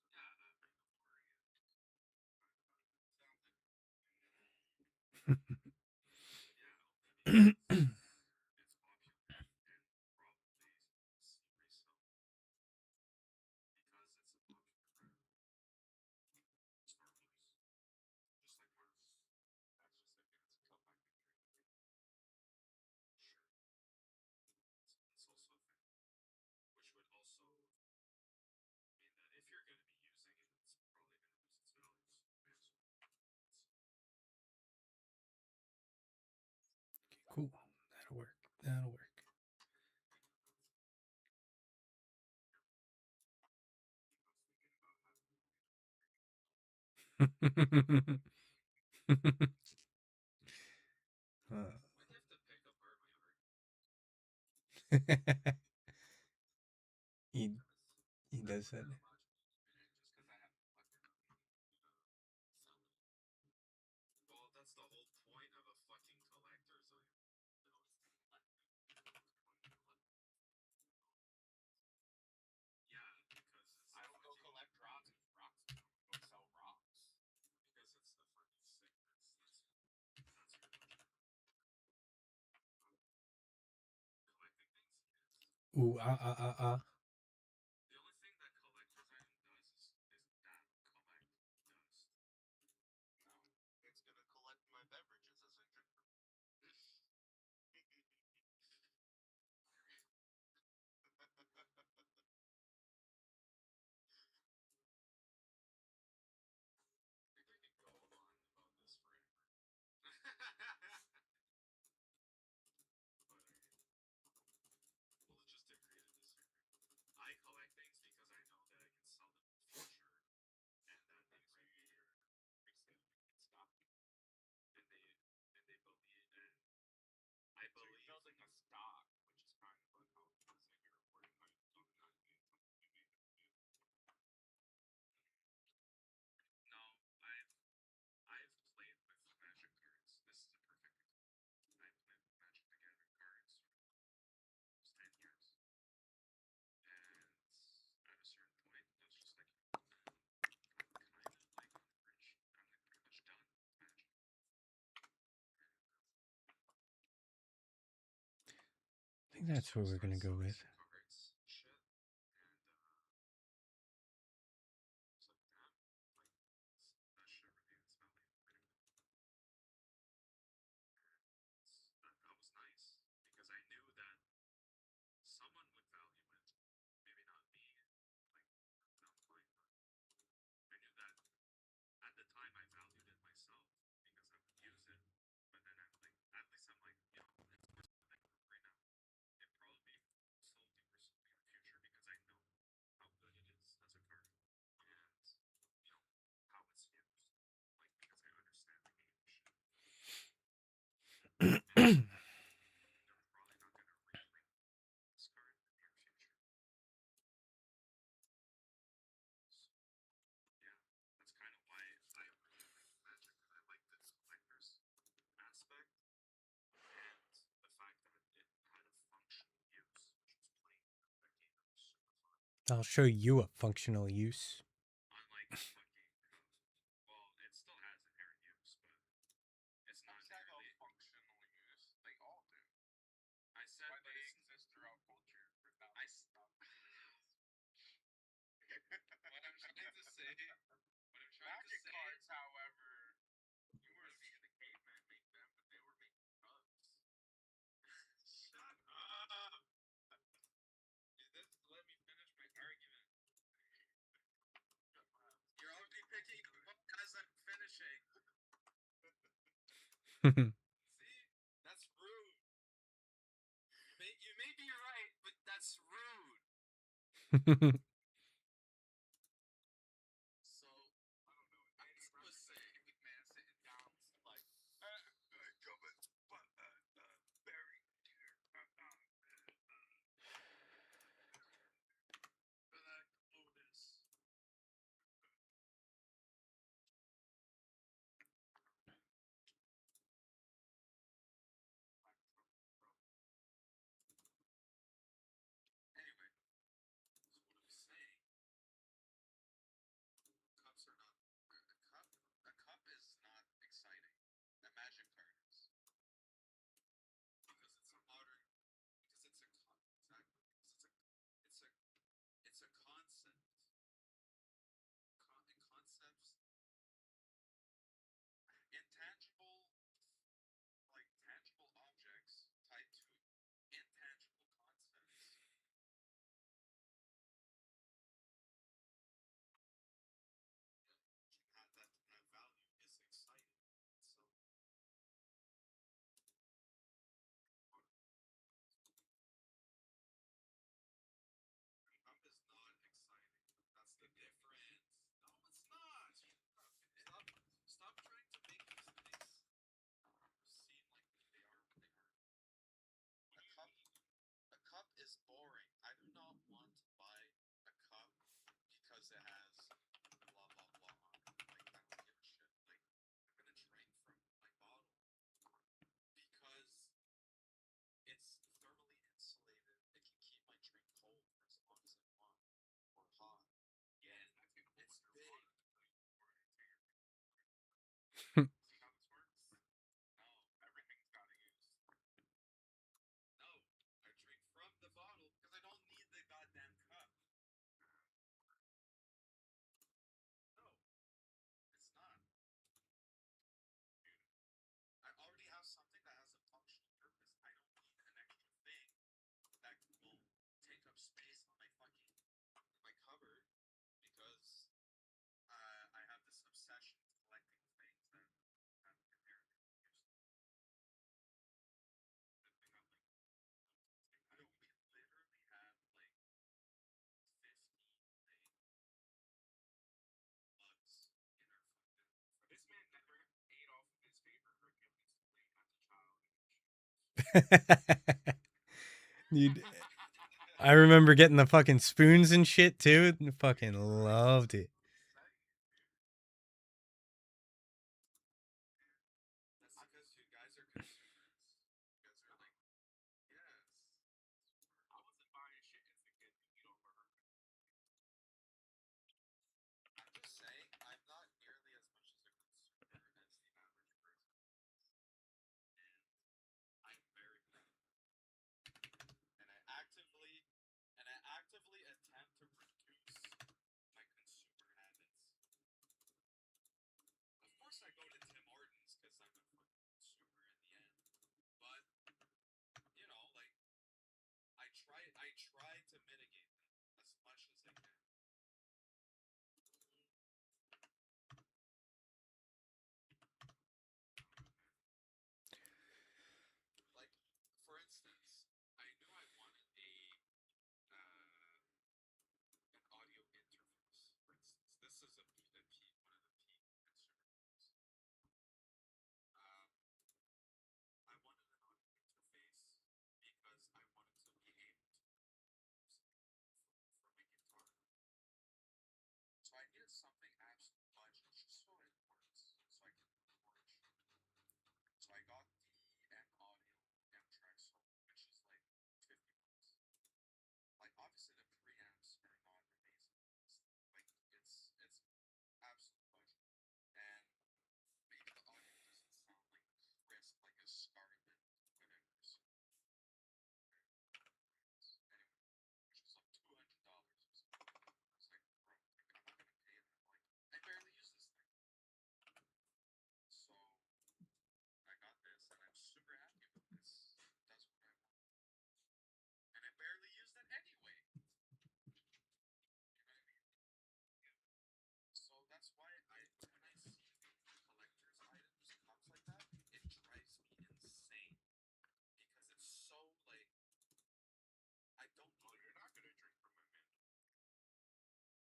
yeah, that Mandalorian sounds like yeah, only because it's popular and probably see resell because it's a popular brand. Star Wars, just like Marvel. That's just a fancy collecting thing. Sure, it's also a thing, which would also mean that if you're going to be using it, it's probably going to lose its value. Cool. That'll work. That'll work. When do you have to pick apart my argument? he he does that. Just because I have collected sell it. Well, that's the whole point of a fucking collector's item. No, it's collecting. Yeah, because it's I don't go collect rocks if rocks don't go sell rocks. Because it's the fucking sickness. That's your collecting things is. Ooh, The only thing that collector's item does is that collect dust. No, it's gonna collect my beverages as I drink them. That's what we're gonna go with. Cards and shit, and so damn, like that shit really is valuable. That was nice because I knew that someone would value it. Maybe not me, like down the line, but I knew that at the time I valued it myself because I would use it. But then I'm like, at least I'm like, you know, it's worth something right now. It probably slowly worth something in the future because I know how good it is as a card and you know how it's used. Like because I understand the game shit. And they're probably not gonna reprint this card in the near future. So yeah, that's kind of why I really like Magic. I like the collector's aspect and the fact that it had a functional use, which was playing that game. That was super fun. I'll show you a functional use. Unlike the fucking, well, it still has inherent use, but it's not nearly functional use. They all do. I said, but they exist throughout culture for thousands of what I'm trying to say, Magic cards, however, you were seeing the caveman make them, but they were making cups. Shut up! You didn't let me finish my argument. You're only picking up as I'm finishing. See? That's rude. You may be right, but that's rude. So, I don't know. I was saying, man, sitting down, like, coming, but, very here. Black Lotus. Anyway, so what I'm saying, cups are not, a cup is not exciting. A magic card is. Because it's a modern, because it's a exactly, because it's a concept. Concepts, intangible, like tangible objects tied to intangible concepts. That value is exciting. So Trump is not exciting. That's the difference. No, it's not. Stop trying to make these things seem like they are what they are. A cup is boring. I do not want to buy a cup because it has blah blah blah on it. Like I don't give a shit. Like I'm gonna drink from my bottle because it's thermally insulated. It can keep my drink cold for as long as I want or hot. Yeah, it's big. See how this works? No, everything's gotta use. No, I drink from the bottle because I don't need the goddamn cup. No, it's not. Dude, I already have something that has a functional purpose. I don't need an extra thing that will take up space on my fucking my cupboard because I have this obsession with collecting things that have inherent use. I have like I don't we literally have like 15 mugs in our fucking. This man never ate off of his favorite Hercules plate as a child. Dude, I remember getting the fucking spoons and shit too. Fucking loved it. That's because you guys are consumers. You guys are like, yes. I wasn't buying shit as a kid to eat off of her. I'm just saying, I'm not nearly as much as a consumer as the average person is. And I'm very proud. I try to mitigate them as much as I can. Like, for instance, I knew I wanted an audio interface. For instance, this is one of the peak consumer things. Um, I wanted an audio interface because I wanted to be able to use it for my guitar. So I needed something absolute budget just so it works, so I can record shit. So I got the M Audio M Track Solo, which is like $50. Like obviously the preamps are not amazing. It's absolute budget. And maybe the audio doesn't sound like crisp like a Scarlett whatever. So anyway, which was like $200 or something. I was like, bro, I'm not gonna pay that. Like I barely use this thing. So I got this and I'm super happy with this. It does what I want. And I barely use it anyway. You know what I mean? So that's why when I see collector's items comes like that, it drives me insane. Because it's so like I don't know. You're not gonna drink from my Mandalorian.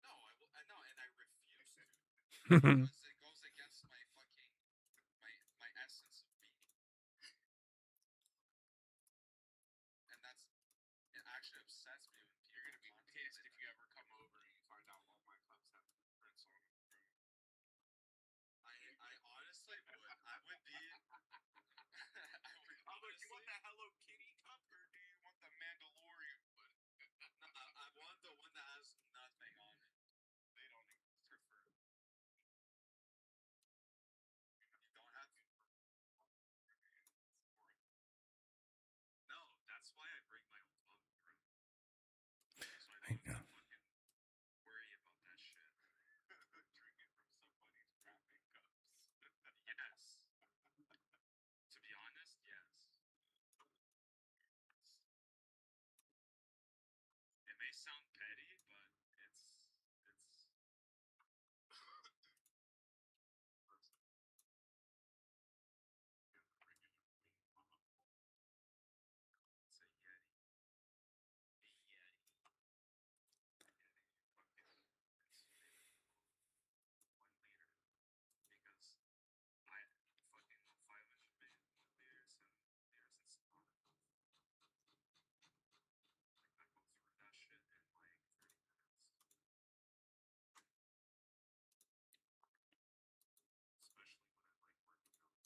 No, I will. I know, and I refuse to because it goes against my fucking my essence of being. And it actually upsets me when people. You're gonna be pissed if you ever come over and you find out all my cups have prints on them. I honestly would. I would be. I would. Honestly, you want the Hello Kitty cup or do you want the Mandalorian one? No, I want the one that has nothing on it. They don't prefer. You don't have to. No, that's why I bring my own coffee around. So I don't have to fucking worry about that shit. Drinking from somebody's wrapping cups. Yes. To be honest, yes. It may sound petty, but it's it's a Yeti. A Yeti. It's 1 liter because I fucking 500 milliliters and liters. It's not enough. Like I go through that shit in like 30 minutes. Especially when I'm like working out.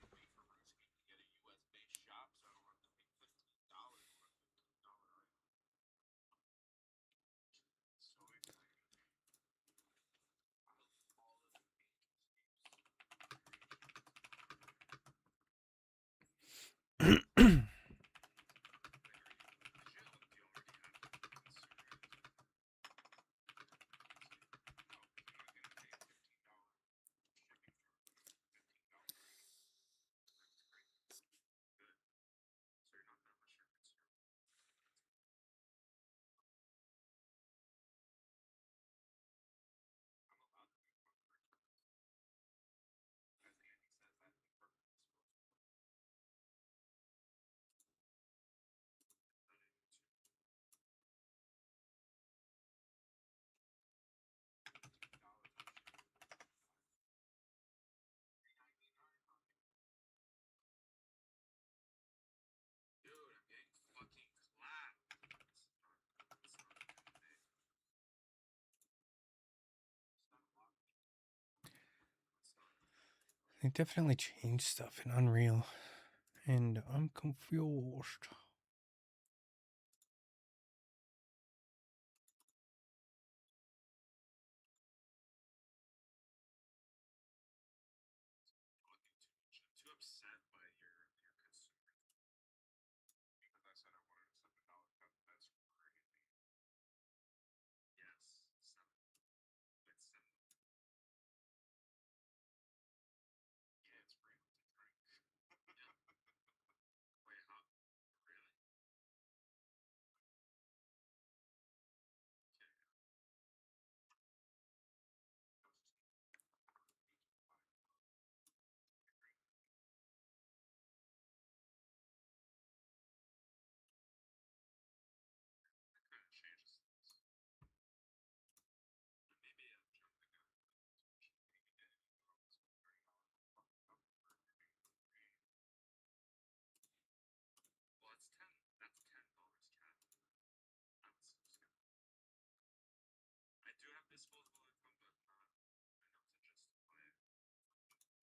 Pay for Ruski to get a US based shop, so I don't have to pay $15 for a $15 item. So exciting. I love all of the So you're not that much your concern. I'm allowed to be hungry. As Andy says, that's the perfect disposable. That I need to. $15 $3.99. Dude, I'm getting fucking clapped. It's not a good day. It's not a lot. It's not a good day. They definitely changed stuff in Unreal, and I'm confused. I'm too upset by your consumer thing. Because I said I wanted a $7 cup. That's crazy. Yes, 7. It's 7. disposable income, but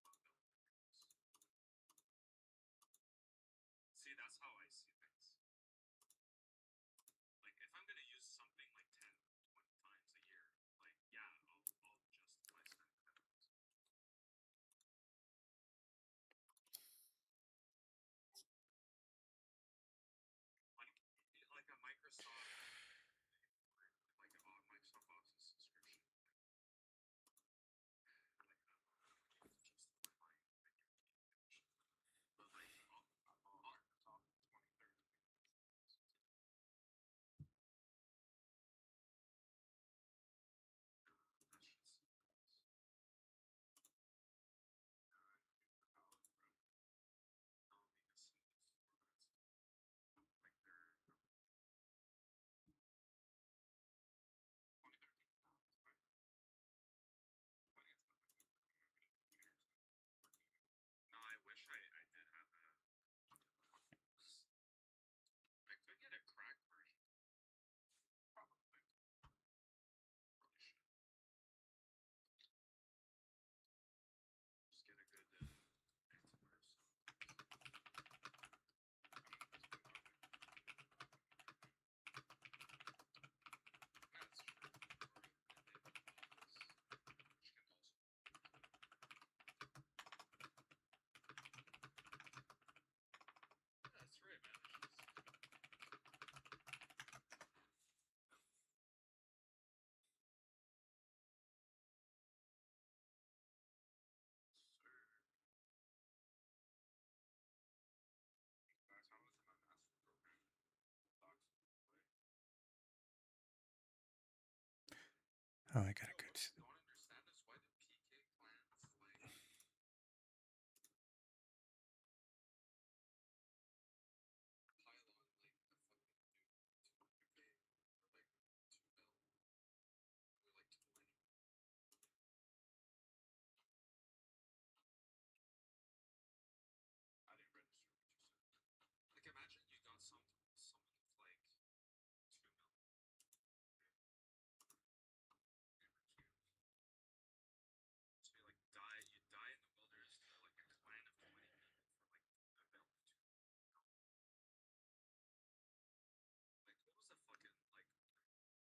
not enough to justify it. See, that's how I see things. Like, if I'm gonna use something like 10, 20 times a year, like, yeah, I'll justify spending that. Like a Microsoft, like a Microsoft Office subscription. Like, justify buying but like, Microsoft 2030. That's just. Like they're 2013. No, I wish I did have that. I could get a crack version. Probably. Probably should. Just get a good antivirus. That's true. Which can also. That's right, man. Sir. Guys, how was my master program? Thoughts? Oh, I got a Yo, good. what I don't understand is why the PK clans like pile on like the fucking dude 2K or like 2 mil or like 20. I didn't register what you said. Like imagine you got someone with like 2 mil. So you die in the wilderness to like a clan of 20 people for like a mil or 2 mil. Like what was the fucking like what's the point?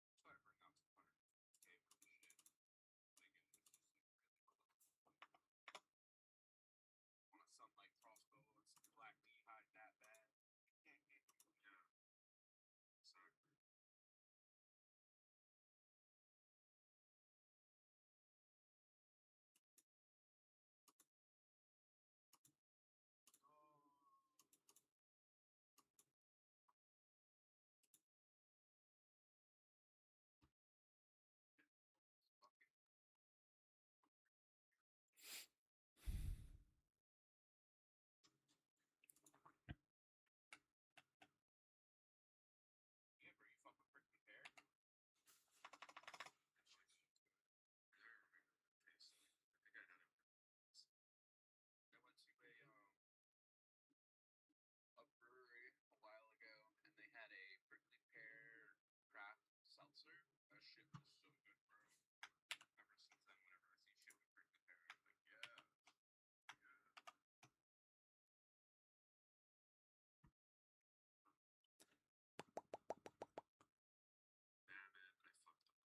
That's why I bring out 200K for this shit. Like it's just like really want some like crossbow and some black knee-high that bad. Yeah. Exactly. Yeah, bro, you fuck with prickly pear? Taste. I think I had it once. I went to a brewery a while ago, and they had a prickly pear craft seltzer. That shit was so good, bro. Ever since then, whenever I see shit with prickly pear, I'm like, yeah, yeah. Nah, man, I fucked up.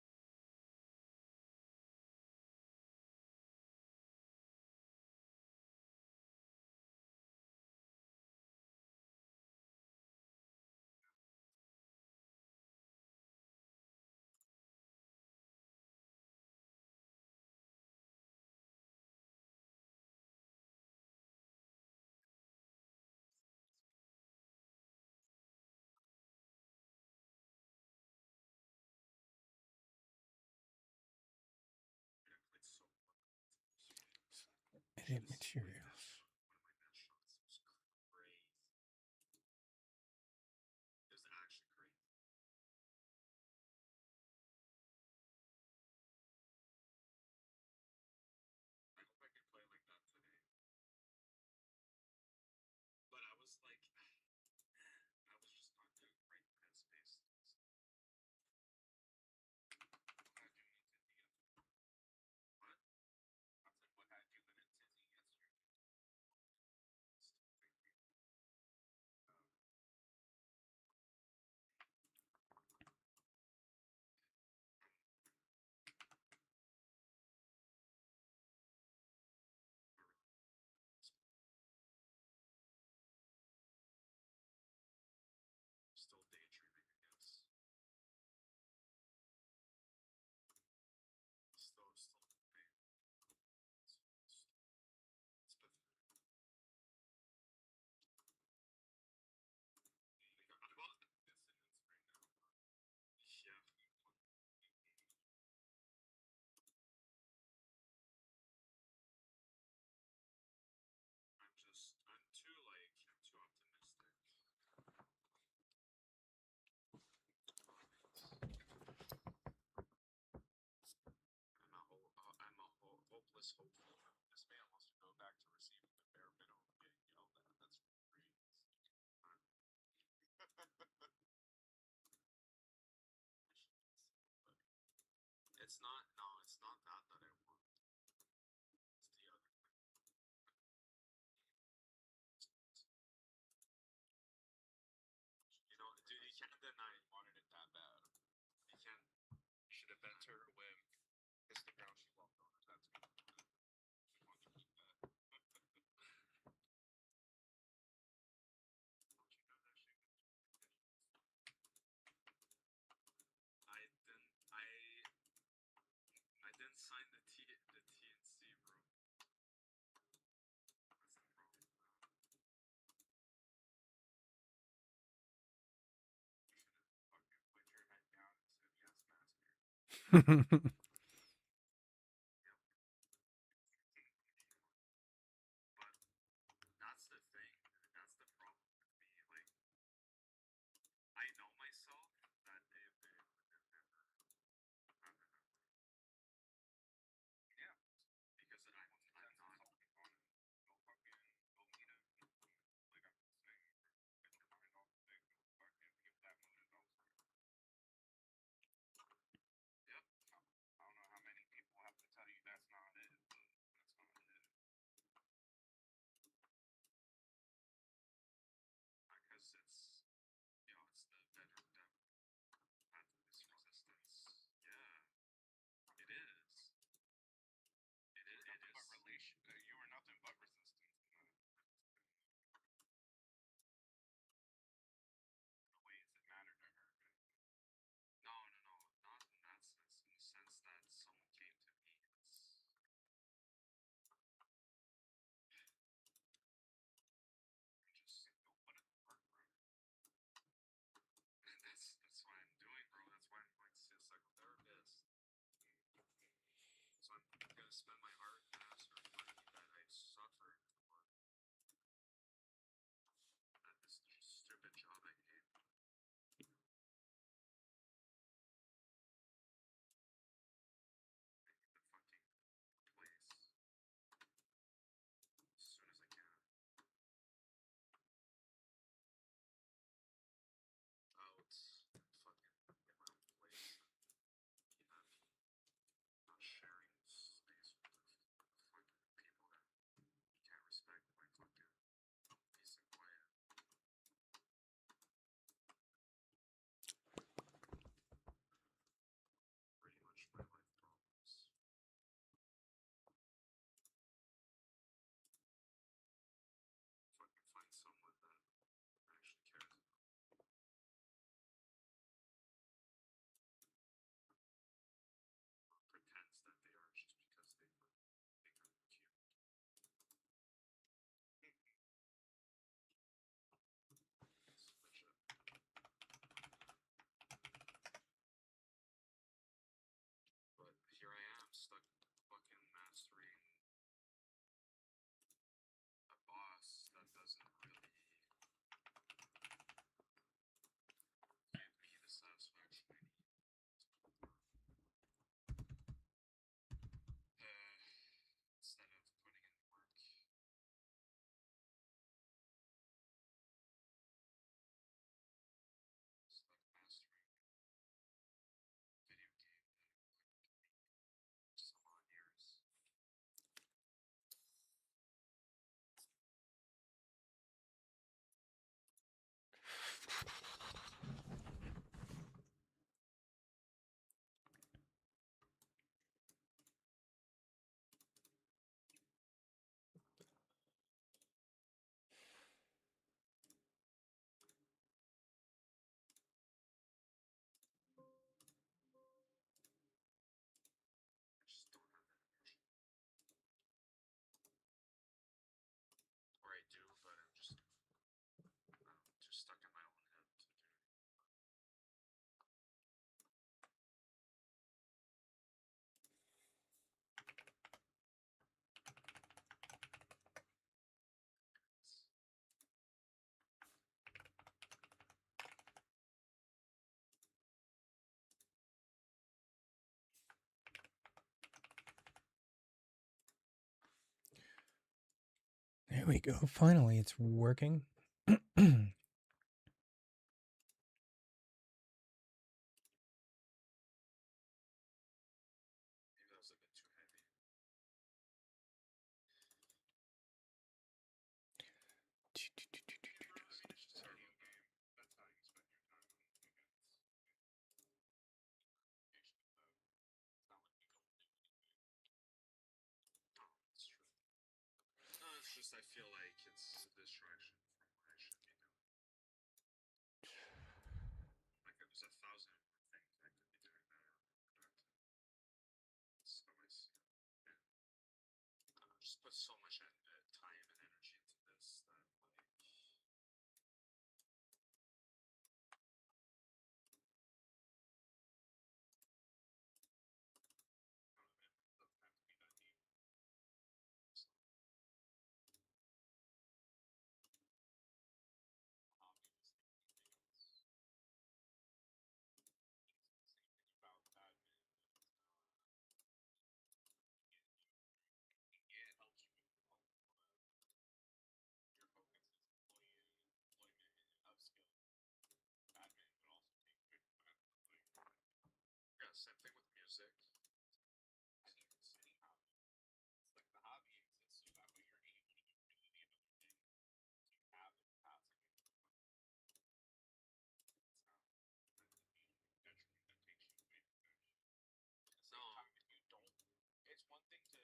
I played so Edit materials. one of my best shots. It was crazy. It was actually crazy. I hope I can play like that today. But I was like, I was just not in the right headspace. was hopeful. This man wants to go back to receiving the bare minimum getting yelled at. That's crazy. It's not. No, it's not that that I want. It's the other. You know, dude, you can't deny he wanted it that bad. You can't. You should have bent to her whim. Kissed the ground she walked on. That's good. She wants to keep that. Don't you know that shit? I didn't. I didn't sign the T and C, bro. That's the problem. You should have fucking put your head down and said yes, master. Yep. But that's the thing. That's the problem with me. Like, I know myself that if it would have never happened. Yeah, because I'm not. Go fucking go meet him. Like I'm saying, get your mind off the thing. Go fucking give that motive elsewhere. Yep. I don't know how many people have to tell you that's not it, but that's not it. Because it's, you know, it's the better that path of this resistance. Yeah, it is. It is. It is. But relation, you were nothing but resistance in the ways that matter to her. No, no, no, not in that sense. In the sense that someone came to me. Just go put in the work, bro. That's what I'm doing, bro. That's why I'm going to see a psychotherapist. So I'm gonna spend my hard ass or money that I've suffered for at this stupid job I hate. I need the fucking place as soon as I can. Out, fucking get my own place and be happy. Not sharing space with the fucking people that can't respect my fucking peace and quiet. Pretty much my life problems. Fucking find someone that actually cares about me. Or pretends that they are just because they think I'm cute. Switch up. But here I am, stuck fucking mastering a boss that doesn't really give me the satisfaction I need. Instead of putting in the work, stuck mastering video game that I've played some odd years. I just don't have that energy. Or I do, but I'm just, I don't know, too stuck in my own head. we go. Finally, it's working. Maybe that was a bit too heavy. It's just a terrible game. That's how you spend your time on weekends. It's not like you don't do anything. No, it's true. No, it's just I feel like it's a distraction from what I should be doing. Like there's 1,000 more things I could be doing that are more productive. That's how I see it. Yeah. Just put so much time and energy into this that like I don't know, man. It doesn't have to be that deep. So, hobby was thinking things. It's the same thing about badminton. Yeah, it helps you with your focus is employment and upskill. Badminton would also take away from that. Like, yeah, same thing with music. Any hobby. It's like the hobby exists so that way you're able to do the other things you have the capacity to. It's not meant to be a detriment that takes you away from that shit. At the same time, if you don't, it's one thing to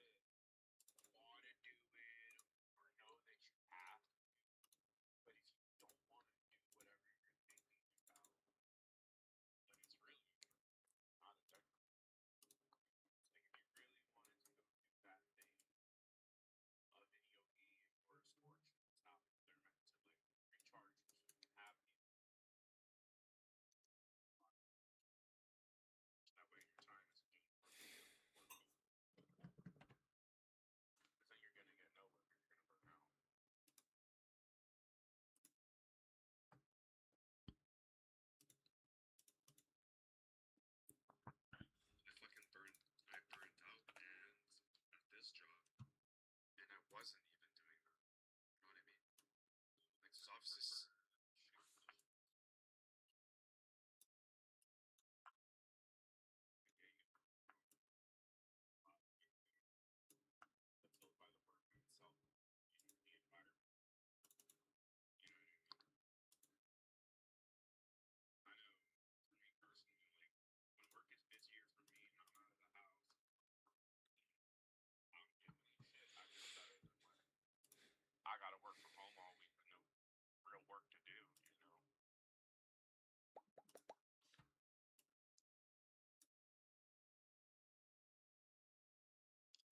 want to do it or know that you have to do it, but if you don't want to do whatever you're thinking about, then it's really not a detriment. Like if you really wanted to go do that thing, a video game or a sport, it's not like they're meant to like recharge you so you can have the that way your time isn't just work. Because then you're gonna get nowhere. You're gonna burn out. I burned out and at this job and I wasn't even doing that. You know what I mean? Like there's obviously fulfilled by the work in itself, the environment. You know what I mean? I know for me personally, like when work is busier for me and I'm out of the house, I don't give a shit. I feel better than when I gotta work from home all week with no real work to do, you know?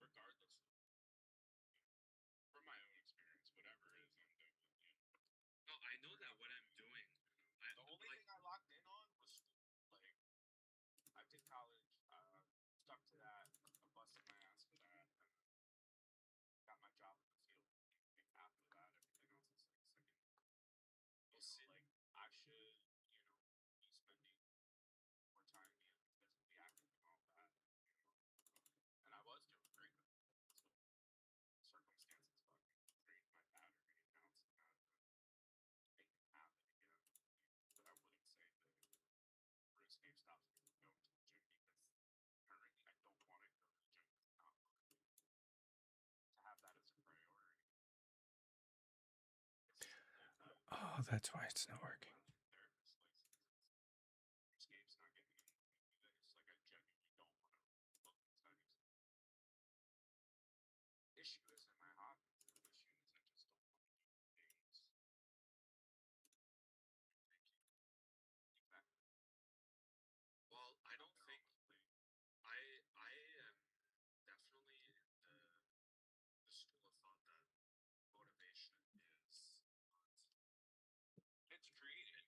Regardless, from my own experience, whatever it is I'm doing, you know. No, I know that what I'm doing. The only thing I locked in on was school. Like, I did college, stuck to that, I busted my ass for that, and got my job in the field. And after that, everything else is like second. Like, I should, you know, be spending more time being like physically active and all that, you know. And I was doing great with it. So circumstances fucking drained my battery, and now it's kind of make it happen again. But I wouldn't say that RuneScape stops me from going to the gym because currently I don't want to go to the gym because I'm not motivated to have that as a priority. Oh, that's why it's not working. Therapist license. RuneScape's not getting in the way of this. Like I genuinely don't want to look inside these. Issue isn't my hobby. The issue is I just don't want to do things. Exactly. Well, I don't think I am definitely the school of thought that motivation is not. It's created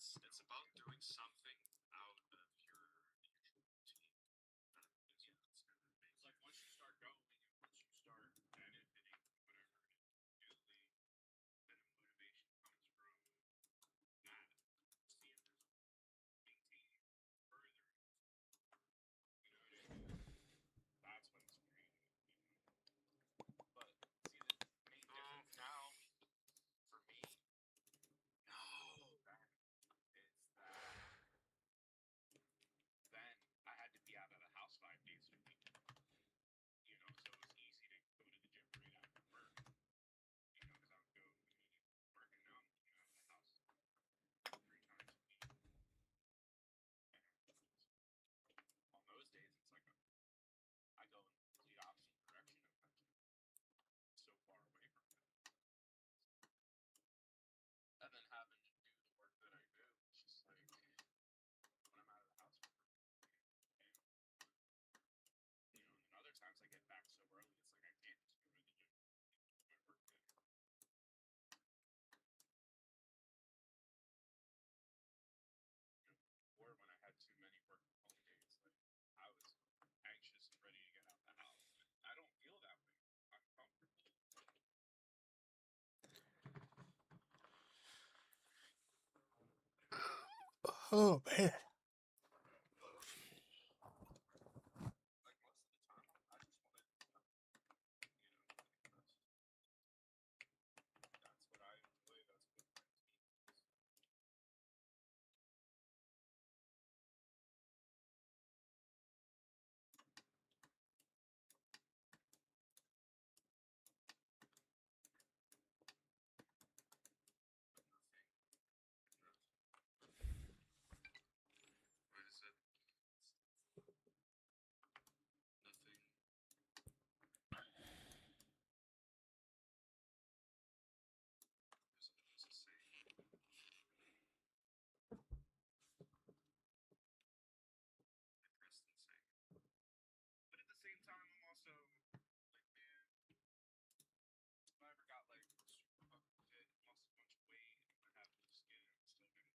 it's about doing something out of your usual routine. Is what's gonna make it's like once you start going and once you start benefiting whatever it is you're doing, then a motivation comes from that. Seeing results, maintaining further. You know what I mean? That's when it's creative. But see, the main difference now for me, no, that is that then I had to be out of the house 5 days a week. You know, so it was easy to go to the gym right after work. You know, because I would go immediately to work, and now I'm out of the house 3 times a week. On those days, it's like I go in the complete opposite direction of my gym. So far away from it. And then having to do the work that I do, it's just like when I'm out of the house for work, you know, and then other times I get back so early, it's like I can't just go to the gym and do my work day. Or when I had too many work from home days, like I was anxious and ready to get out the house. I don't feel that way. I'm comfortable. Oh man. Like most of the time, I just want to, you know, that's what I enjoy. That's what brings me peace. What is it? Nothing. There's a saying. Like Preston saying. But at the same time, I'm also like, man, if I ever got like super fucking fit and lost a bunch of weight and I have loose skin, I'm still gonna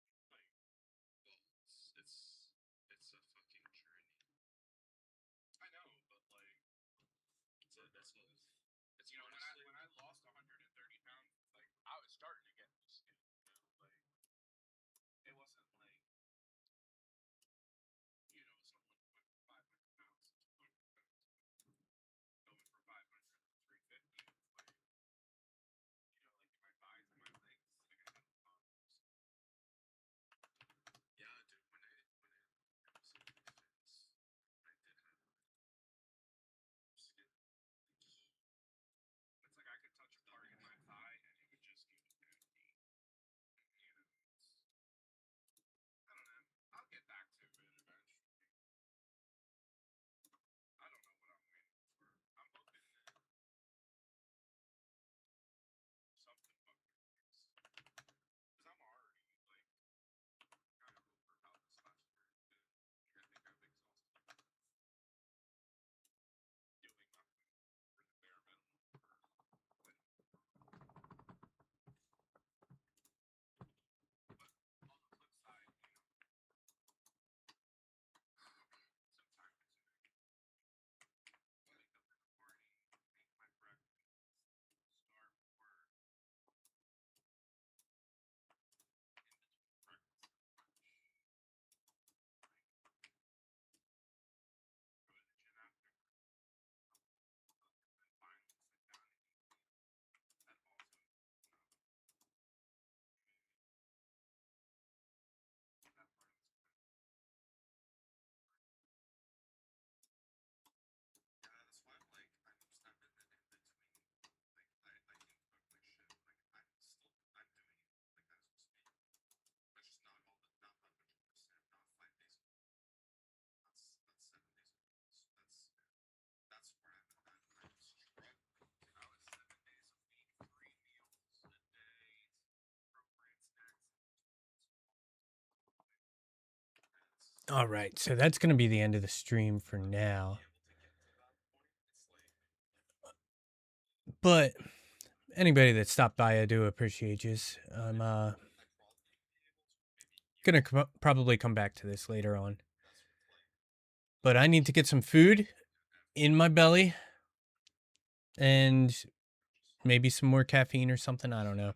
hate myself. So like, well, it's a fucking journey. I know, but like, that's what it's you know when I lost 130 pounds, like I was starting to get loose skin. You know, like it wasn't like you know someone went from 500 pounds to 200 pounds, going from 500 to 350. It's like you know, like in my thighs and my legs, like I had a lot of loose skin. Yeah, dude. When I was in my fitness, I did have skin. It's like I could touch a part in my thigh and it would just get empty. You know, I don't know. I'll get back to it eventually. I don't know what I'm waiting for. I'm hoping that something fucking clicks. Because I'm already, like, kind of over how this last year has been. Like, I think I've exhausted doing nothing for the bare minimum for quite a But on the flip side, you know, sometimes wake up in the morning, make my breakfast, start work, in between breakfast and lunch, like go to the gym afterwards, and then finally sit down and eat dinner. That also is phenomenal. That part is yeah, that's why I'm like I'm in the in between. Like I can cook my shit. Like I'm doing it like as we speak. But just not all the not 100%, not 5 days a week. That's 7 days a week. So that's where I'm struggling. I was 7 days a week, 3 meals a day, appropriate snacks in between. It's All right, so that's going to be the end of the stream for not now. being able to get to that point. It's like But anybody that stopped by, I do appreciate you. I'm gonna probably come back to this later on, but I need to get some food in my belly and maybe some more caffeine or something. I don't know.